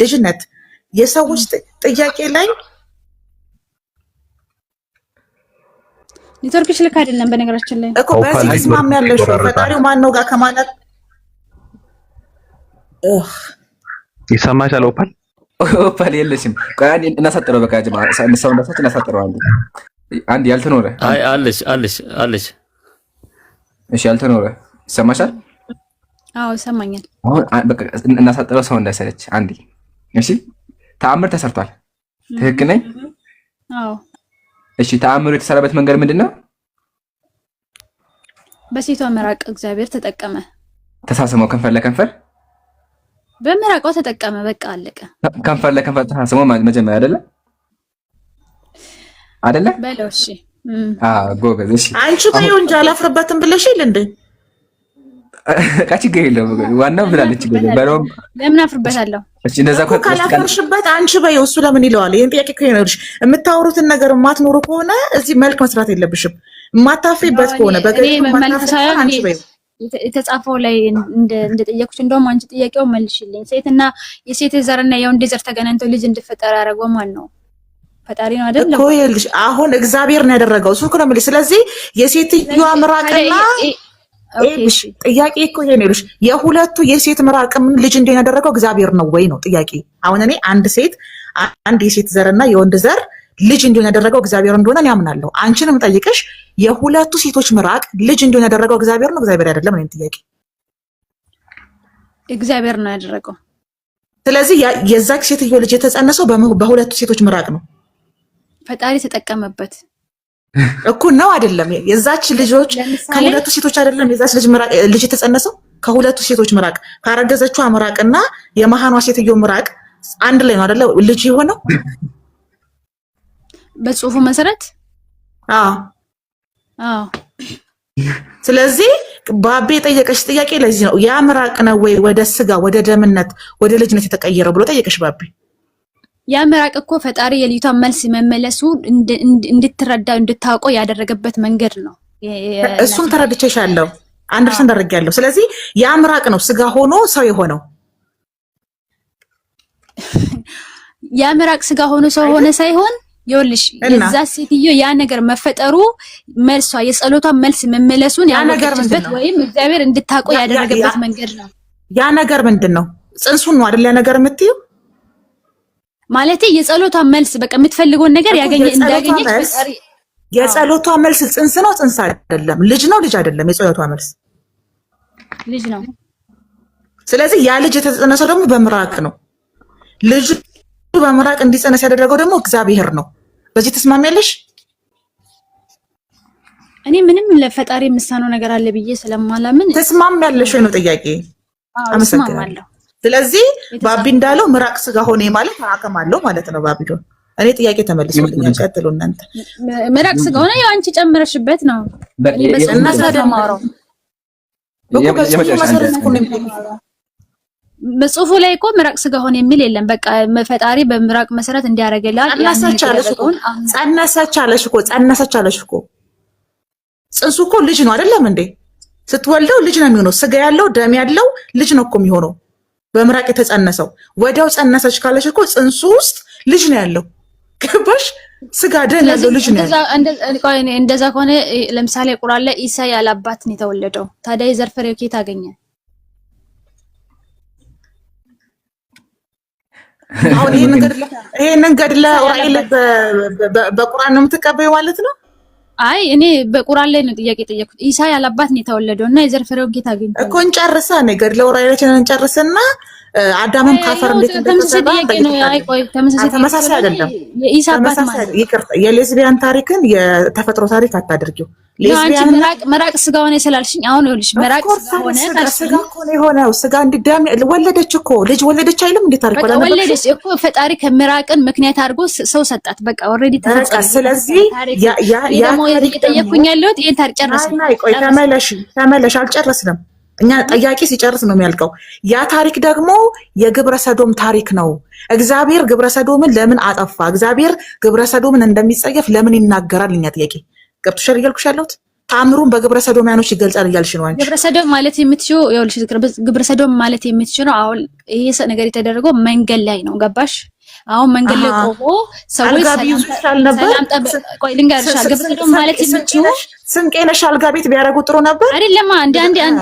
ልጅነት የሰዎች ጥያቄ ላይ ኔትወርክሽ ልክ አይደለም። በነገራችን ላይ እኮ በዚህ ትስማሚያለሽ ወይ? ፈጣሪው ማን ነው ጋር ከማለት ይሰማሻል? ኦፓል የለሽም። ቆይ አንዴ እናሳጥረው። በቃ ጀማ ሰው እንደሳች እናሳጥረው። አንድ ያልተኖረ አይ አለሽ እሺ፣ ያልተኖረ ይሰማሻል? አዎ ይሰማኛል። አሁን በቃ እናሳጥረው ሰው እንዳይሰለች አንዴ። እሺ፣ ተአምር ተሰርቷል። ትክክል ነኝ? አዎ። እሺ፣ ተአምሩ የተሰራበት መንገድ ምንድነው? በሴቷ ምራቅ እግዚአብሔር ተጠቀመ። ተሳስመው ከንፈር ለከንፈር በምራቋ ተጠቀመ። በቃ አለቀ። ከንፈር ለከንፈር ተሳስመው መጀመሪያ አይደለ በለው። እሺ ጎበዝ። እሺ አንቺ በይው እንጂ አላፍርበትም ብለሽ ይል እንዴ? ችግር የለውም። ዋናው ብላለች። ለምን አፍርበታለሁ? እሺ እንደዛ እኮ ካላፈርሽበት አንቺ በይው። እሱ ለምን ይለዋል? ይሄን ጥያቄ እኮ ይኖርሽ። የምታወሩትን ነገር የማትኖሩ ከሆነ እዚህ መልክ መስራት የለብሽም። የማታፍሪበት ከሆነ አንቺ በይው። የተጻፈው ላይ እንደጠየኩሽ እንደውም አንቺ ጥያቄው መልሽልኝ። ሴትና የሴት ዘርና የወንድ ዘር ተገናኝተው ልጅ እንዲፈጠር ያደረገው ማን ነው? ፈጣሪ ነው አይደል እኮ ይልሽ አሁን እግዚአብሔር ነው ያደረገው እሱ እኮ ነው የምልሽ። ስለዚህ የሴትዮዋ ምራቅና እሺ ጥያቄ እኮ ይሄ ነው ይልሽ የሁለቱ የሴት ምራቅ ምን ልጅ እንደሆነ ያደረገው እግዚአብሔር ነው ወይ ነው ጥያቄ። አሁን እኔ አንድ የሴት ዘርና የወንድ ዘር ልጅ እንደሆነ ያደረገው እግዚአብሔር እንደሆነ እኔ አምናለሁ። አንቺንም ጠይቅሽ የሁለቱ ሴቶች ምራቅ ልጅ እንደሆነ ያደረገው እግዚአብሔር ነው እግዚአብሔር አይደለም ነው ጥያቄ። እግዚአብሔር ነው ያደረገው። ስለዚህ የዛች ሴትዮ ልጅ የተጸነሰው በሁለቱ ሴቶች ምራቅ ነው። ፈጣሪ ተጠቀመበት እኮ ነው አይደለም? የዛች ልጆች ከሁለቱ ሴቶች አይደለም የዛች ልጅ የተጸነሰው ከሁለቱ ሴቶች ምራቅ ካረገዘችው ምራቅና የመሃኗ ሴትዮ ምራቅ አንድ ላይ ነው አይደለ ልጅ የሆነው በጽሁፉ መሰረት። አዎ ስለዚህ ባቤ ጠየቀሽ ጥያቄ ለዚህ ነው ያ ምራቅ ነው ወይ ወደ ስጋ ወደ ደምነት ወደ ልጅነት የተቀየረው ብሎ ጠየቀሽ ባቤ። ያ ምራቅ እኮ ፈጣሪ የልጅቷን መልስ መመለሱ እንድትረዳው እንድታውቀው ያደረገበት መንገድ ነው። እሱን ተረድቼሻለሁ፣ አንደርስታንድ አድርጌያለሁ። ስለዚህ ያ ምራቅ ነው ስጋ ሆኖ ሰው የሆነው። ያ ምራቅ ስጋ ሆኖ ሰው ሆነ ሳይሆን ይኸውልሽ የዛ ሴትዮ ያ ነገር መፈጠሩ መልሷ የጸሎቷን መልስ መመለሱን ያደረገበት ወይም እግዚአብሔር እንድታውቀው ያደረገበት መንገድ ነው። ያ ነገር ምንድነው? ጽንሱን ነው አይደል? ያ ነገር የምትይው ማለት የጸሎቷን መልስ በቃ የምትፈልገውን ነገር እንዳገኘች ፈጣሪ። የጸሎቷ መልስ ጽንስ ነው ጽንስ አይደለም? ልጅ ነው ልጅ አይደለም? የጸሎቷ መልስ ልጅ ነው። ስለዚህ ያ ልጅ የተጸነሰው ደግሞ በምራቅ ነው። ልጅ በምራቅ እንዲጸነስ ያደረገው ደግሞ እግዚአብሔር ነው። በዚህ ተስማሚያለሽ? እኔ ምንም ለፈጣሪ የምሳነው ነገር አለ ብዬ ስለማላምን ተስማሚያለሽ ወይ ነው ጥያቄ። አመሰግናለሁ። ስለዚህ ባቢ እንዳለው ምራቅ ስጋ ሆነ ማለት አቅም አለው ማለት ነው። ባቢዶ እኔ ጥያቄ ተመልሶልኛል። ቀጥሉ እናንተ። ምራቅ ስጋ ሆነ ያው አንቺ ጨምረሽበት ነው። እኔ በጽናት ስለማወራው በጽሁፉ ላይ እኮ ምራቅ ስጋ ሆነ የሚል የለም። በቃ ፈጣሪ በምራቅ መሰረት እንዲያረጋላል። ጸነሰች አለሽ እኮ ጽንሱ እኮ ልጅ ነው አይደለም እንዴ? ስትወልደው ልጅ ነው የሚሆነው። ስጋ ያለው ደም ያለው ልጅ ነው እኮ የሚሆነው በምራቅ የተጸነሰው። ወዲያው ጸነሰች ካለሽ እኮ ጽንሱ ውስጥ ልጅ ነው ያለው። ገባሽ? ስጋ ደም ያለው ልጅ ነው ያለው። እንደዛ ከሆነ ለምሳሌ ቁርአን ላይ ኢሳ ያለ አባት ነው የተወለደው። ታዲያ የዘር ፍሬው ከየት አገኘ? አሁን ይሄንን ገድለ ዑራኤል በቁርአን ነው የምትቀበዩ ማለት ነው? አይ እኔ በቁርአን ላይ ነው ጥያቄ ጠየቅኩት። ኢሳ ያላባት ነው የተወለደው እና የዘር ፍሬው ጌታ አገኘ እኮ እንጨርሳ ነው ገድለ ዑራኤልን እንጨርስና አዳምም ካፈር እንዴት እንደተሰራ ተመሳሳይ አይደለም። የኢሳ አባት ማለት ይቅርታ፣ የሌዝቢያን ታሪክን የተፈጥሮ ታሪክ አታድርጊው። ሌዝቢያን ምራቅ ስጋ ሆነ ስላልሽኝ አሁን ይኸውልሽ ምራቅ ስጋ ሆነ ስጋ እኮ ነው የሆነው። ስጋ እንዲዳም ወለደች እኮ ልጅ ወለደች አይልም እንዴ? ታሪክ ወለደች እኮ ፈጣሪ ከምራቅን ምክንያት አድርጎ ሰው ሰጣት። በቃ ኦሬዲ ተፈጸመ። ስለዚህ ያ ታሪክ ጠየቅኩኝ ያለሁት ይሄን ታሪክ ጨረስን። ቆይ ተመለሽ፣ አልጨረስንም። እኛ ጠያቂ ሲጨርስ ነው የሚያልቀው። ያ ታሪክ ደግሞ የግብረ ሰዶም ታሪክ ነው። እግዚአብሔር ግብረ ሰዶምን ለምን አጠፋ? እግዚአብሔር ግብረ ሰዶምን እንደሚጸየፍ ለምን ይናገራል? እኛ ጥያቄ ገብቶሻል እያልኩሽ ያለሁት ታምሩን በግብረ ሰዶማያኖች ይገልጻል እያልሽ ነው አንቺ። ግብረ ሰዶም ማለት የምትችው ይኸውልሽ፣ ግብረ ሰዶም ማለት የምትችው አሁን ይሄ ነገር የተደረገው መንገድ ላይ ነው። ገባሽ? አሁን መንገድ ላይ ቆሞ ሰዎች ሰላም ቆይ ልንገርሽ፣ ግብረ ሰዶም ማለት የምትችው ስንቄነሽ አልጋ ቤት ቢያደርጉ ጥሩ ነበር አይደለም? አንድ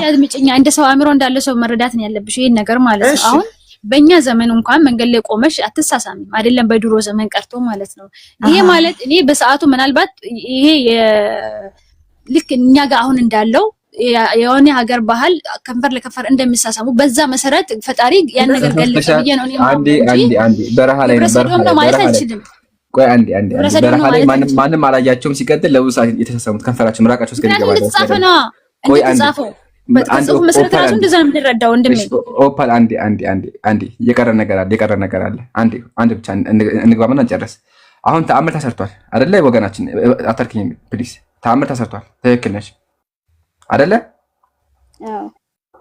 አድምጪኝ። እንደ ሰው አእምሮ እንዳለ ሰው መረዳት ነው ያለብሽ ይሄን ነገር ማለት ነው። አሁን በእኛ ዘመን እንኳን መንገድ ላይ ቆመሽ አትሳሳሚም አይደለም? በድሮ ዘመን ቀርቶ ማለት ነው። ይሄ ማለት እኔ በሰዓቱ ምናልባት ይሄ ልክ እኛ ጋር አሁን እንዳለው የሆነ ሀገር ባህል ከንፈር ለከንፈር እንደሚሳሳሙ በዛ መሰረት ፈጣሪ ያን ነገር ገለጸ ብዬ ነው እኔ አንዴ በረሃ ላይ ነው ማለት አልችልም። ቆይ አንዴ በረሃ ላይ ማንም አላያቸውም። ሲቀጥል ለውሳ የተሳሳሙት ከንፈራቸው ምራቃቸው እስከሚገባ ድረስ ነው። ቆይ በተጻፈው መሰረት ራሱ እንደዛ ነው የምንረዳው። እንደምን ኦፓል አንዴ የቀረ ነገር አለ። አንዴ ብቻ እንግባምና እንጨርስ። አሁን ተአምር ተሰርቷል አይደለ? ወገናችን አታርክኝ ፕሊዝ። ተአምር ተሰርቷል። ትክክል ነሽ አይደለ? አዎ።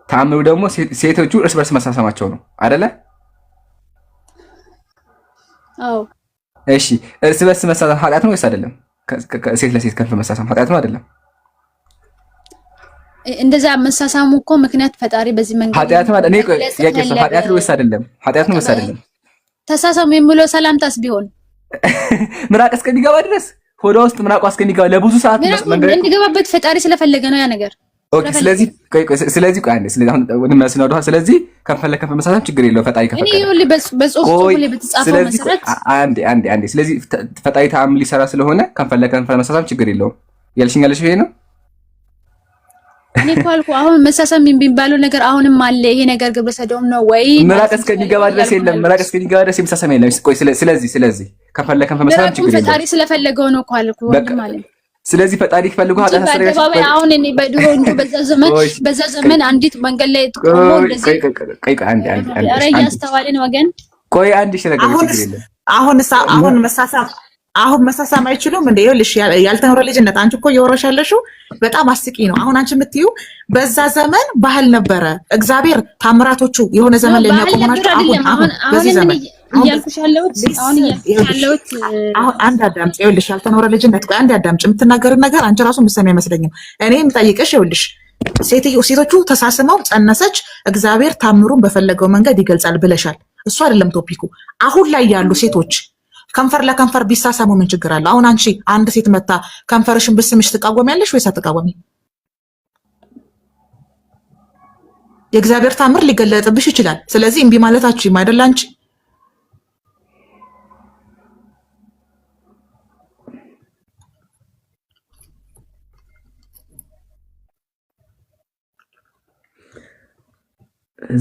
ተአምሩ ደግሞ ሴቶቹ እርስ በርስ መሳሳማቸው ነው አይደለ? አዎ። እሺ፣ እርስ በርስ መሳሳም ኃጢአት ነው ወይስ አይደለም? ሴት ለሴት ከንፈር መሳሳም ኃጢአት ነው አይደለም? እንደዛ መሳሳሙ እኮ ምክንያት ፈጣሪ በዚህ መንገድ ኃጢአት ማለት እኔ ኃጢአት ነው ወይስ አይደለም? ኃጢአት ነው ወይስ አይደለም? ተሳሳሙ የሚለው ሰላምታስ ቢሆን ምራቅ እስከሚገባ ድረስ ሆዷ ውስጥ ምራቋ እስከሚገባ ለብዙ ሰዓት መንገድ እንዲገባበት ፈጣሪ ስለፈለገ ነው ያ ነገር። ኦኬ ስለዚህ አንዴ ስለዚህ ከፈለከ መሳሳም ችግር የለው ፈጣሪ ከፈቀደ እኔ ይኸውልህ በጽሁፍ ላይ በተጻፈው መሰረት አንዴ ስለዚህ ፈጣሪ ተአምር ሊሰራ ስለሆነ ከፈለከ መሳሳም ችግር የለውም ያልሽኛለሽ ይሄ ነው። እኔ እኮ አልኩህ አሁን መሳሳም የሚባለው ነገር አሁንም አለ። ይሄ ነገር ግብረ ሰዶም ነው ወይ? ምራቅ እስከሚገባ ድረስ የለም። ምራቅ እስከሚገባ ድረስ የመሳሳም የለም። ቆይ ስለዚህ ከፈለከ መሳሳም ችግር የለውም። ፈጣሪ ስለፈለገው ነው እኮ አልኩህ ወንድም ማለት። ስለዚህ ፈጣሪ ፈልጎ ኃጢአት አሰረሽ። አሁን እኔ በድሮ እንጂ በዛ ዘመን አንዲት መንገድ ላይ ቆሞ እንደዚህ አንዴ እያስተዋልን ወገን ቆይ አንድ ሺህ ነገር ችግር የለም። አሁን መሳሳም አይችሉም እንዴ? ይኸውልሽ ያልተኖረ ልጅነት አንቺ እኮ እየወረሽ ያለሽው በጣም አስቂ ነው። አሁን አንቺ የምትይው በዛ ዘመን ባህል ነበረ። እግዚአብሔር ታምራቶቹ የሆነ ዘመን ላይ የሚያቆማቸው አሁን በዚህ ዘመን እያልኩሽ ያለሁት አሁን አንድ አዳምጪ። ይኸውልሽ ያልተኖረ ልጅነት ቆይ አንድ አዳምጪ። የምትናገርን ነገር አንቺ ራሱ የምትሰሚ አይመስለኝም። እኔ የምጠይቅሽ ይኸውልሽ ሴቶቹ ተሳስመው ጸነሰች፣ እግዚአብሔር ታምሩን በፈለገው መንገድ ይገልጻል ብለሻል። እሱ አይደለም ቶፒኩ። አሁን ላይ ያሉ ሴቶች ከንፈር ለከንፈር ቢሳሳሙ ምን ችግር አለ? አሁን አንቺ አንድ ሴት መታ ከንፈርሽን ብስምሽ ትቃወሚያለሽ ወይስ አትቃወሚ? የእግዚአብሔር ታምር ሊገለጥብሽ ይችላል። ስለዚህ እምቢ ማለታችሁ አይደል? አንቺ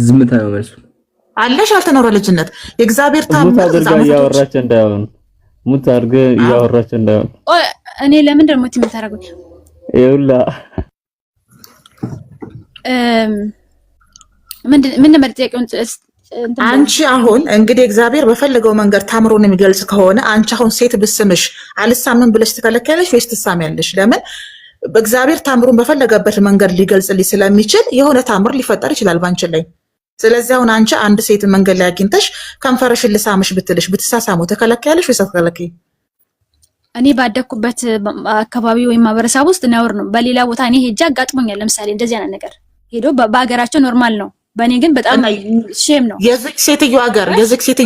ዝምታ ነው መልሱ። አለሽ ያልተኖረ ልጅነት የእግዚአብሔር ታምር እያወራች እንዳይሆን ሙት አድርገ እያወራች እንዳይሆን። እኔ ለምንድን ነው ሙት የምታደርጉኝ? ይውላ ምን ነበር ጥያቄውን? አንቺ አሁን እንግዲህ እግዚአብሔር በፈለገው መንገድ ታምሮን የሚገልጽ ከሆነ አንቺ አሁን ሴት ብስምሽ አልሳምን ብለሽ ትከለከለሽ ወይስ ትሳሚያለሽ? ለምን በእግዚአብሔር ታምሩን በፈለገበት መንገድ ሊገልጽልኝ ስለሚችል የሆነ ታምር ሊፈጠር ይችላል ባንቺ ላይ። ስለዚህ አሁን አንቺ አንድ ሴት መንገድ ላይ አግኝተሽ ከንፈርሽን ልሳምሽ ብትልሽ ብትሳሳሙ ተከለከለሽ ወይስ አትከለከይ? እኔ ባደኩበት አካባቢ ወይም ማህበረሰብ ውስጥ ነውር ነው። በሌላ ቦታ እኔ ሄጄ አጋጥሞኛል። ለምሳሌ እንደዚህ አይነት ነገር ሄዶ በሀገራቸው ኖርማል ነው። በእኔ ግን በጣም ሼም ነው። የዚህ ሴትዮ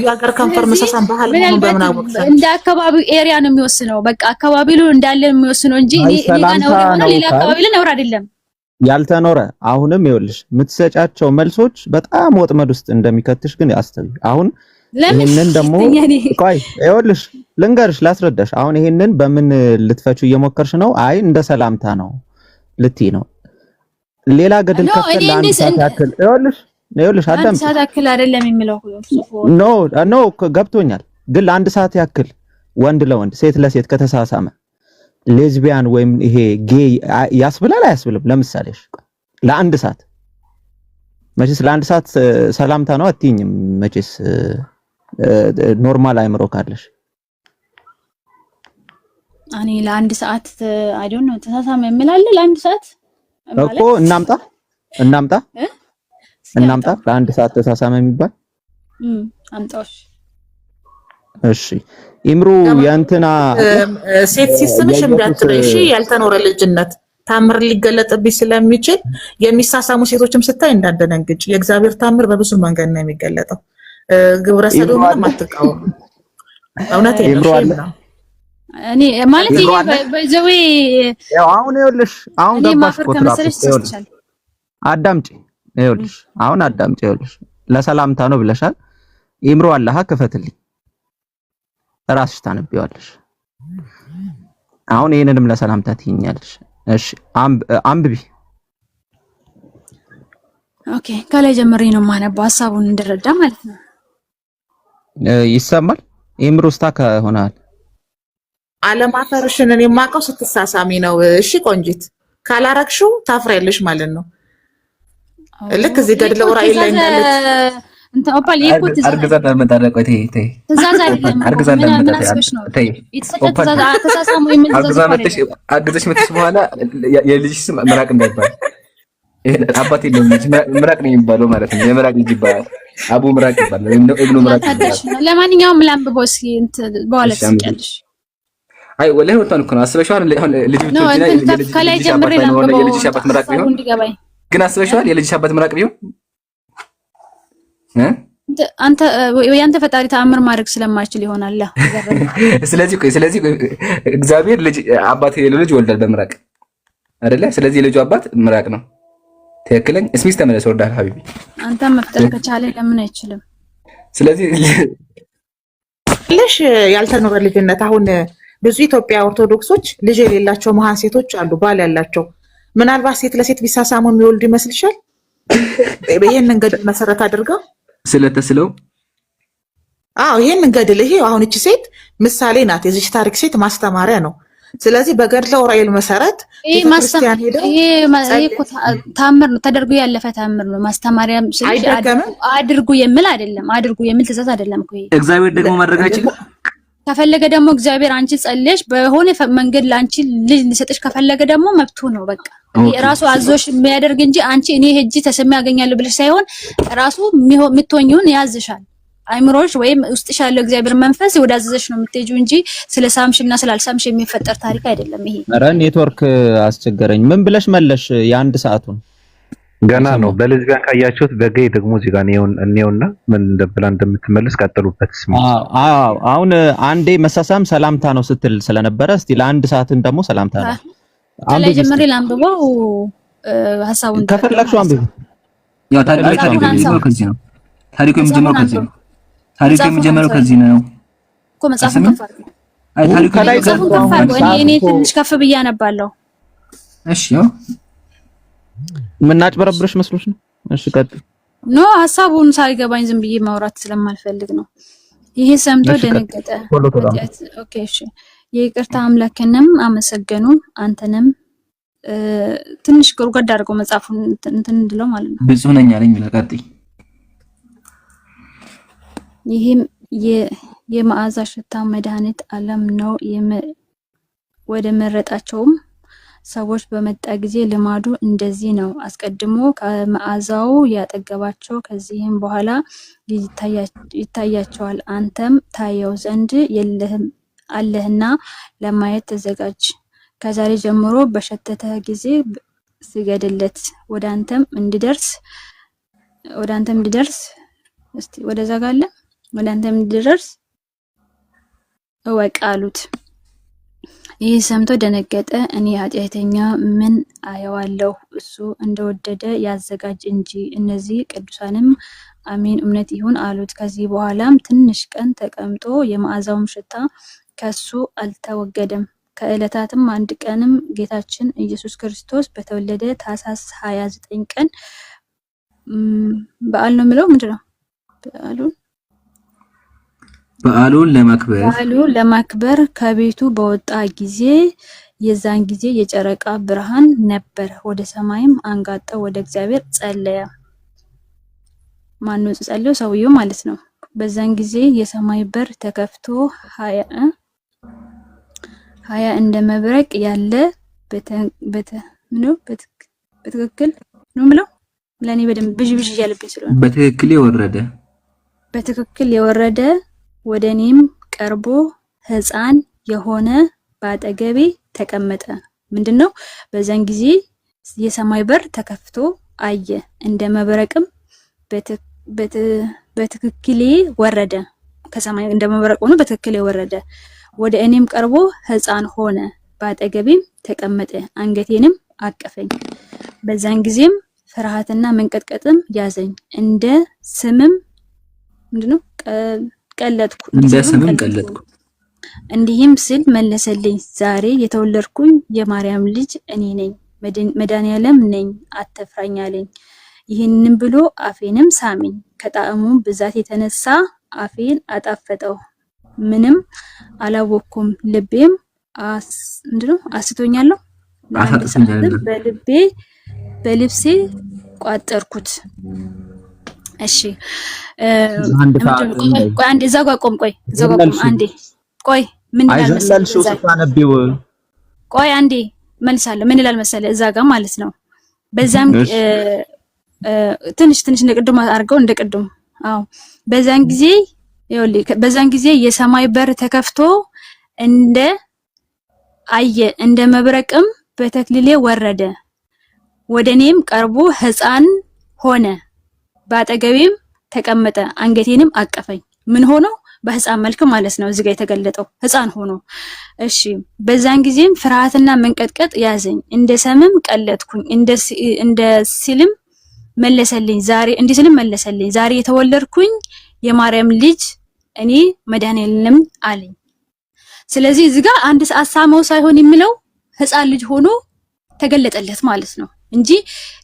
ሀገር ከንፈር መሳሳም ባህል ነው። በምናወቅ እንደ አካባቢው ኤሪያ ነው የሚወስነው። በቃ አካባቢው እንዳለ የሚወስነው እንጂ እኔ ጋር ነው የሆነ ሌላ አካባቢ ላይ ነውር አይደለም። ያልተኖረ አሁንም ይኸውልሽ የምትሰጫቸው መልሶች በጣም ወጥመድ ውስጥ እንደሚከትሽ ግን ያስተውይ። አሁን ይሄንን ደግሞ ቆይ ይኸውልሽ ልንገርሽ ላስረዳሽ። አሁን ይሄንን በምን ልትፈቹ እየሞከርሽ ነው? አይ እንደ ሰላምታ ነው ልትይ ነው። ሌላ ገደል ከፈል ለአንድ ሰዓት ያክል ይኸውልሽ አዳም ሰዓት ያክል አይደለም የሚለው ኖ ገብቶኛል። ግን ለአንድ ሰዓት ያክል ወንድ ለወንድ ሴት ለሴት ከተሳሳመ ሌዝቢያን ወይም ይሄ ጌይ ያስብላል አያስብልም? ለምሳሌ ለአንድ ሰዓት መቼስ ለአንድ ሰዓት ሰላምታ ነው አትይኝም መቼስ ኖርማል አይምሮ ካለሽ እኔ ለአንድ ሰዓት አይ ዶንት ኖ ተሳሳመ የምላል ለአንድ ሰዓት እኮ እናምጣ ለአንድ ሰዓት ተሳሳመ የሚባል አምጣሽ። እሺ ኢምሩ የእንትና ሴት ሲስምሽ እንዳትረይ። እሺ ያልተኖረ ልጅነት ታምር ሊገለጥብሽ ስለሚችል የሚሳሳሙ ሴቶችም ስታይ እንዳደነግጭ። የእግዚአብሔር ታምር በብዙ መንገድ ነው የሚገለጠው። ግብረ ሰዶምን አትቃወሙ። እውነት ነው። እኔ ማለት ይሄ በዘዌ ያው አሁን ይኸውልሽ አሁን ገባሽ ኮትራፕ አዳምጪ። ይኸውልሽ ለሰላምታ ነው ብለሻል። ኢምሩ አላህ ክፈትልኝ ራስሽ ታነቢዋለሽ። አሁን ይሄንንም ለሰላምታ ትይኛለሽ። እሺ አንብቢ። ኦኬ ከላይ ጀምሬ ነው የማነባው ሐሳቡን እንድረዳ ማለት ነው። ይሰማል? ኢምሩ ስታክ ሆናል። አለማፈርሽን እኔ የማውቀው ስትሳሳሚ ነው። እሺ ቆንጂት ካላረግሽው ታፍሪያለሽ ማለት ነው። ልክ እዚህ ገድለ ዑራኤል ላይ እንዳለች እንት ኦፓል ይቆት አርግዛ እንዳልመጣ ቆይ ተይ ትእዛዝ አይደለም። አርግዛ እንዳልመጣ ተይ የተሰጠ ተሳሳሙ የሚል አርግዛ አርግዘሽ መጥተሽ በኋላ የልጅሽ ስም ምራቅ እንዳይባል አባቴ ነው ምራቅ ነው የሚባለው ማለት ነው። የምራቅ ልጅ ይባላል። አቡ ምራቅ ይባላል ወይም ነው ኢብኑ ምራቅ ይባላል። ለማንኛውም ላምብቦ እስኪ እንት በኋላ ትስቂያለሽ። አይ ወላሂ ወጣን እኮ ነው አስበሽዋል። ልጅ ብትወጂና ከላይ ጀምሬ ላምብቦ የልጅሽ አባት ምራቅ ቢሆን ግን አስበሽዋል። የልጅሽ አባት ምራቅ ቢሆን አንተ ያንተ ፈጣሪ ተአምር ማድረግ ስለማይችል ይሆናል። ስለዚህ እግዚአብሔር ልጅ አባት የሌለው ልጅ ወልዷል በምራቅ አይደለ? ስለዚህ ልጁ አባት ምራቅ ነው። ትክክለኛ እስሚስ ተመለስ ወርዳል ሀቢቢ። አንተ መፍጠር ከቻለ ለምን አይችልም? ስለዚህ ያልተኖረ ልጅነት አሁን ብዙ ኢትዮጵያ ኦርቶዶክሶች ልጅ የሌላቸው መሀን ሴቶች አሉ፣ ባል ያላቸው። ምናልባት ሴት ለሴት ቢሳሳሙ የሚወልዱ ይመስልሻል? ይሄንን ገድል መሰረት አድርገው ስለተስለው ይሄንን ገድል ይሄ አሁን እቺ ሴት ምሳሌ ናት፣ የዚች ታሪክ ሴት ማስተማሪያ ነው። ስለዚህ በገድለ ዑራኤል መሰረት ክርስቲያን ሄደው ይሄ ታምር ነው፣ ተደርጎ ያለፈ ታምር ነው። ማስተማሪያ አድርጉ የሚል አይደለም፣ አድርጉ የሚል ትእዛዝ አይደለም እኮ ይሄ። እግዚአብሔር ደግሞ ማድረግ አይችልም። ከፈለገ ደግሞ እግዚአብሔር አንቺ ጸልየሽ በሆነ መንገድ ላንቺ ልጅ ሊሰጥሽ ከፈለገ ደግሞ መብቱ ነው። በቃ ራሱ አዞሽ የሚያደርግ እንጂ አንቺ እኔ ሄጂ ተሰሚ ያገኛለሁ ብለሽ ሳይሆን ራሱ የምትሆኚውን ያዝሻል። አይምሮሽ ወይም ውስጥሽ ያለው እግዚአብሔር መንፈስ ወዳዘዘሽ ነው የምትሄጂው እንጂ ስለሳምሽና ስላልሳምሽ የሚፈጠር ታሪክ አይደለም ይሄ። ኧረ ኔትወርክ አስቸገረኝ። ምን ብለሽ መለሽ? የአንድ ሰዓቱን ገና ነው። በሌዝቢያን ካያችሁት በጌይ ደግሞ እዚህ ጋር እኔውና ምን እንደብላ እንደምትመለስ ቀጥሉበት። አሁን አንዴ መሳሳም ሰላምታ ነው ስትል ስለነበረ እስቲ ለአንድ ሰዓትን ደግሞ ሰላምታ ነው ላይ ጀምሬ ላንብበው። ሐሳቡን ከፈለግሽው አንብቢ። ያው ታሪኩ የሚጀምረው ከዚህ ነው። ታሪኩ የሚጀምረው ከዚህ ነው እኮ መጽሐፉን ከፋር። አይ ታሪኩ ላይ እኔ ትንሽ ከፍ ብዬ አነባለሁ። እሺ ያው ምናጭበረብረሽ መስሎሽ ነው? እሺ ቀጥል። ኖ ሐሳቡን ሳይገባኝ ዝም ብዬ ማውራት ስለማልፈልግ ነው። ይሄ ሰምቶ ደነገጠ። ኦኬ እሺ። የይቅርታ አምላክንም አመሰገኑ አንተንም ትንሽ ጎርጓዳ አድርገው መጽሐፉን እንትን እንድለው ማለት ነው። ብፁዕ ነኝ አለኝ ለቀጥይ። ይሄም የመዓዛ ሽታ መድኃኒት ዓለም ነው። ወደ መረጣቸውም ሰዎች በመጣ ጊዜ ልማዱ እንደዚህ ነው። አስቀድሞ ከመዓዛው ያጠገባቸው ከዚህም በኋላ ይታያቸዋል። አንተም ታየው ዘንድ አለህና ለማየት ተዘጋጅ። ከዛሬ ጀምሮ በሸተተ ጊዜ ስገድለት ወደ አንተም እንዲደርስ እስቲ ወደዛ ጋለ ወደ አንተም እንዲደርስ እወቅ አሉት። ይህ ሰምቶ ደነገጠ። እኔ ኃጢአተኛ ምን አየዋለሁ? እሱ እንደወደደ ያዘጋጅ እንጂ። እነዚህ ቅዱሳንም አሜን እምነት ይሁን አሉት። ከዚህ በኋላም ትንሽ ቀን ተቀምጦ የመዓዛውም ሽታ ከሱ አልተወገደም። ከዕለታትም አንድ ቀንም ጌታችን ኢየሱስ ክርስቶስ በተወለደ ታኅሳስ 29 ቀን በዓል ነው የሚለው ምንድነው? በዓሉን ለማክበር ከቤቱ በወጣ ጊዜ የዛን ጊዜ የጨረቃ ብርሃን ነበር። ወደ ሰማይም አንጋጠው ወደ እግዚአብሔር ጸለየ። ማነው ጸለየው? ሰውየው ማለት ነው። በዛን ጊዜ የሰማይ በር ተከፍቶ ሀያ እንደ መብረቅ ያለ በትክክል ነው የምለው ለኔ በደንብ ብዥብዥ እያለብኝ ስለሆነ በትክክል የወረደ ወደ እኔም ቀርቦ ሕፃን የሆነ በአጠገቤ ተቀመጠ። ምንድነው? በዛን ጊዜ የሰማይ በር ተከፍቶ አየ፣ እንደ መብረቅም በትክክል ወረደ። ከሰማይ እንደ መብረቅ ሆኖ በትክክል ወረደ። ወደ እኔም ቀርቦ ሕፃን ሆነ በአጠገቤም ተቀመጠ፣ አንገቴንም አቀፈኝ። በዛን ጊዜም ፍርሃትና መንቀጥቀጥም ያዘኝ። እንደ ስምም ምንድነው ቀለጥኩ። እንዲህም ስል መለሰልኝ፣ ዛሬ የተወለድኩኝ የማርያም ልጅ እኔ ነኝ፣ መድኃኒዓለም ነኝ፣ አትፍራኝ አለኝ። ይህንን ብሎ አፌንም ሳመኝ። ከጣዕሙ ብዛት የተነሳ አፌን አጣፈጠው፣ ምንም አላወኩም። ልቤም አስቶኛለሁ። በልብሴ ቋጠርኩት። እሺ አንዴ እዛ ጋር ቆም። አንዴ ቆይ። ምን ይላል መሰለህ? ቆይ አንዴ መልሳለሁ። ምን ይላል መሰለህ? እዛ ጋር ማለት ነው። በዛም ትንሽ እንደቅድም አድርገው እንደቅድም። አዎ በዛን ጊዜ የሰማይ በር ተከፍቶ እንደ መብረቅም በተክሊሌ ወረደ። ወደ እኔም ቀርቦ ሕፃን ሆነ በአጠገቤም ተቀመጠ፣ አንገቴንም አቀፈኝ። ምን ሆኖ? በህፃን መልክ ማለት ነው እዚህ ጋር የተገለጠው ህፃን ሆኖ። እሺ በዛን ጊዜም ፍርሃትና መንቀጥቀጥ ያዘኝ፣ እንደ ሰምም ቀለጥኩኝ፣ እንደ ሲልም መለሰልኝ ዛሬ የተወለድኩኝ የማርያም ልጅ እኔ መድኃኒዓለም አለኝ። ስለዚህ እዚህ ጋር አንድ ሰዓት ሳመው ሳይሆን የሚለው ህፃን ልጅ ሆኖ ተገለጠለት ማለት ነው እንጂ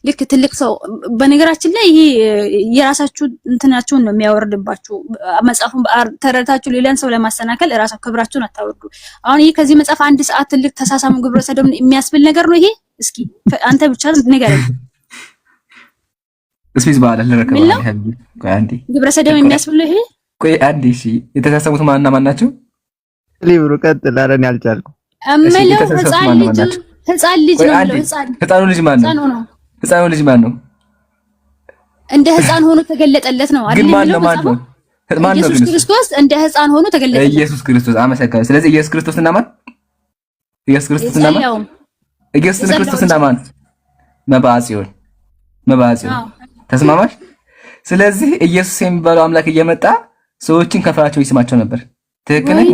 ልክ ትልቅ ሰው። በነገራችን ላይ ይሄ የራሳችሁ እንትናችሁን ነው የሚያወርድባችሁ። መጽሐፉን ተረድታችሁ ሌላን ሰው ለማሰናከል ራሳችሁ ክብራችሁን አታወርዱ። አሁን ይሄ ከዚህ መጽሐፍ አንድ ሰዓት ትልቅ ተሳሳሙ ግብረ ሰዶም የሚያስብል ነገር ነው ይሄ። እስኪ አንተ ብቻ ንገረኝ። እስሚዝ ባለ ለረከባ አንዴ ግብረ ሰዶም የሚያስብል ይሄ። ቆይ አንዴ እሺ፣ የተሳሳሙት ማንና ማን ናቸው? ሊብሩ ቀጥል። ኧረ እኔ አልቻልኩም። እመለው ህፃን ልጅ ነው። ህፃኑ ልጅ ማን ነው? ህፃኑ ልጅ ማን ነው? እንደ ህፃን ሆኖ ተገለጠለት ነው አይደል? ማን ነው? ኢየሱስ ክርስቶስ እንደ ህፃን ሆኖ ተገለጠለት። ኢየሱስ ክርስቶስ አመሰግናለሁ። ስለዚህ ኢየሱስ ክርስቶስና ማን? ኢየሱስ ክርስቶስና ማን? ኢየሱስ ክርስቶስና ማን? መባጽዮን ተስማማሽ? ስለዚህ ኢየሱስ የሚባለው አምላክ እየመጣ ሰዎችን ከፍራቸው ይስማቸው ነበር። ትክክል ነኝ?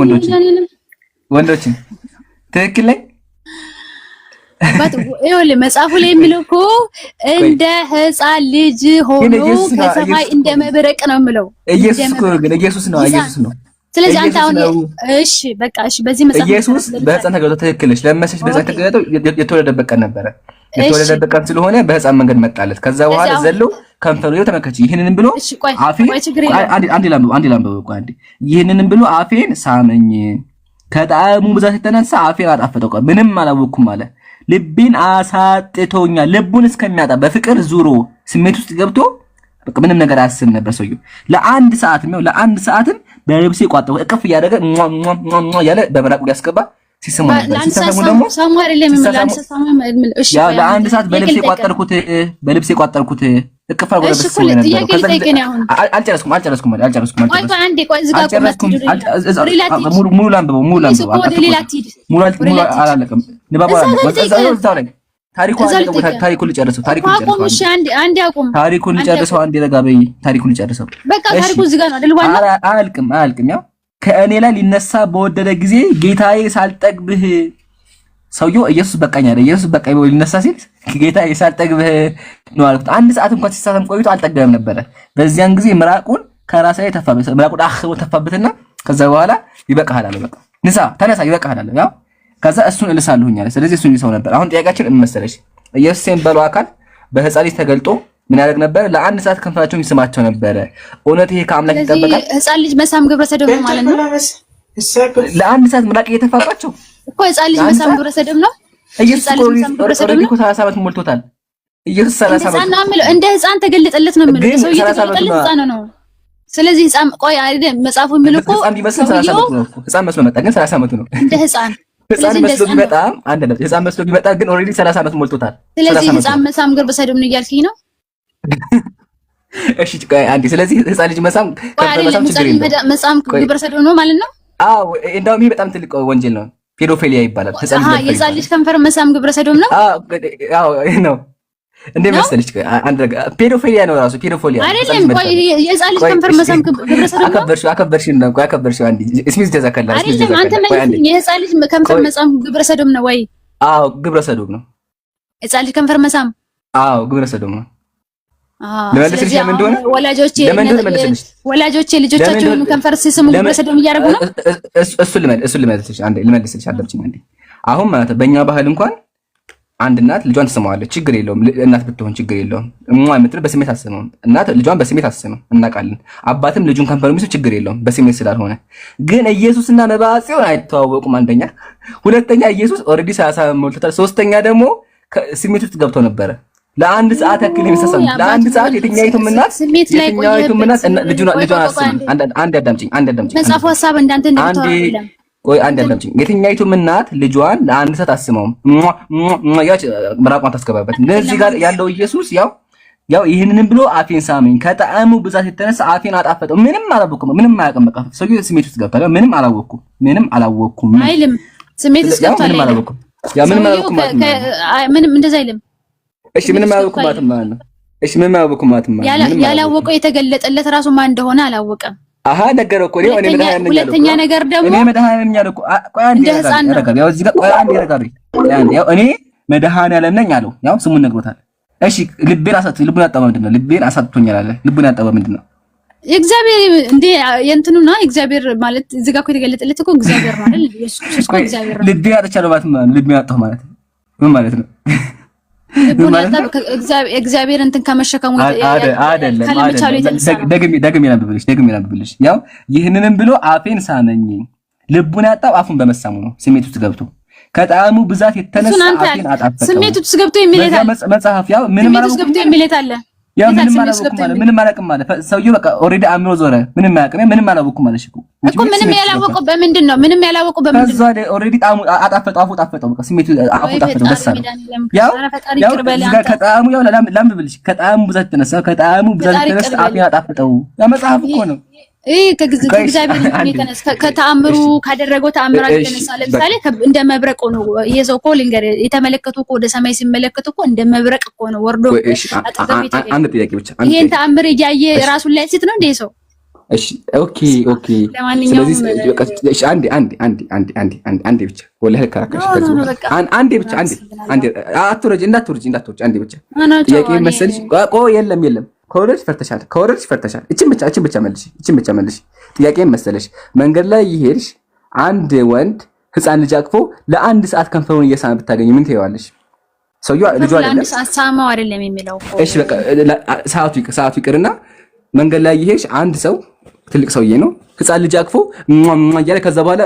ወንዶችን ትክክል ነኝ? ይኸውልህ መጽሐፉ ላይ የሚለው እኮ እንደ ህፃን ልጅ ሆኖ ከሰማይ እንደ መብረቅ ነው የሚለው። ኢየሱስ ነው። ስለዚህ አንተ አሁን እሺ በቃ እሺ፣ በዚህ መጽሐፍ ኢየሱስ በህፃን ተገለጠ። ትክክል ነሽ። ለመሰሽ በህፃን ተገለጠው የተወለደበት ቀን ነበረ። የተወለደበት ቀን ስለሆነ በህፃን መንገድ መጣለት። ከዛ በኋላ ዘሎ ከንፈሩ ተመከች። ይሄንንም ብሎ አፌን አንዴ ላምበው ይሄንንም ብሎ አፌን ሳመኝ፣ ከጣዕሙ ብዛት የተነሳ አፌን አጣፈጠው። ምንም አላወኩም አለ። ልቤን አሳጥቶኛል። ልቡን እስከሚያጣ በፍቅር ዙሮ ስሜት ውስጥ ገብቶ በቃ ምንም ነገር አያስብ ነበር ሰውየው። ለአንድ ሰዓትም በልብሴ ቋጠው እቅፍ እያደረገ ያለ በመራቁ ያስገባ ሲሰማ ነበር። ሲሰሙ ደግሞ ለአንድ ሰዓት በልብሴ ቋጠርኩት እቅፍ አድርጎ ሙሉ ላንብበው ታሪኩን ልጨርሰው። አንዴ ረጋ በይ። ታሪኩን ልጨርሰው። አያልቅም። ያው ከእኔ ላይ ሊነሳ በወደደ ጊዜ ጌታዬ ሳልጠግብህ ሰውየው ኢየሱስ በቃኝ አለ። ኢየሱስ በቃኝ ብሎ ሊነሳ ሲል ጌታዬ ሳልጠግብህ ነው አልኩት። አንድ ሰዓት እንኳን ሲሳሳም ቆይቶ አልጠገበም ነበረ። በዚያን ጊዜ ምራቁን ከራስ ላይ ተፋበት። ምራቁን አخቦ ተፋበትና ከዛ በኋላ ይበቃሃል አለ። በቃ ተነሳ ይበቃሃል አለ። ያው ከዛ እሱን እልሳለሁኝ አለ። ስለዚህ እሱን ይሰው ነበር። አሁን ጥያቄያችን እንመሰለሽ ኢየሱስ የሚባለው አካል በህፃን ልጅ ተገልጦ ምን ያደርግ ነበር? ለአንድ ሰዓት ከንፈራቸውን ይስማቸው ነበር። እውነት ይሄ ከአምላክ ይጠበቃል? ህፃን ልጅ መሳም ግብረ ሰዶም ማለት ነው። ለአንድ ሰዓት ምራቅ እየተፋባቸው እኮ ህፃን ልጅ መሳም ግብረ ሰዶም ነው። ኢየሱስ እኮ 30 ዓመት ሞልቶታል። ኢየሱስ 30 ዓመት ነው። እንደ ህፃን ተገለጠለት ነው የሚለው ሰው እየተገለጠለት ህፃን ነው። ስለዚህ ህፃን ቆይ አይደል መጽሐፉ የሚለው እኮ ህፃን ቢመስል 30 ዓመት ነው። ህፃን መስሎ መጣ ግን 30 ዓመት ነው። እንደ ህፃን ህፃን መስሎ ቢመጣ ግን ኦልሬዲ 30 ዓመት ሞልቶታል። ስለዚህ ህፃን መሳም ግብረ ሰዶም ነው እያልከኝ ነው? እሺ አንዴ። ስለዚህ ህፃን ልጅ መሳም ችግር የለም። መሳም ግብረ ሰዶም ነው ማለት ነው? አዎ እንደውም ይሄ በጣም ትልቅ ወንጀል ነው። ፔዶፊሊያ ይባላል። የህፃን ልጅ ከንፈር መሳም ግብረ ሰዶም ነው? አዎ ነው። እንዴ መሰለሽ አንድ ፔዶፊሊያ ነው ራሱ ፔዶፊሊያ አይደለም። ቆይ የህፃን ልጅ ከንፈር መሳም ግብረ ሰዶም ነው? አከበርሽ አንዴ እስሚዝ ተዘከላ አይደለም። አንተ ማለት የህፃን ልጅ ከንፈር መሳም ግብረ ሰዶም ነው ወይ? አዎ ግብረ ሰዶም ነው። የህፃን ልጅ ከንፈር መሳም አዎ ግብረ ሰዶም ነው። ለምንድነው ለምን እንደሆነ ወላጆቼ ልጆቻቸውን ከንፈር ሲስሙ ግብረ ሰዶም እያደረጉ ነው። እሱን ልመልስልሽ አለብኝ አንዴ። አሁን ማለት በእኛ ባህል እንኳን አንድ እናት ልጇን ትስመዋለች፣ ችግር የለውም። እናት ብትሆን ችግር የለውም። የምትል በስሜት አስመው እናት ልጇን በስሜት አስመው እናውቃለን። አባትም ልጁን ከንፈር የሚስም ችግር የለውም በስሜት ስላልሆነ። ግን ኢየሱስና መባጽዮን አይተዋወቁም። አንደኛ፣ ሁለተኛ ኢየሱስ ኦልሬዲ 30 ሞልቶታል። ሶስተኛ ደግሞ ስሜት ውስጥ ገብቶ ነበረ። ለአንድ ሰዓት ያክል የሚሰሰም ለአንድ ሰዓት የትኛይቱም እናት ልጇን አስመው። አንድ አዳምጪኝ መጽሐፉ ሐሳብ እንዳንተ እንደተወራ አይደለም። ቆይ አንድ አዳምጪኝ። የትኛይቱም እናት ልጇን ለአንድ ሰዓት አስመውም ያች ምራቋን ታስገባበት። እነዚህ ጋር ያለው ኢየሱስ ያው ይህንንም ብሎ አፌን ሳመኝ፣ ከጣዕሙ ብዛት የተነሳ አፌን አጣፈጠው። ምንም አላወኩም፣ ምንም አያውቅም። በቃ ሰውዬው ስሜት ውስጥ ገብቷል። ምንም አላወኩም አይልም። ስሜት ውስጥ ገብቷል። ምንም አላወኩም። ምንም እንደዛ አይልም። እሺ ምንም አላወኩም ማለት ነው። እሺ ምን ማወቁ ማትማ ያላወቀው የተገለጠለት ራሱ ማን እንደሆነ አላወቀም። አሃ ነገረው እኮ ነው። እኔ መድኃኒዓለም ነኝ። ሁለተኛ ነገር ደግሞ እኔ መድኃኒዓለም ነኝ አለው እኮ። ቆይ አንዴ ረጋጋ። ያው እዚህ ጋር ቆይ አንዴ ረጋጋ። ያው እኔ መድኃኒዓለም ነኝ አለው። ያው ስሙን ነግሮታል። እሺ ልቤን ያጣበው ምንድነው? ልቤን አሳጥቶኛል አለ። ልቡን ያጣበው ምንድነው? እግዚአብሔር እንዴ የእንትኑና እግዚአብሔር ማለት እዚህ ጋር እኮ የተገለጠለት እኮ እግዚአብሔር ነው አይደል? ኢየሱስ ክርስቶስ እኮ እግዚአብሔር ነው። ልቤን አጥቻለሁ ማለት ነው። ልቤን አጣሁ ማለት ምን ማለት ነው? እግዚአብሔር እንትን ከመሸከሙ አይደለም። ደግሜ ላንብብልሽ። ያው ይህንንም ብሎ አፌን ሳመኝ። ልቡን ያጣው አፉን በመሳሙ ነው። ስሜት ውስጥ ገብቶ ከጣዕሙ ብዛት የተነሳ አፌን አጣፈጠው። ስሜት ውስጥ ገብቶ የሚለታል መጽሐፍ ያው ምንም ማለት ገብቶ የሚለታል ያው ምንም አላውቅም ማለት ሰውዬው በቃ ኦሬዲ አእምሮ ዞረ። ምንም አያውቅም። ምንም አላወኩም ማለት እኮ ምንም ያላወቀው በምንድን ነው? ከዛ ኦሬዲ ጣዕሙ አጣፈጠው። አፉ ጣፈጠው። በቃ ስሜቱ አፉ ጣፈጠው። ደስ አለ። ያው ከጣዕሙ ያው ላምብልሽ ከጣዕሙ ብዛት የተነሳ አፌን አጣፈጠው። ያ መጽሐፍ እኮ ነው። ከእግዚአብሔር የተነሳ ከተአምሩ ካደረገው ተአምራት የተነሳ ለምሳሌ እንደ መብረቅ ነው። ይሄ ሰው እኮ ልንገር የተመለከቱ እኮ ወደ ሰማይ ሲመለከቱ እኮ እንደ መብረቅ እኮ ነው ወርዶ። አንድ ጥያቄ ብቻ ይሄን ተአምር እያየ ራሱን ላይ ሲት ነው እንደ ሰው። እሺ ኦኬ። ስለዚህ አንዴ ብቻ ወላሂ ከራከሽ አንዴ ብቻ እንዳትወርጂ አንዴ ብቻ ጥያቄ መሰልሽ። ቆይ የለም ከወረድሽ ፈርተሻል። እቺን ብቻ መልሽ። ጥያቄን መሰለሽ መንገድ ላይ ይሄድሽ አንድ ወንድ ህፃን ልጅ አቅፎ ለአንድ ሰዓት ከንፈሩን እየሳመ ብታገኝ ምን ትይዋለሽ? ሰውየው ልጅ አይደለም ለአንድ ሰዓት ሳማው አይደለም የሚለው እኮ። እሺ በቃ ሰዓቱ ይቅርና መንገድ ላይ ይሄድሽ አንድ ሰው ትልቅ ሰውዬ ነው ህፃን ልጅ አቅፎ እያለ ከዛ በኋላ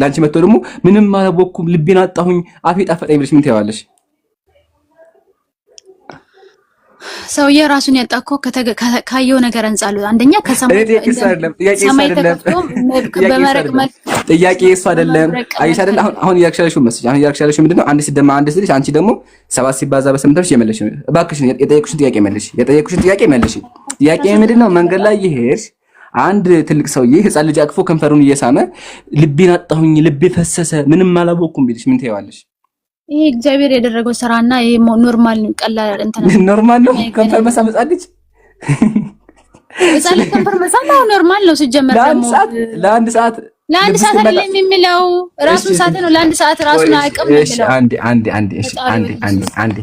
ላንቺ መጥቶ ደግሞ ምንም አላወኩም ልቤን አጣሁኝ አፌ ጣፈጠኝ ብለሽ ምን ትይዋለሽ? ሰውዬ ራሱን ያጣኮ ካየው ነገር አንጻሉ አንደኛ ከሰማይ ተከፍቶ በመረቅ መልክ ጥያቄ እሱ አይደለም። አይሽ አይደል? አሁን ያክሻለሽው መስጂ አሁን ያክሻለሽው ምንድነው? አንድ ሲደማ አንድ ስልሽ አንቺ ደግሞ 7 ሲባዛ በ8 የመለሽ እባክሽ የጠየቁሽን ጥያቄ መልሽ። ጥያቄ ምንድነው? መንገድ ላይ ይሄድሽ አንድ ትልቅ ሰውዬ ህፃን ልጅ አቅፎ ከንፈሩን እየሳመ ልቤን አጣሁኝ ልቤ ፈሰሰ ምንም አላወኩም ቢልሽ ምን ትይዋለሽ? ይሄ እግዚአብሔር ያደረገው ስራና ይሄ ኖርማል ቀላል እንትን ኖርማል ነው። ከንፈር መሳም ጻድቅ ከንፈር መሳም ነው ኖርማል ነው። ሲጀመር ደግሞ ለአንድ ሰዓት አይደለም የሚለው ራሱን ሰዓት ነው። ለአንድ ሰዓት ራሱን አያውቅም የሚለው። አንዴ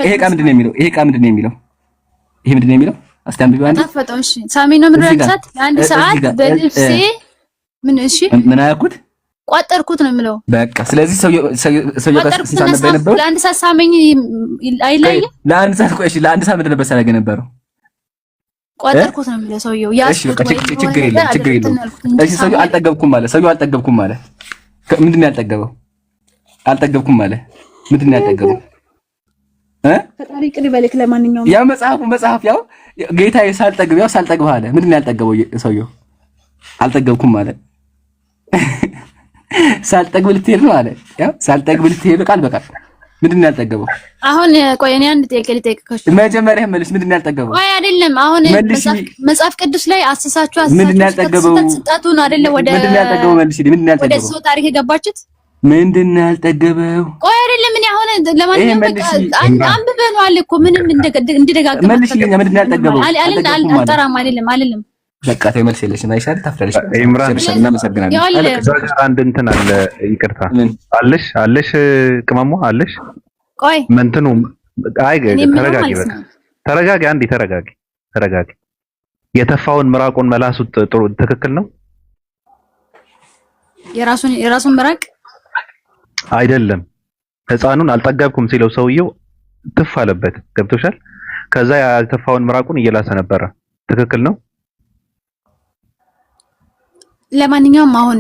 ይሄ ቃል ምንድን ነው የሚለው? አስተምቢው አንዴ ታፈጠው። እሺ ሳሚ ነው ምን ሰዓት ለአንድ ሰዓት በልብሴ ምን እሺ ምን አያውቁት ቋጠርኩት ነው የሚለው። በቃ ስለዚህ ሰውየው ጋር ሲሳነብ የነበረው ለአንድ ሰዓት ሳመኝ አይለይም። ለአንድ ሰዓት ቆይ፣ እሺ ለአንድ ሰዓት ምንድን ነበር ሲያደርግ የነበረው? ቋጠርኩት ነው የሚለው ሰውየው። እሺ በቃ ችግር የለም። እሺ ሰውየው አልጠገብኩም ማለት ምንድን ነው ያልጠገበው? አልጠገብኩም ማለት ምንድን ነው ያልጠገበው? ፈጣሪ ቅሪ በልክ። ለማንኛውም ያ መጽሐፍ ያው ጌታዬ ሳልጠግብ አለ። ምንድን ነው ያልጠገበው ሰውየው? አልጠገብኩም ማለት ሳልጠግብ ልትሄድ ነው አለ። ያው ሳልጠግብ ልትሄድ ቃል በቃል ምንድን ነው ያልጠገበው? አሁን ቆይ እኔ አንድ ጥያቄ ልጠይቅሽ። መጀመሪያ መልስ። ምንድን ነው ያልጠገበው? ቆይ አይደለም አሁን መጽሐፍ ቅዱስ ላይ አስተሳችሁ ምንድን ነው ያልጠገበው? ስጣቱን አይደለም ወደ ምንድን ነው ያልጠገበው? መልስ። ምንድን ነው ያልጠገበው? ወደ ሰው ታሪክ የገባችሁት ምንድን ነው ያልጠገበው? ቆይ አይደለም እኔ አሁን ለማንኛውም በቃ አንብበነዋል እኮ ምንም እንደደጋግመህ መልስ። ምንድን ነው ያልጠገበው? አልጠራም አይደለም በቃ ተመልስ የለሽም። አይሻል ታፍራለሽ። ኢምራን እናመሰግናለን። አንድ እንትን አለ። ይቅርታ አለሽ ቅመሟ አለሽ። ቆይ ምንትኑ አይ ተረጋጊ፣ በቃ ተረጋጊ፣ አንዴ ተረጋጊ። የተፋውን ምራቁን መላሱ ጥሩ ትክክል ነው። የራሱን ምራቅ አይደለም ህፃኑን አልጠገብኩም ሲለው ሰውየው ትፍ አለበት። ገብቶሻል? ከዛ የተፋውን ምራቁን እየላሰ ነበረ። ትክክል ነው። ለማንኛውም አሁን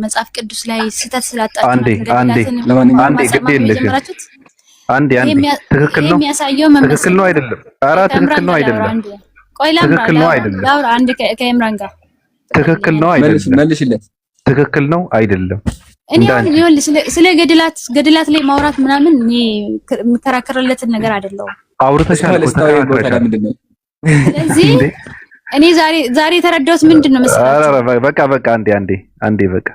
መጽሐፍ ቅዱስ ላይ ስህተት ስላጣችሁ አንዴ ግድ የለሽም። አንዴ ትክክል ነው አይደለም? ኧረ ትክክል ነው አይደለም? ቆይ ላውራ አንዴ ከኢምራን ጋር ትክክል ነው አይደለም? መልሽለት። ትክክል ነው አይደለም? እኔ አሁን ስለ ገድላት ላይ ማውራት ምናምን እኔ የምከራከርለትን ነገር አይደለም። አውርተሻል እኮ ተከራክረሻል። ስለዚህ እኔ ዛሬ የተረዳሁት ምንድን ነው መሰለኝ? በቃ አንዴ በቃ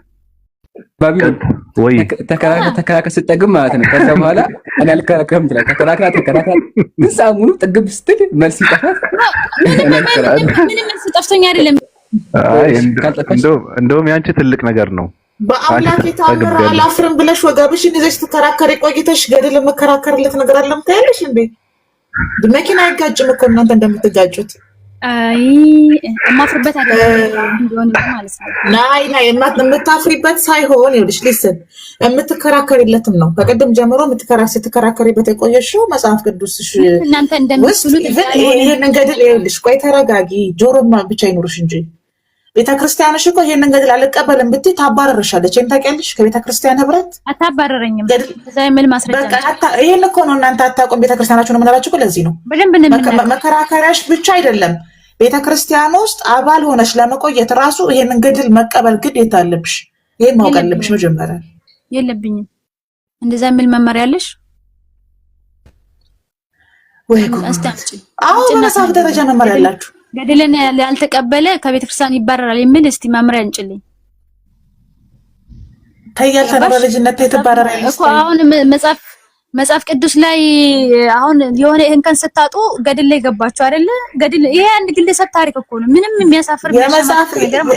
ባቢሎን ወይ ተከራከር ስትጠግብ ማለት ነው። ከዛ በኋላ እኔ አልከራከርም ትላለህ። ተከራከራ ግን ሳሙኑ ጥግብ ስትል መልስ ይጠፋል። ምንም መልስ ጠፍቶኝ አይደለም። አይ እንደውም ያንቺ ትልቅ ነገር ነው። በአምላክ ታምር አላፍርም ብለሽ ወገብሽን ይዘሽ ተከራከሪ ቆይተሽ ገደል መከራከርለት ነገር አለም ታያለሽ እንዴ? መኪና አይጋጭም እኮ እናንተ እንደምትጋጩት። አይ የማፍርበት አይደለም ቢሆን ማለት ነው። ናይ የምታፍሪበት ሳይሆን ይኸውልሽ ሊስን የምትከራከሪለትም ነው። በቀደም ጀምሮ ስትከራከሪበት የቆየሽው መጽሐፍ ቅዱስሽ እናንተ እንደምትሉት ይሄንን ገድል ይኸውልሽ፣ ቆይ ተረጋጊ፣ ጆሮማ ብቻ ይኑርሽ እንጂ ቤተክርስቲያንሽ እኮ ይሄንን ገድል አልቀበልም ብትይ ታባረርሻለች። እኔ ታውቂያለሽ፣ ከቤተክርስቲያን ህብረት አታባረረኝም። እዛ ምን ማስረጃ በቃ ይሄን እኮ ነው እናንተ አታውቁም። ቤተክርስቲያናችሁ ነው የምንላችሁ እኮ ለዚህ ነው። መከራከሪያሽ ብቻ አይደለም፣ ቤተክርስቲያን ውስጥ አባል ሆነሽ ለመቆየት ራሱ ይሄንን ገድል መቀበል ግዴታ አለብሽ። ይሄን ማወቅ አለብሽ መጀመሪያ። የለብኝም እንደዛ ምን መመሪያ አለሽ ወይ? አሁን በመጽሐፍ ደረጃ መመሪያ አላችሁ። ገድልን ያልተቀበለ ከቤተክርስቲያን ይባረራል የሚል እስቲ መመሪያ እንጭልኝ። ታያልተና በልጅነት የተባረራል እኮ አሁን መጽሐፍ ቅዱስ ላይ አሁን የሆነ እንከን ስታጡ ገድል ላይ ገባችሁ አይደለ? ገድል ይሄ አንድ ግለሰብ ታሪክ እኮ ነው። ምንም የሚያሳፍር የመጽሐፍ አይደለም።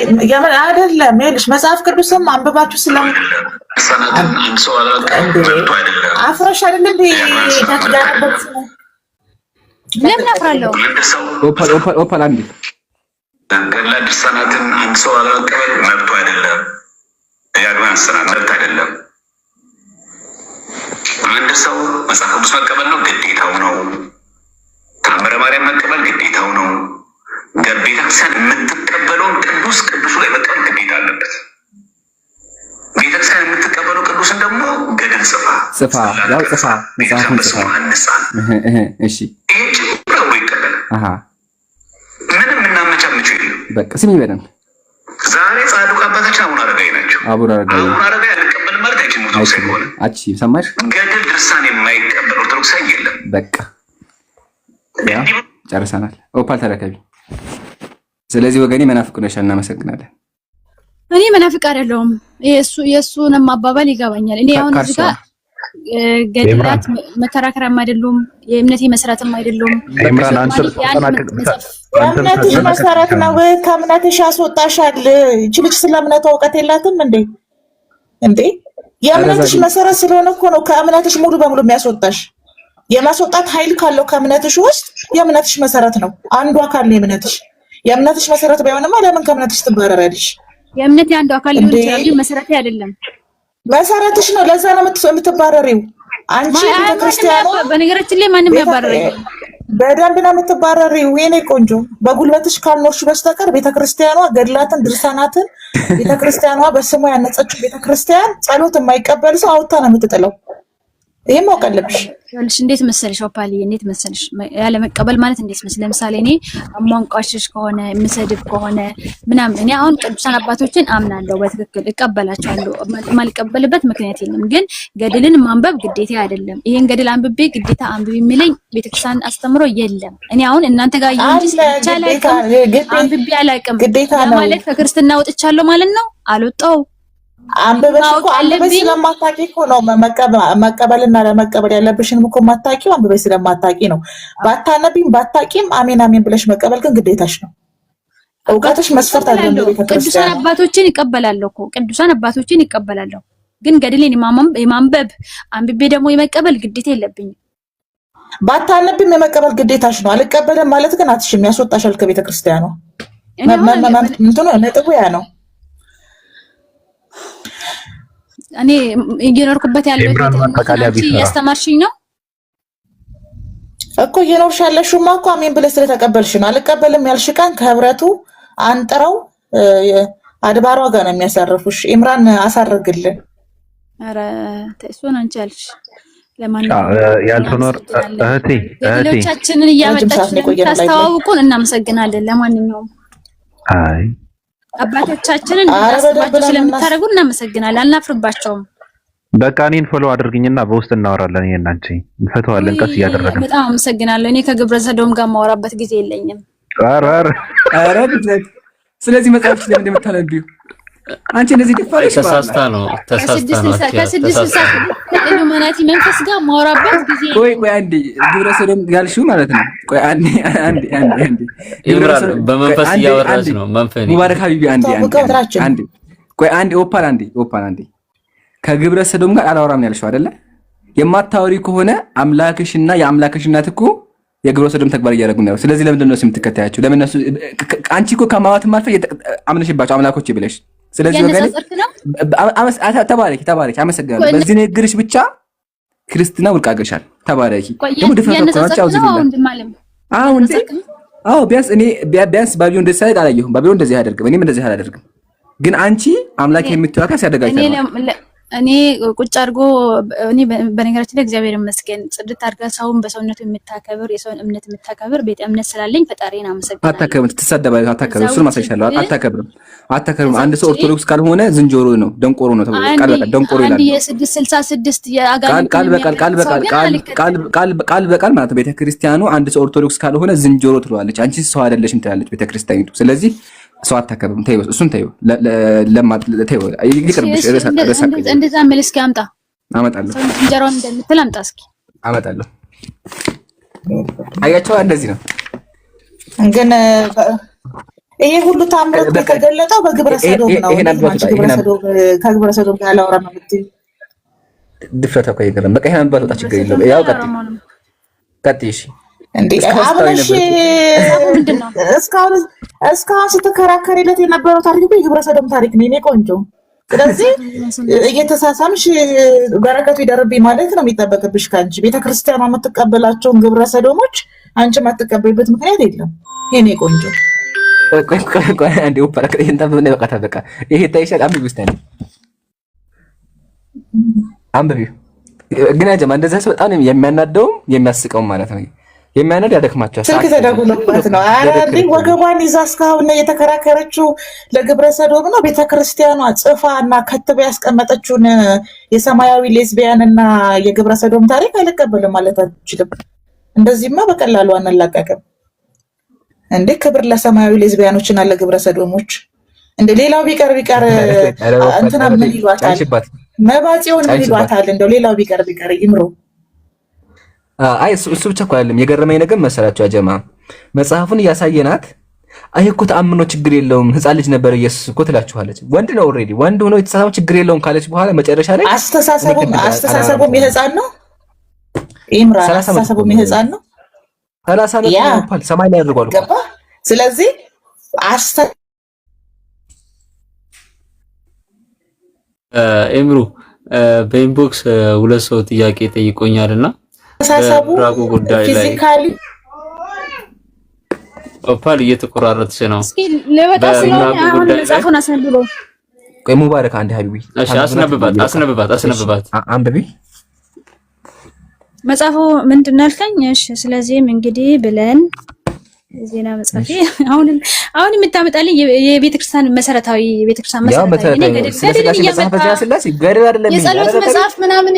ይኸውልሽ መጽሐፍ ቅዱስም አንብባችሁ አፍረሽ አይደለም ታትጋራበት ለምን አፍራለሁ? ኦፓል አንዴ ገድለ ድርሳናትን አንድ ሰው አለመቀበል መብቱ አይደለም። የአድዋን ሰናት መብት አይደለም። አንድ ሰው መጽሐፍ ቅዱስ መቀበል ነው ግዴታው ነው። ታምረ ማርያም መቀበል ግዴታው ነው። ቤተክርስቲያን የምትቀበለውን ቅዱሱ ላይ መቀበል ግዴታ አለበት። ቤተክርስቲያን የምትቀበለው ቅዱስን ደግሞ ገድል ጽፋ መጽሐፍን ጽፋ እሺ ይሄ ጭምር ይቀበል። ምንም እናመቻምችው የለም። በቃ ስሚ በደንብ ዛሬ ጻድቁ አባታችን አቡነ አረጋዊ ናቸው። አቡነ አረጋዊ አልቀበልም ማለት አይችልም። አቺ ሰማሽ? ገድል ድርሳን የማይቀበል ኦርቶዶክሳዊ የለም። በቃ ጨርሰናል። ኦፓል ተረከቢ። ስለዚህ ወገኔ መናፍቅ ነሽ። እናመሰግናለን። እኔ መናፍቅ አይደለሁም። የእሱንም አባባል ይገባኛል። እኔ አሁን እዚህ ጋር ገድላት መከራከሪያም አይደሉም፣ የእምነቴ መሰረትም አይደሉም። የእምነትሽ መሰረት ነው። ከእምነትሽ ያስወጣሻል። ይህች ልጅ ስለ እምነቷ እውቀት የላትም እንዴ? የእምነትሽ መሰረት ስለሆነ እኮ ነው ከእምነትሽ ሙሉ በሙሉ የሚያስወጣሽ። የማስወጣት ኃይል ካለው ከእምነትሽ ውስጥ የእምነትሽ መሰረት ነው አንዱ አካል ነው። የእምነትሽ መሰረት ባይሆንማ ለምን ከእምነትሽ ትባረራለሽ? የእምነቴ አንዱ አካል ሊሆን ይችላል፣ ግን መሰረቴ አይደለም። መሰረትሽ ነው። ለዛ ነው የምትባረሪው አንቺ። ቤተክርስቲያኑ በነገራችን ላይ ማንም ያባረረኝ በደንብ ነው የምትባረሪው የኔ ቆንጆ። በጉልበትሽ ካልኖርሽ በስተቀር ቤተክርስቲያኗ ገድላትን ድርሳናትን ቤተክርስቲያኗ በስሙ ያነጸችው ቤተክርስቲያን ጸሎት የማይቀበል ሰው አውጥታ ነው የምትጥለው። ይሄን ማወቅ አለብሽ። እንዴት መሰለሽ ኦፓሊ፣ እንዴት መሰለሽ ያለ መቀበል ማለት እንዴት መሰለሽ፣ ለምሳሌ እኔ አሟንቋሽሽ ከሆነ የምሰድብ ከሆነ ምናምን እኔ አሁን ቅዱሳን አባቶችን አምናለሁ፣ በትክክል እቀበላቸዋለሁ። የማልቀበልበት ምክንያት የለም። ግን ገድልን ማንበብ ግዴታ አይደለም። ይሄን ገድል አንብቤ ግዴታ አንብብ የሚለኝ ቤተክርስቲያን አስተምሮ የለም። እኔ አሁን እናንተ ጋር አንብቤ አላውቅም ማለት ከክርስትና ወጥቻለሁ ማለት ነው። አልወጣው አንብበሽ ስለማታውቂ እኮ ነው መቀበልና ለመቀበል ያለብሽንም እኮ የማታውቂው አንብበሽ ስለማታውቂ ነው። ባታነቢም ባታውቂም አሜን አሜን ብለሽ መቀበል ግን ግዴታሽ ነው። እውቀትሽ መስፈርት አይደለም። ቅዱሳን አባቶችን ይቀበላለሁ እኮ ቅዱሳን አባቶችን ይቀበላለሁ። ግን ገድሌን የማንበብ አንብቤ ደግሞ የመቀበል ግዴታ የለብኝም። ባታነቢም የመቀበል ግዴታሽ ነው። አልቀበልም ማለት ግን አትሽም፣ ያስወጣሻል ከቤተክርስቲያኗ። ነጥቡ ያ ነው። እኔ እየኖርኩበት ያለው እያስተማርሽኝ ነው እኮ። እየኖርሽ ያለሽውማ እኮ አሜን ብለሽ ስለተቀበልሽ ነው። አልቀበልም ያልሽ ቀን ከህብረቱ አንጥረው አድባሯ ጋር ነው የሚያሳርፉሽ። ኢምራን አሳርግልን። ኧረ እሱን አንቺ አልሽ። ለማንኛውም ያልተኖር እህቴ ሌሎቻችንን እያመጣችሁ ታስተዋውቁን እናመሰግናለን። ለማንኛውም አይ አባቶቻችንን ታስባችሁ ስለምታደርጉ እናመሰግናለን። አልናፍርባቸውም። በቃ እኔን ፎሎ አድርግኝና በውስጥ እናወራለን። ይሄን አንቺ እንፈተዋለን ቀስ እያደረግን። በጣም አመሰግናለሁ። እኔ ከግብረ ሰዶም ጋር ማወራበት ጊዜ የለኝም። ኧረ ስለዚህ መጽሐፍ ስለምን እንደምታነቢው አንቺ እንደዚህ ደፋለሽ ተሳስታ ነው ከ6 ኢሉሚናቲ መንፈስ ጋር ማውራበት ጊዜ ቆይ አንዴ ግብረ ሰዶም ያልሽው ማለት ነው። ቆይ አንዴ ይብራል በመንፈስ እያወራች ነው። መንፈስ ሙባረክ ሀቢቢ አንዴ ቆይ አንዴ ኦፓል አንዴ ከግብረ ሰዶም ጋር አላወራም ያልሽው አይደለ? የማታወሪ ከሆነ አምላክሽና የአምላክሽ እናት እኮ የግብረ ሰዶም ተግባር እያደረጉ ነው። ስለዚህ ለምንድን ነው የምትከታያቸው? ለምን እነሱ አንቺ እኮ ከማዋት ማልፈ አምነሽባቸው አምላኮች ብለሽ ስለዚህ ወገኔ ተባረኪ አመሰግናለሁ። በዚህ ንግግርሽ ብቻ ክርስትና ውልቅ አገርሻል። ተባረኪ ደግሞ ድፍረታችሁ ቢያንስ ባቢሎን እንደዚህ ሳይድ አላየሁም። ባቢሎን እንደዚህ አያደርግም፣ እኔም እንደዚህ አላደርግም። ግን አንቺ አምላክ የምትዋካ ሲያደጋይታል እኔ ቁጭ አድርጎ እኔ በነገራችን ላይ እግዚአብሔር ይመስገን ጽድት አድርጋ ሰውን በሰውነቱ የምታከብር የሰውን እምነት የምታከብር ቤተ እምነት ስላለኝ ፈጣሪን አመሰግናለሁ። አታከብርም፣ ትሳደባለች። አታከብርም፣ እሱን ማሳይሻለሁ። አታከብርም። አንድ ሰው ኦርቶዶክስ ካልሆነ ዝንጀሮ ነው፣ ደንቆሮ ነው ተብሎ ቃል በቃል ደንቆሮ ይላል። አንድ የ666 የአጋንንት ቃል በቃል ማለት ቤተክርስቲያኑ አንድ ሰው ኦርቶዶክስ ካልሆነ ዝንጀሮ ትለዋለች። አንቺ ሰው አይደለሽም ትላለች ቤተክርስቲያኒቱ። ስለዚህ ሰው አታከብም። ተይው፣ እሱን ተይው። ተይው ይቅርብሽ። እንደዛ መልስ እስኪ አመጣለሁ። እንጀራውን እንደምትል አምጣ እስኪ። አመጣለሁ። አያቸው እንደዚህ ነው። ግን ይሄ ሁሉ ታምራት የተገለጠው በግብረ ሰዶም ነው። ከግብረ ሰዶም ጋር አላወራ ነው የምትይው ድፍረት እኮ ይገርም። በቃ ይሄን ባትወጣ ችግር የለውም። ያው ቀጥይ እሺ። እንዴ አብረሽ ምንድነው እስካሁን ስትከራከሪለት የነበረው ታሪክ እኮ የግብረ ሰዶም ታሪክ ነው የኔ ቆንጆ። ስለዚህ እየተሳሳምሽ በረከቱ ይደርብኝ ማለት ነው የሚጠበቅብሽ ከአንቺ። ቤተክርስቲያኗ የምትቀበላቸውን ግብረ ሰዶሞች አንቺ የማትቀበይበት ምክንያት የለም የኔ ቆንጆ። ቆይ አንዴ ወጣ በቃ ይሄ ታይሻል። አንብቢ ውስጥ ነው አንብቢ። ግን ያጀማ እንደዛ ሰው በጣም የሚያናደው የሚያስቀው ማለት ነው። የሚያነድ ያደክማቸው ስልክ ተደውሎባት ነው። አረ ወገቧን ይዛ እስካሁን የተከራከረችው ለግብረ ሰዶም ነው። ቤተክርስቲያኗ ጽፋ እና ከትባ ያስቀመጠችውን የሰማያዊ ሌዝቢያን እና የግብረ ሰዶም ታሪክ አይቀበልም ማለት አልችልም። እንደዚህማ በቀላሉ አንላቀቅም እንዴ! ክብር ለሰማያዊ ሌዝቢያኖች እና ለግብረ ሰዶሞች። እንደ ሌላው ቢቀር እንትና ምን ይሏታል? መባጽዮን ምን ይሏታል? እንደው ሌላው ቢቀር ይምሩ። አይ እሱ ብቻ እኮ አይደለም። የገረመኝ ነገር መሰላችሁ አጀማ መጽሐፉን እያሳየናት አይ እኮ ተአምኖ ችግር የለውም ህፃን ልጅ ነበር ኢየሱስ እኮ ትላችኋለች። ወንድ ነው ኦልሬዲ ወንድ ሆኖ የተሳሳመው ችግር የለውም ካለች በኋላ መጨረሻ ላይ አስተሳሰቡም የህፃን ነው። ኢምራን አስተሳሰቡም የህፃን ነው። 30 ዓመት ነው ሰማይ ላይ አድርጓል እኮ። ስለዚህ ኤምሩ በኢንቦክስ ሁለት ሰው ጥያቄ ጠይቆኛልና በራቁ ጉዳይ ላይ ኦፓል እየተቆራረጥሽ ነው። እስኪ ለወጣ ስለሆነ አሁን መጽሐፉን አስነብበው። ቆይ ሙባረክ አንድ ሀቢቢ እሺ፣ አስነብባት አንብቢ። መጽሐፉ ምንድን ነው ያልከኝ? እሺ፣ ስለዚህም እንግዲህ ብለን ዜና መጽሐፍ አሁን የምታመጣልኝ የቤተክርስቲያን መሰረታዊ የቤተክርስቲያን መሰረታዊ የጸሎት መጽሐፍ ምናምን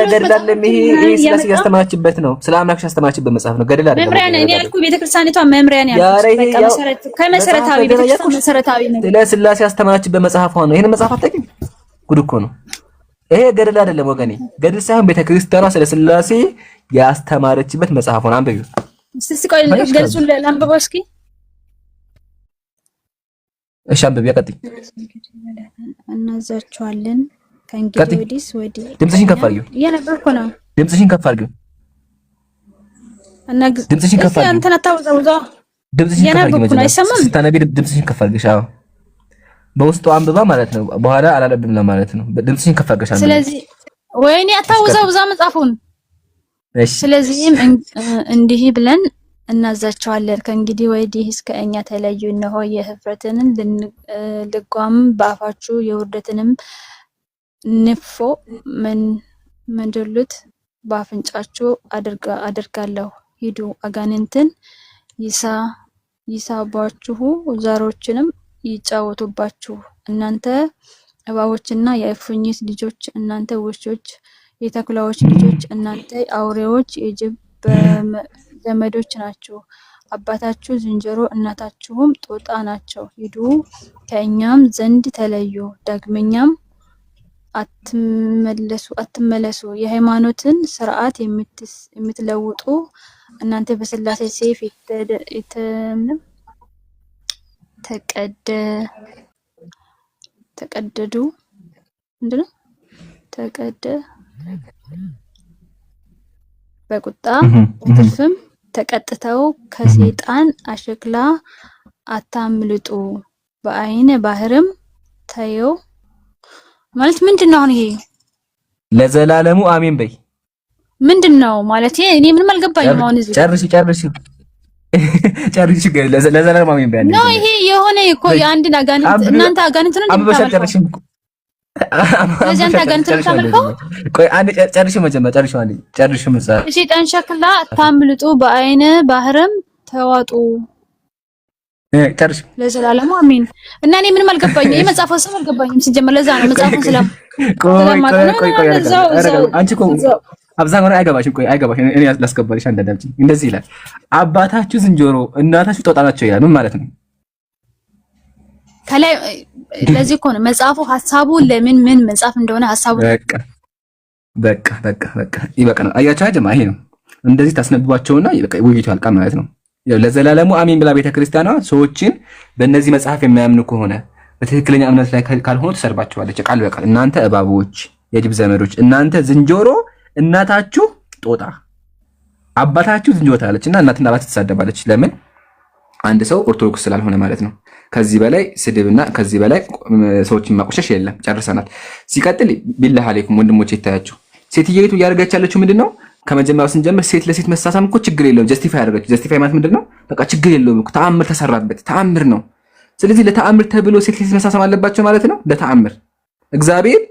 ገድል አይደለም። ይሄ ስለዚህ ያስተማረችበት ነው። ስለ አምላክሽ ያስተማረችበት መጽሐፍ ነው። ገድል አይደለም። መምሪያ ነው። እኔ ያልኩ ቤተክርስቲያኒቷ መምሪያ ነው ያልኩት። በቃ መሰረት ከመሰረታዊ ቤተክርስቲያን መሰረታዊ ነው። ስለ ስላሴ ያስተማረችበት መጽሐፍ ነው። ይሄን መጽሐፍ አታውቂም? ጉድ እኮ ነው። ይሄ ገድል አይደለም ወገኔ። ገድል ሳይሆን ቤተክርስቲያኗ ስለ ስላሴ ያስተማረችበት መጽሐፍ ነው። አንብቢው እስቲ። ቆይ ገልጹን ለአንብበው እስኪ። እሺ አንብቢ። ቀጥይ። እናዛቸዋለን ከእንግዲህ ወዲህ ድምፅሽን ከፍ አድርጊው። እየነበርኩ ነው። ድምፅሽን ከፍ አድርጊው። ድምፅሽን ከፍ አድርጊው። አንተና ታውዛው ድምፅሽን ከፍ አድርጊው። አይሰማም? ስታነቢ ድምፅሽን ከፍ አድርጊሽ። አዎ በውስጡ አንብባ ማለት ነው። በኋላ አላለብም ለማለት ነው። ድምፅሽን ከፍ አድርገሽ አንብቢ። ስለዚህ ወይኔ አታውዛው መጽሐፉን። ስለዚህም እንዲህ ብለን እናዛቸዋለን ከእንግዲህ ወዲህ እስከ እኛ ተለዩ። እነሆ የህፍረትንን ልጓም በአፋችሁ የውርደትንም ንፎ መንደሉት በአፍንጫችሁ አደርጋለሁ። ሂዱ አጋንንትን ይሳባችሁ፣ ዛሮችንም ይጫወቱባችሁ። እናንተ እባቦችና የእፉኝት ልጆች፣ እናንተ ውሾች፣ የተኩላዎች ልጆች፣ እናንተ አውሬዎች፣ የጅብ ዘመዶች ናችሁ። አባታችሁ ዝንጀሮ እናታችሁም ጦጣ ናቸው። ሂዱ ከእኛም ዘንድ ተለዩ፣ ዳግመኛም አትመለሱ። የሃይማኖትን ስርዓት የምትለውጡ እናንተ በስላሴ ሰይፍ ተቀደዱ ምንድነው? በቁጣ በትርፍም ተቀጥተው ከሰይጣን አሽክላ አታምልጡ። በአይነ ባህርም ታየው ማለት ምንድነው? አሁን ይሄ ለዘላለሙ አሜን በይ ምንድነው ማለት? እኔ ምንም አልገባኝም። አሁን እዚህ ጨርሺ ለዘላለሙ አሜን በይ ነው። ይሄ የሆነ እኮ የአንድን አጋንንት እናንተ አጋንንት ነው እንደምታመልኩ ለዚህ አንተ አጋንንት ነው የምታመልከው። ቆይ አንዴ ጨርሺ መጀመሪያ ጨርሺ መጽሐፍ ሰይጣን ሸክላ አታምልጡ፣ በአይነ ባህርም ተዋጡ። ጨርሺ ለዘላለሙ አሜን። እና እኔ ምንም አልገባኝም። የመጽሐፉ ስም አልገባኝም ሲጀመር። ለዛ ነው መጽሐፉን ቆይ አንቺ እኮ አብዛኛው ላይ አይገባሽም። ቆይ አይገባሽም። እኔ ላስገባልሽ አንዳንዴ እንደዚህ ይላል፣ አባታችሁ ዝንጀሮ እናታችሁ ጦጣ ናቸው ይላል። ምን ማለት ነው? ከላይ ለዚህ እኮ ነው መጽሐፉ ሐሳቡ ለምን ምን መጽሐፍ እንደሆነ ሐሳቡ በቃ ይበቃ ነው። አያችሁ አጀማ ይሄ ነው። እንደዚህ ታስነብቧቸውና በቃ ውይይቱ ያልቃል ማለት ነው። ለዘላለሙ አሜን ብላ ቤተክርስቲያኗ ሰዎችን በእነዚህ መጽሐፍ የሚያምኑ ከሆነ በትክክለኛ እምነት ላይ ካልሆኑ ትሰርባቸዋለች ቃል በቃል። እናንተ እባቦች፣ የጅብ ዘመዶች፣ እናንተ ዝንጀሮ፣ እናታችሁ ጦጣ፣ አባታችሁ ዝንጀሮ ትላለችና እናትና አባት ትሳደባለች። ለምን? አንድ ሰው ኦርቶዶክስ ስላልሆነ ማለት ነው። ከዚህ በላይ ስድብና ከዚህ በላይ ሰዎችን ማቆሸሽ የለም። ጨርሰናል። ሲቀጥል ቢላህ አለይኩም ወንድሞቼ ይታያችሁ። ሴትየይቱ እያደረገች ያለችው ምንድነው? ከመጀመሪያው ስንጀምር ሴት ለሴት መሳሳም እኮ ችግር የለውም። ጀስቲፋይ አደረገች። ጀስቲፋይ ማለት ምንድነው? በቃ ችግር የለውም እኮ ተአምር ተሰራበት፣ ተአምር ነው። ስለዚህ ለተአምር ተብሎ ሴት ለሴት መሳሳም አለባቸው ማለት ነው። ለተአምር እግዚአብሔር